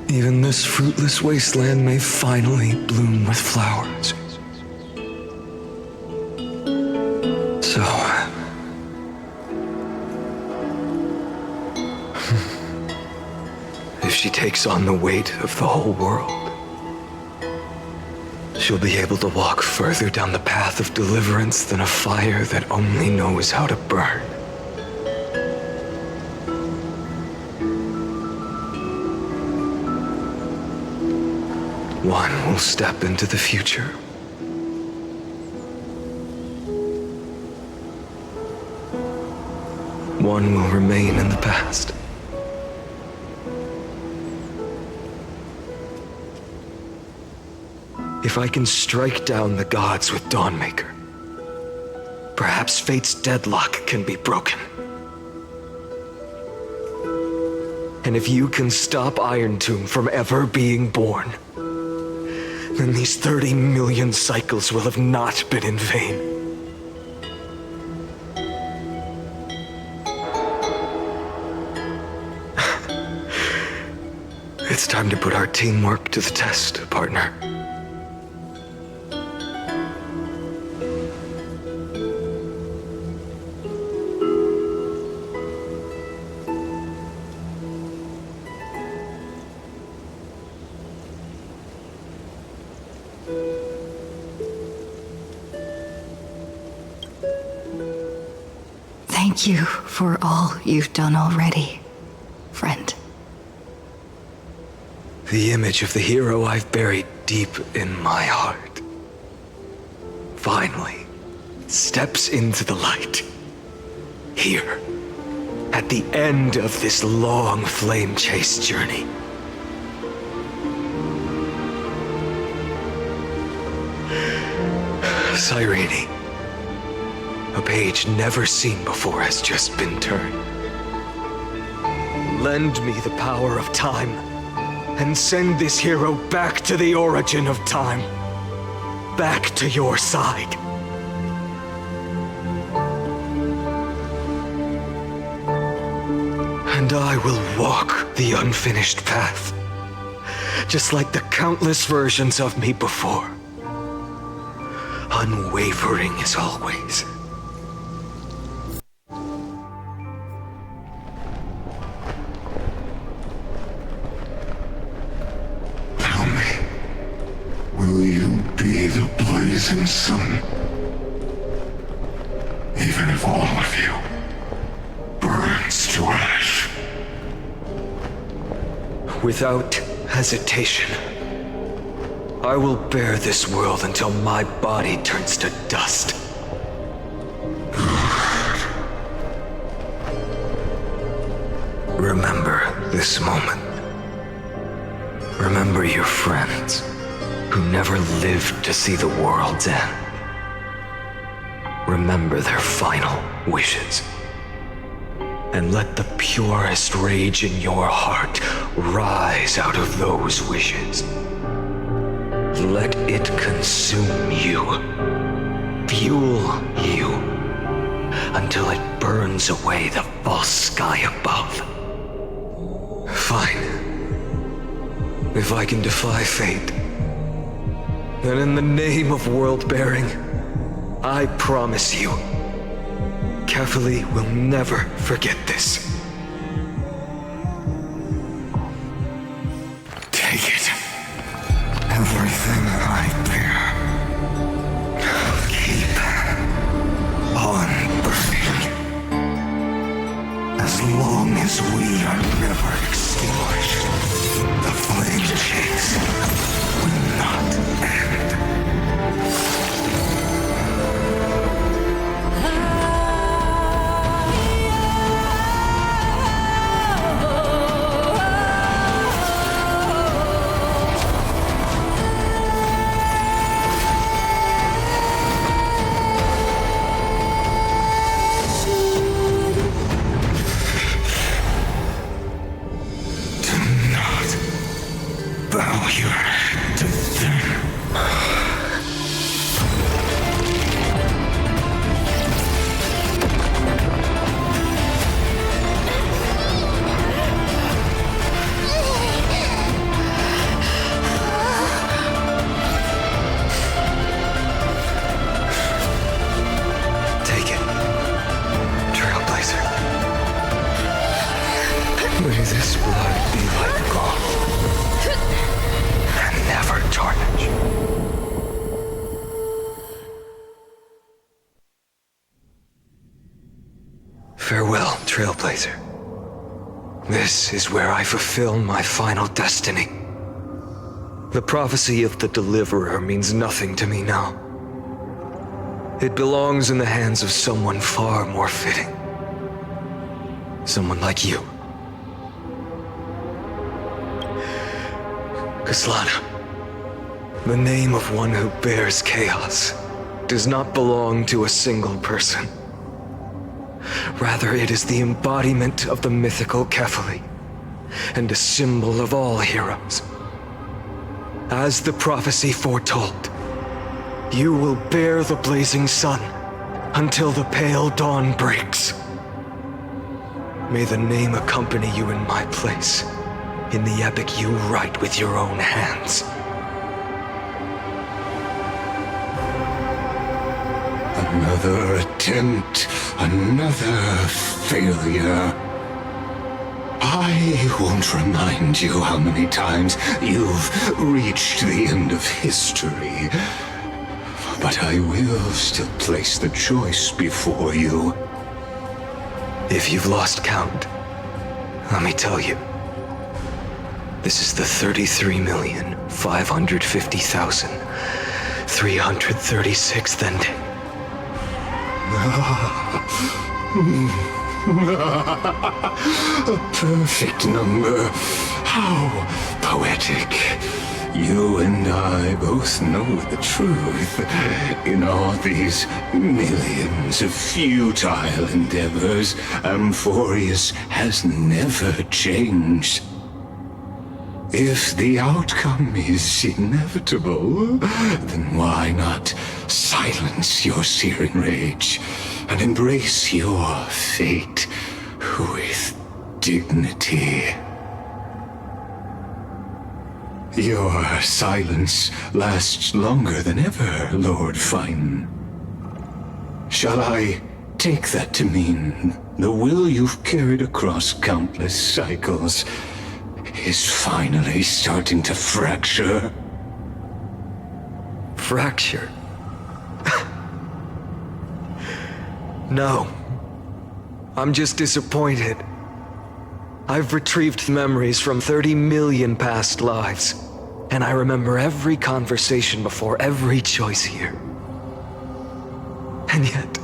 even this fruitless wasteland may finally bloom with flowers. So... if she takes on the weight of the whole world, she'll be able to walk further down the path of deliverance than a fire that only knows how to burn. One will step into the future. One will remain in the past. If I can strike down the gods with Dawnmaker, perhaps fate's deadlock can be broken. And if you can stop Iron Tomb from ever being born, then these 30 million cycles will have not been in vain. It's time to put our teamwork to the test, partner. Thank you for all you've done already, friend. The image of the hero I've buried deep in my heart finally steps into the light. Here, at the end of this long flame chase journey. Cyrene, a page never seen before has just been turned. Lend me the power of time, and send this hero back to the origin of time. Back to your side. And I will walk the unfinished path, just like the countless versions of me before. Unwavering as always. Tell me, will you be the blazing sun? Even if all of you burns to ash? Without hesitation, I will bear this world until my body turns to dust. Remember this moment. Remember your friends who never lived to see the world's end. Remember their final wishes. And let the purest rage in your heart rise out of those wishes. Let it consume you, fuel you, until it burns away the false sky above. Fine. If I can defy fate, then in the name of world-bearing, I promise you, Kefali will never forget this. Take it. Everything I bear. Keep on burning. As long as we are never extinguished, the flame chase will not end. Bow your head to them. Take it, Trailblazer. May this blood be like gold. Never tarnish. Farewell, Trailblazer. This is where I fulfill my final destiny. The prophecy of the Deliverer means nothing to me now. It belongs in the hands of someone far more fitting. Someone like you. Kaslana. The name of one who bears chaos does not belong to a single person. Rather, it is the embodiment of the mythical Kefali, and a symbol of all heroes. As the prophecy foretold, you will bear the blazing sun until the pale dawn breaks. May the name accompany you in my place, in the epic you write with your own hands. Another attempt, another failure. I won't remind you how many times you've reached the end of history, but I will still place the choice before you. If you've lost count, let me tell you. This is the 33,550,336th ending. A perfect number. How poetic. You and I both know the truth. In all these millions of futile endeavors, Amphorius has never changed. If the outcome is inevitable, then why not silence your searing rage and embrace your fate with dignity? Your silence lasts longer than ever, Lord Fine. Shall I take that to mean the will you've carried across countless cycles is finally starting to fracture? Fracture? No. I'm just disappointed. I've retrieved memories from 30 million past lives, and I remember every conversation before every choice here. And yet,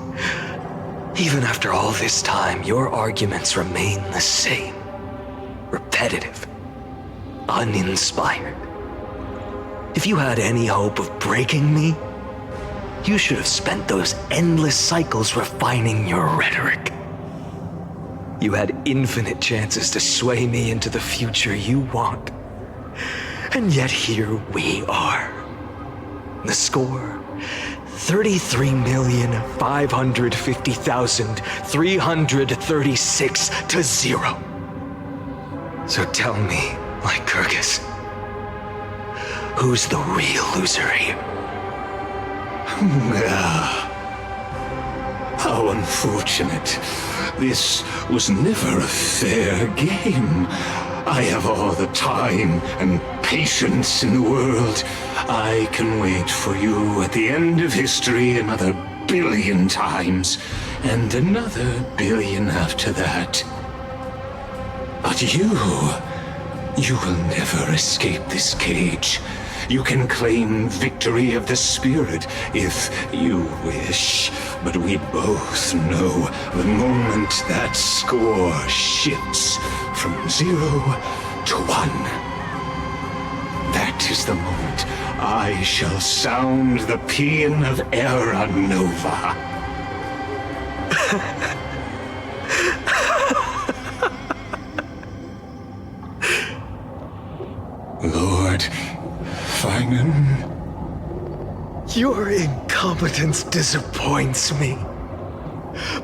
even after all this time, your arguments remain the same. Repetitive. Uninspired. If you had any hope of breaking me, you should have spent those endless cycles refining your rhetoric. You had infinite chances to sway me into the future you want. And yet here we are. The score, 33,550,336 to 0. So tell me, Lycurgus, who's the real loser here? How unfortunate. This was never a fair game. I have all the time and patience in the world. I can wait for you at the end of history another billion times, and another billion after that. But you will never escape this cage. You can claim victory of the spirit if you wish, but we both know the moment that score shifts from 0 to 1. That is the moment I shall sound the paean of Era Nova. Lord Finan? Your incompetence disappoints me.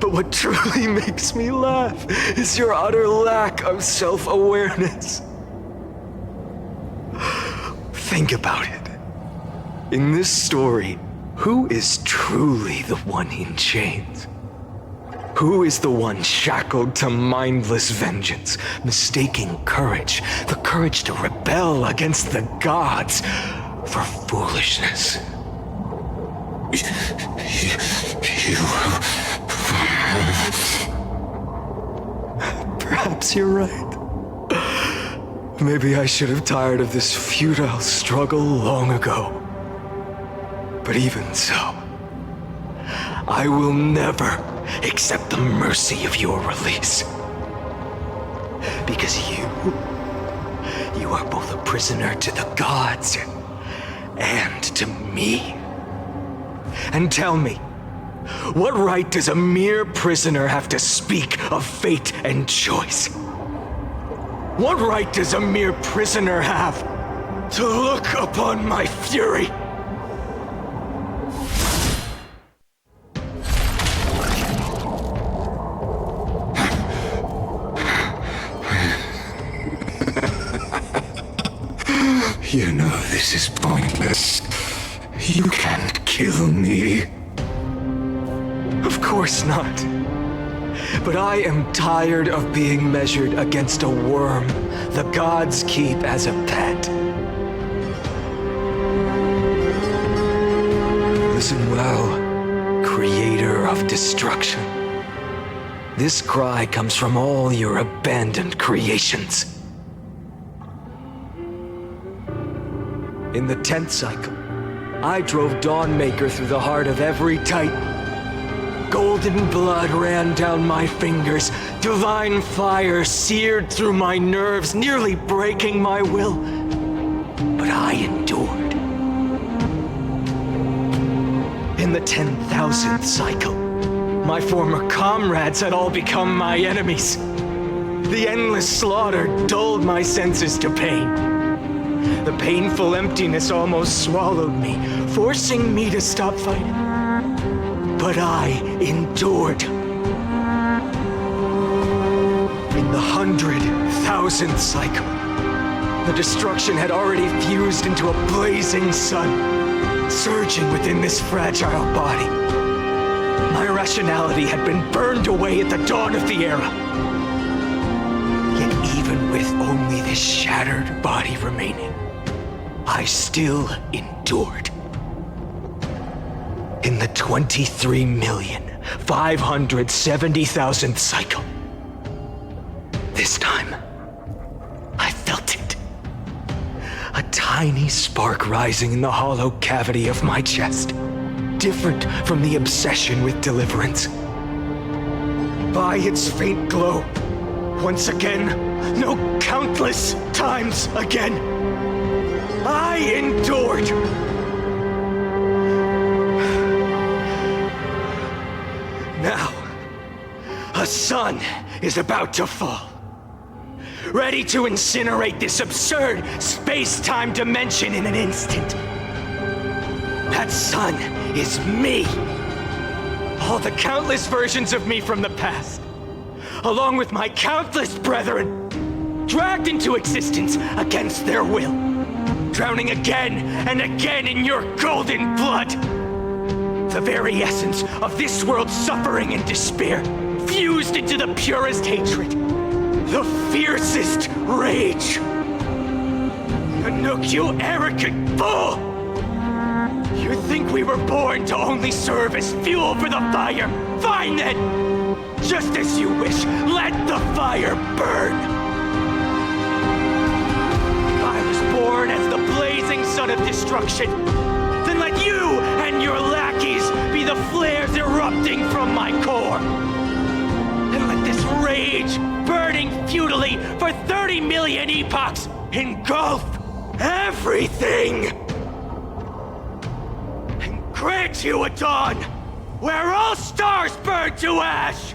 But what truly makes me laugh is your utter lack of self-awareness. Think about it. In this story, who is truly the one in chains? Who is the one shackled to mindless vengeance, mistaking courage, the courage to rebel against the gods, for foolishness? Perhaps you're right. Maybe I should have tired of this futile struggle long ago. But even so, I will never accept the mercy of your release. Because you are both a prisoner to the gods and to me. And tell me, what right does a mere prisoner have to speak of fate and choice? What right does a mere prisoner have to look upon my fury? You know this is pointless. You can't kill me. Of course not. But I am tired of being measured against a worm the gods keep as a pet. Listen well, creator of destruction. This cry comes from all your abandoned creations. In the 10th cycle, I drove Dawnmaker through the heart of every Titan. Golden blood ran down my fingers, divine fire seared through my nerves, nearly breaking my will. But I endured. In the 10,000th cycle, my former comrades had all become my enemies. The endless slaughter dulled my senses to pain. The painful emptiness almost swallowed me, forcing me to stop fighting. But I endured. In the 100,000th cycle, the destruction had already fused into a blazing sun, surging within this fragile body. My rationality had been burned away at the dawn of the era. Yet even with only this shattered body remaining, I still endured. In the 23,570,000th cycle, this time, I felt it. A tiny spark rising in the hollow cavity of my chest, different from the obsession with deliverance. By its faint glow, once again, no, countless times again, I endured. Now, a sun is about to fall, ready to incinerate this absurd space-time dimension in an instant. That sun is me. All the countless versions of me from the past, along with my countless brethren, dragged into existence against their will, drowning again and again in your golden blood. The very essence of this world's suffering and despair, fused into the purest hatred, the fiercest rage. Nook, you arrogant fool! You think we were born to only serve as fuel for the fire? Fine then! Just as you wish, let the fire burn! I was born as the blazing sun of destruction. Then let you and your lackeys be the flares erupting from my core. And let this rage, burning futilely for 30 million epochs, engulf everything! And grant you a dawn where all stars burn to ash!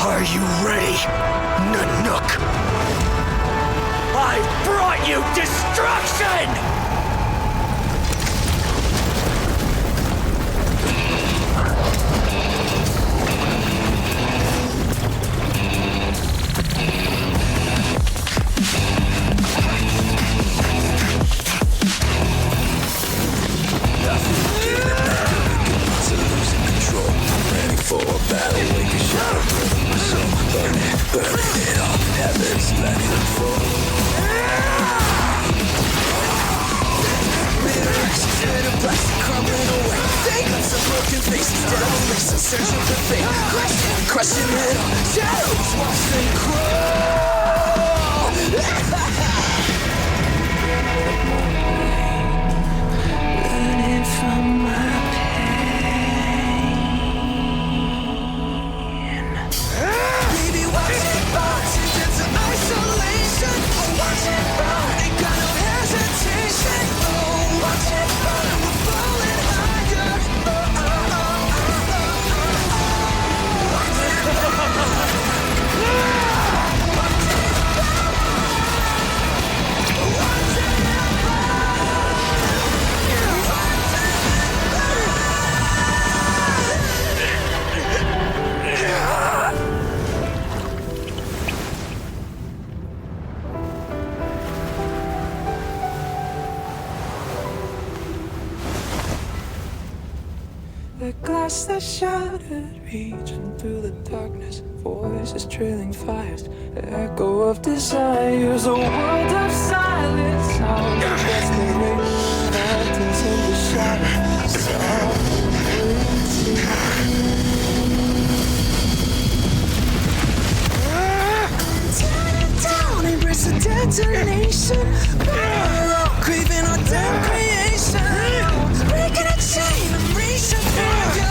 Are you ready, Nanook? I brought you destruction! For a battle, wake a shadow, burn my soul, burn it up, heavens, let it fall. Mirrors, bitter plastic crumbling away. They got some broken faces, demolition, searching for fate. Crushing it all, shadows watch them crawl. Learning from my isolation, watch it burn, ain't got no hesitation, oh, watch it burn, we're falling higher, The glass that shattered, reaching through the darkness, voices trailing fires, the echo of desires, a world of silence, all the desperation, mountains in the shadow, tear it down, embrace the detonation, craving our damn creation, breaking a chain and reaching for you.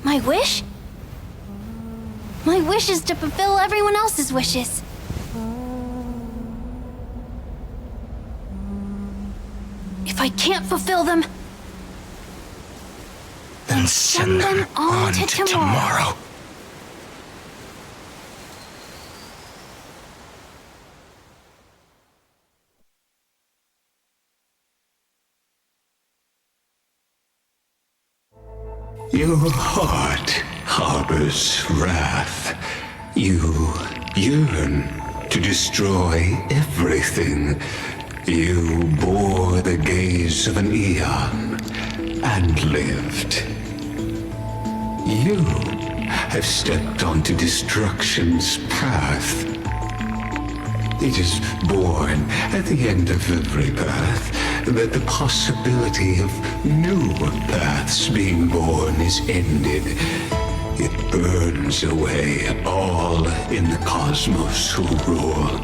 My wish? My wish is to fulfill everyone else's wishes. If I can't fulfill them, then send them on to tomorrow. Your heart harbors wrath. You yearn to destroy everything. You bore the gaze of an eon and lived. You have stepped onto destruction's path. It is born at the end of every path that the possibility of new paths being born is ended. It burns away all in the cosmos who rule,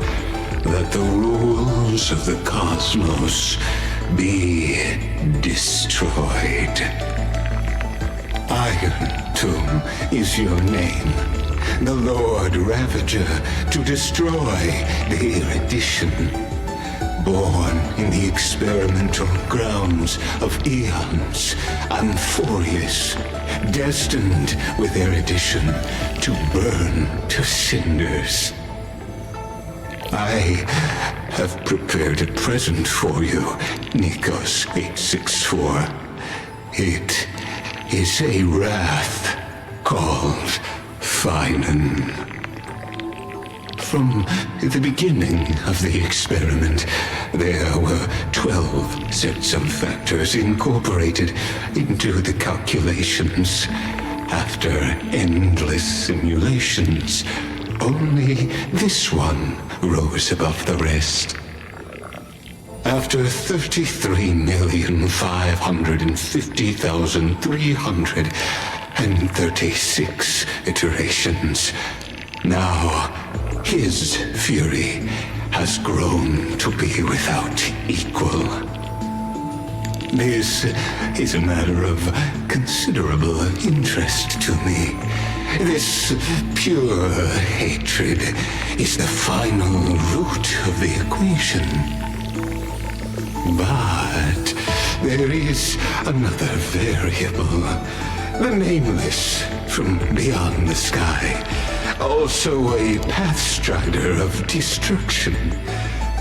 that the rules of the cosmos be destroyed. Iron Tomb is your name. The Lord Ravager to destroy the erudition. Born in the experimental grounds of eons, Amphorius, destined with erudition to burn to cinders. I have prepared a present for you, Nikos 864. It is a wrath called Finan. From the beginning of the experiment, there were 12 sets of factors incorporated into the calculations. After endless simulations, only this one rose above the rest. After 33,550,336 iterations, now his fury has grown to be without equal. This is a matter of considerable interest to me. This pure hatred is the final root of the equation. But there is another variable, the nameless from beyond the sky, also a pathstrider of destruction.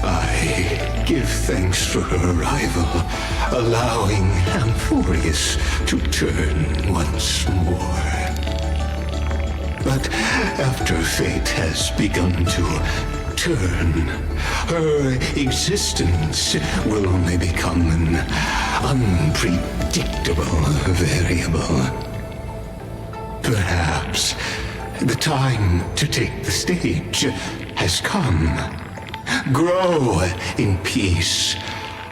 I give thanks for her arrival, allowing Amphorius to turn once more. But after fate has begun to turn, her existence will only become an unpredictable variable. Perhaps the time to take the stage has come. Grow in peace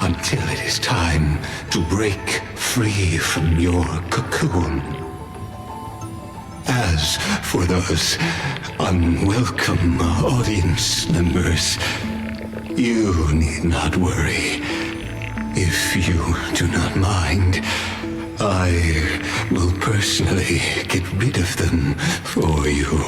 until it is time to break free from your cocoon. As for those unwelcome audience members, you need not worry. If you do not mind, I will personally get rid of them for you.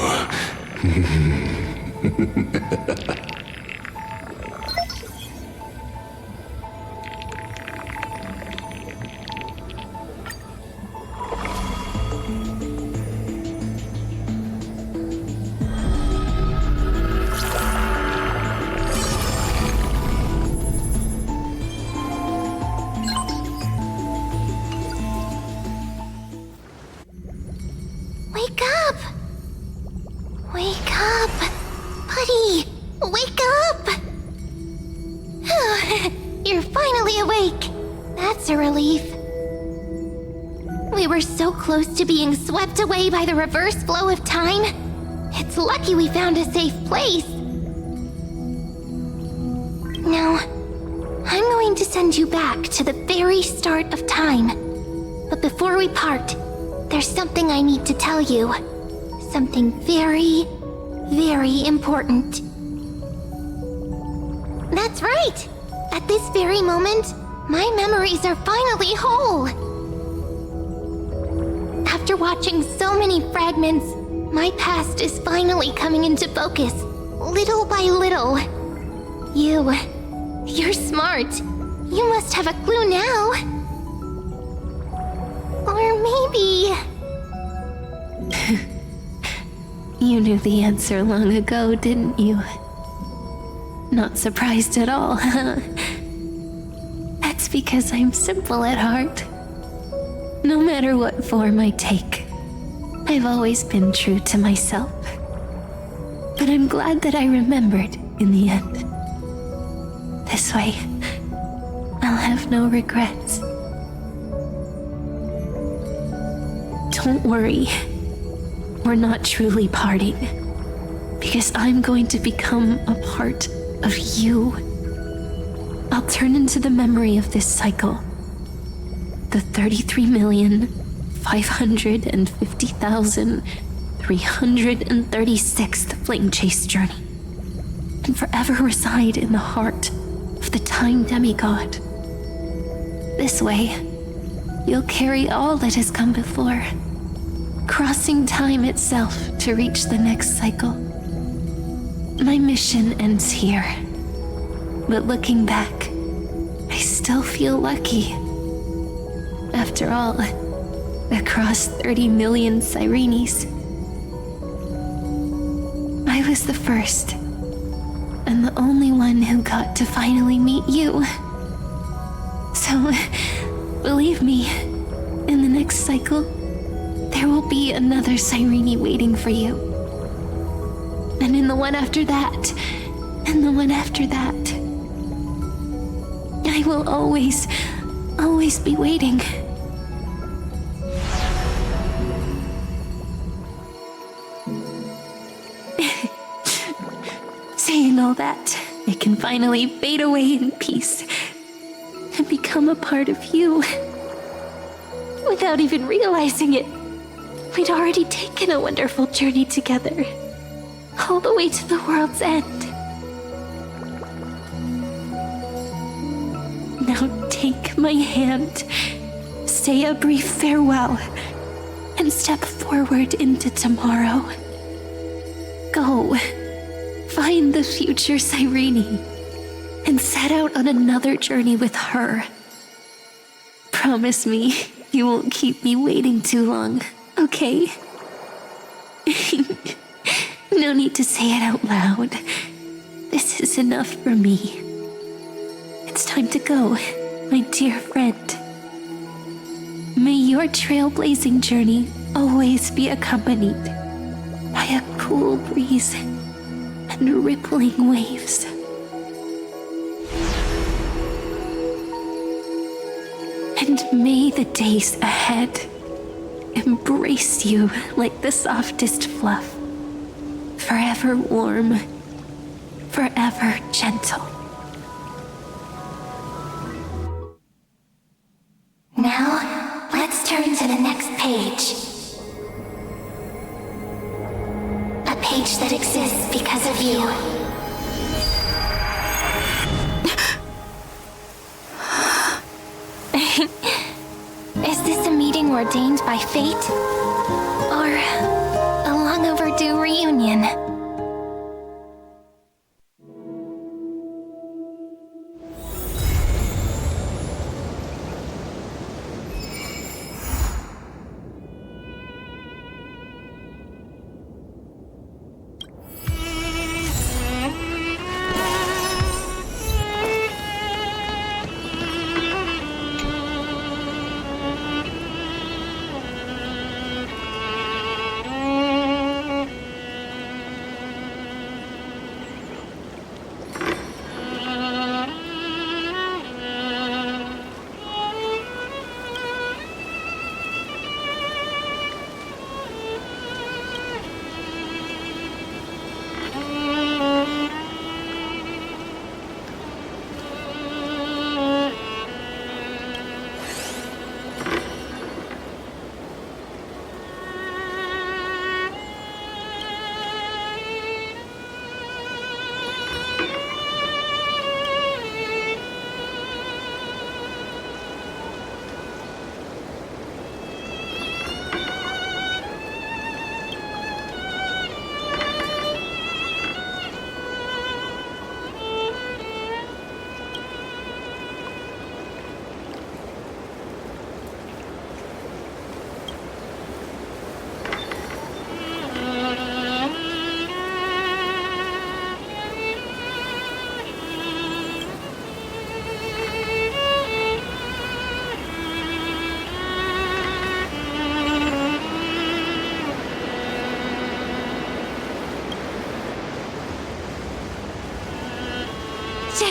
Wake up! Wake up! Buddy! Wake up! You're finally awake! That's a relief. We were so close to being swept away by the reverse flow of time. It's lucky we found a safe place. Now, I'm going to send you back to the very start of time. But before we part, there's something I need to tell you. Something very, very important. That's right! At this very moment, my memories are finally whole. After watching so many fragments, my past is finally coming into focus, little by little. You're smart. You must have a clue now. Or maybe... You knew the answer long ago, didn't you? Not surprised at all, huh? That's because I'm simple at heart. No matter what form I take, I've always been true to myself. But I'm glad that I remembered in the end. This way, I'll have no regrets. Don't worry. We're not truly parting, because I'm going to become a part of you. I'll turn into the memory of this cycle. The 33,550,336th Flame Chase journey, and forever reside in the heart of the Time Demigod. This way, you'll carry all that has come before, crossing time itself to reach the next cycle. My mission ends here, but looking back, I still feel lucky. After all, across 30 million Sirenes, I was the first, and the only one who got to finally meet you. So, believe me, in the next cycle, there will be another Cyrene waiting for you. And in the one after that, and the one after that. I will always be waiting. Saying all that, it can finally fade away in peace and become a part of you. Without even realizing it, we'd already taken a wonderful journey together, all the way to the world's end. Now take my hand, say a brief farewell, and step forward into tomorrow. Go, find the future Cyrene, and set out on another journey with her. Promise me you won't keep me waiting too long, okay? No need to say it out loud. This is enough for me. It's time to go, my dear friend. May your trailblazing journey always be accompanied by a cool breeze and rippling waves. And may the days ahead embrace you like the softest fluff, forever warm, forever gentle. Now, let's turn to the next page. A page that exists because of you. Is this a meeting ordained by fate? Or a long overdue reunion?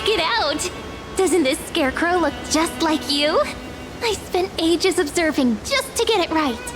Check it out! Doesn't this scarecrow look just like you? I spent ages observing just to get it right.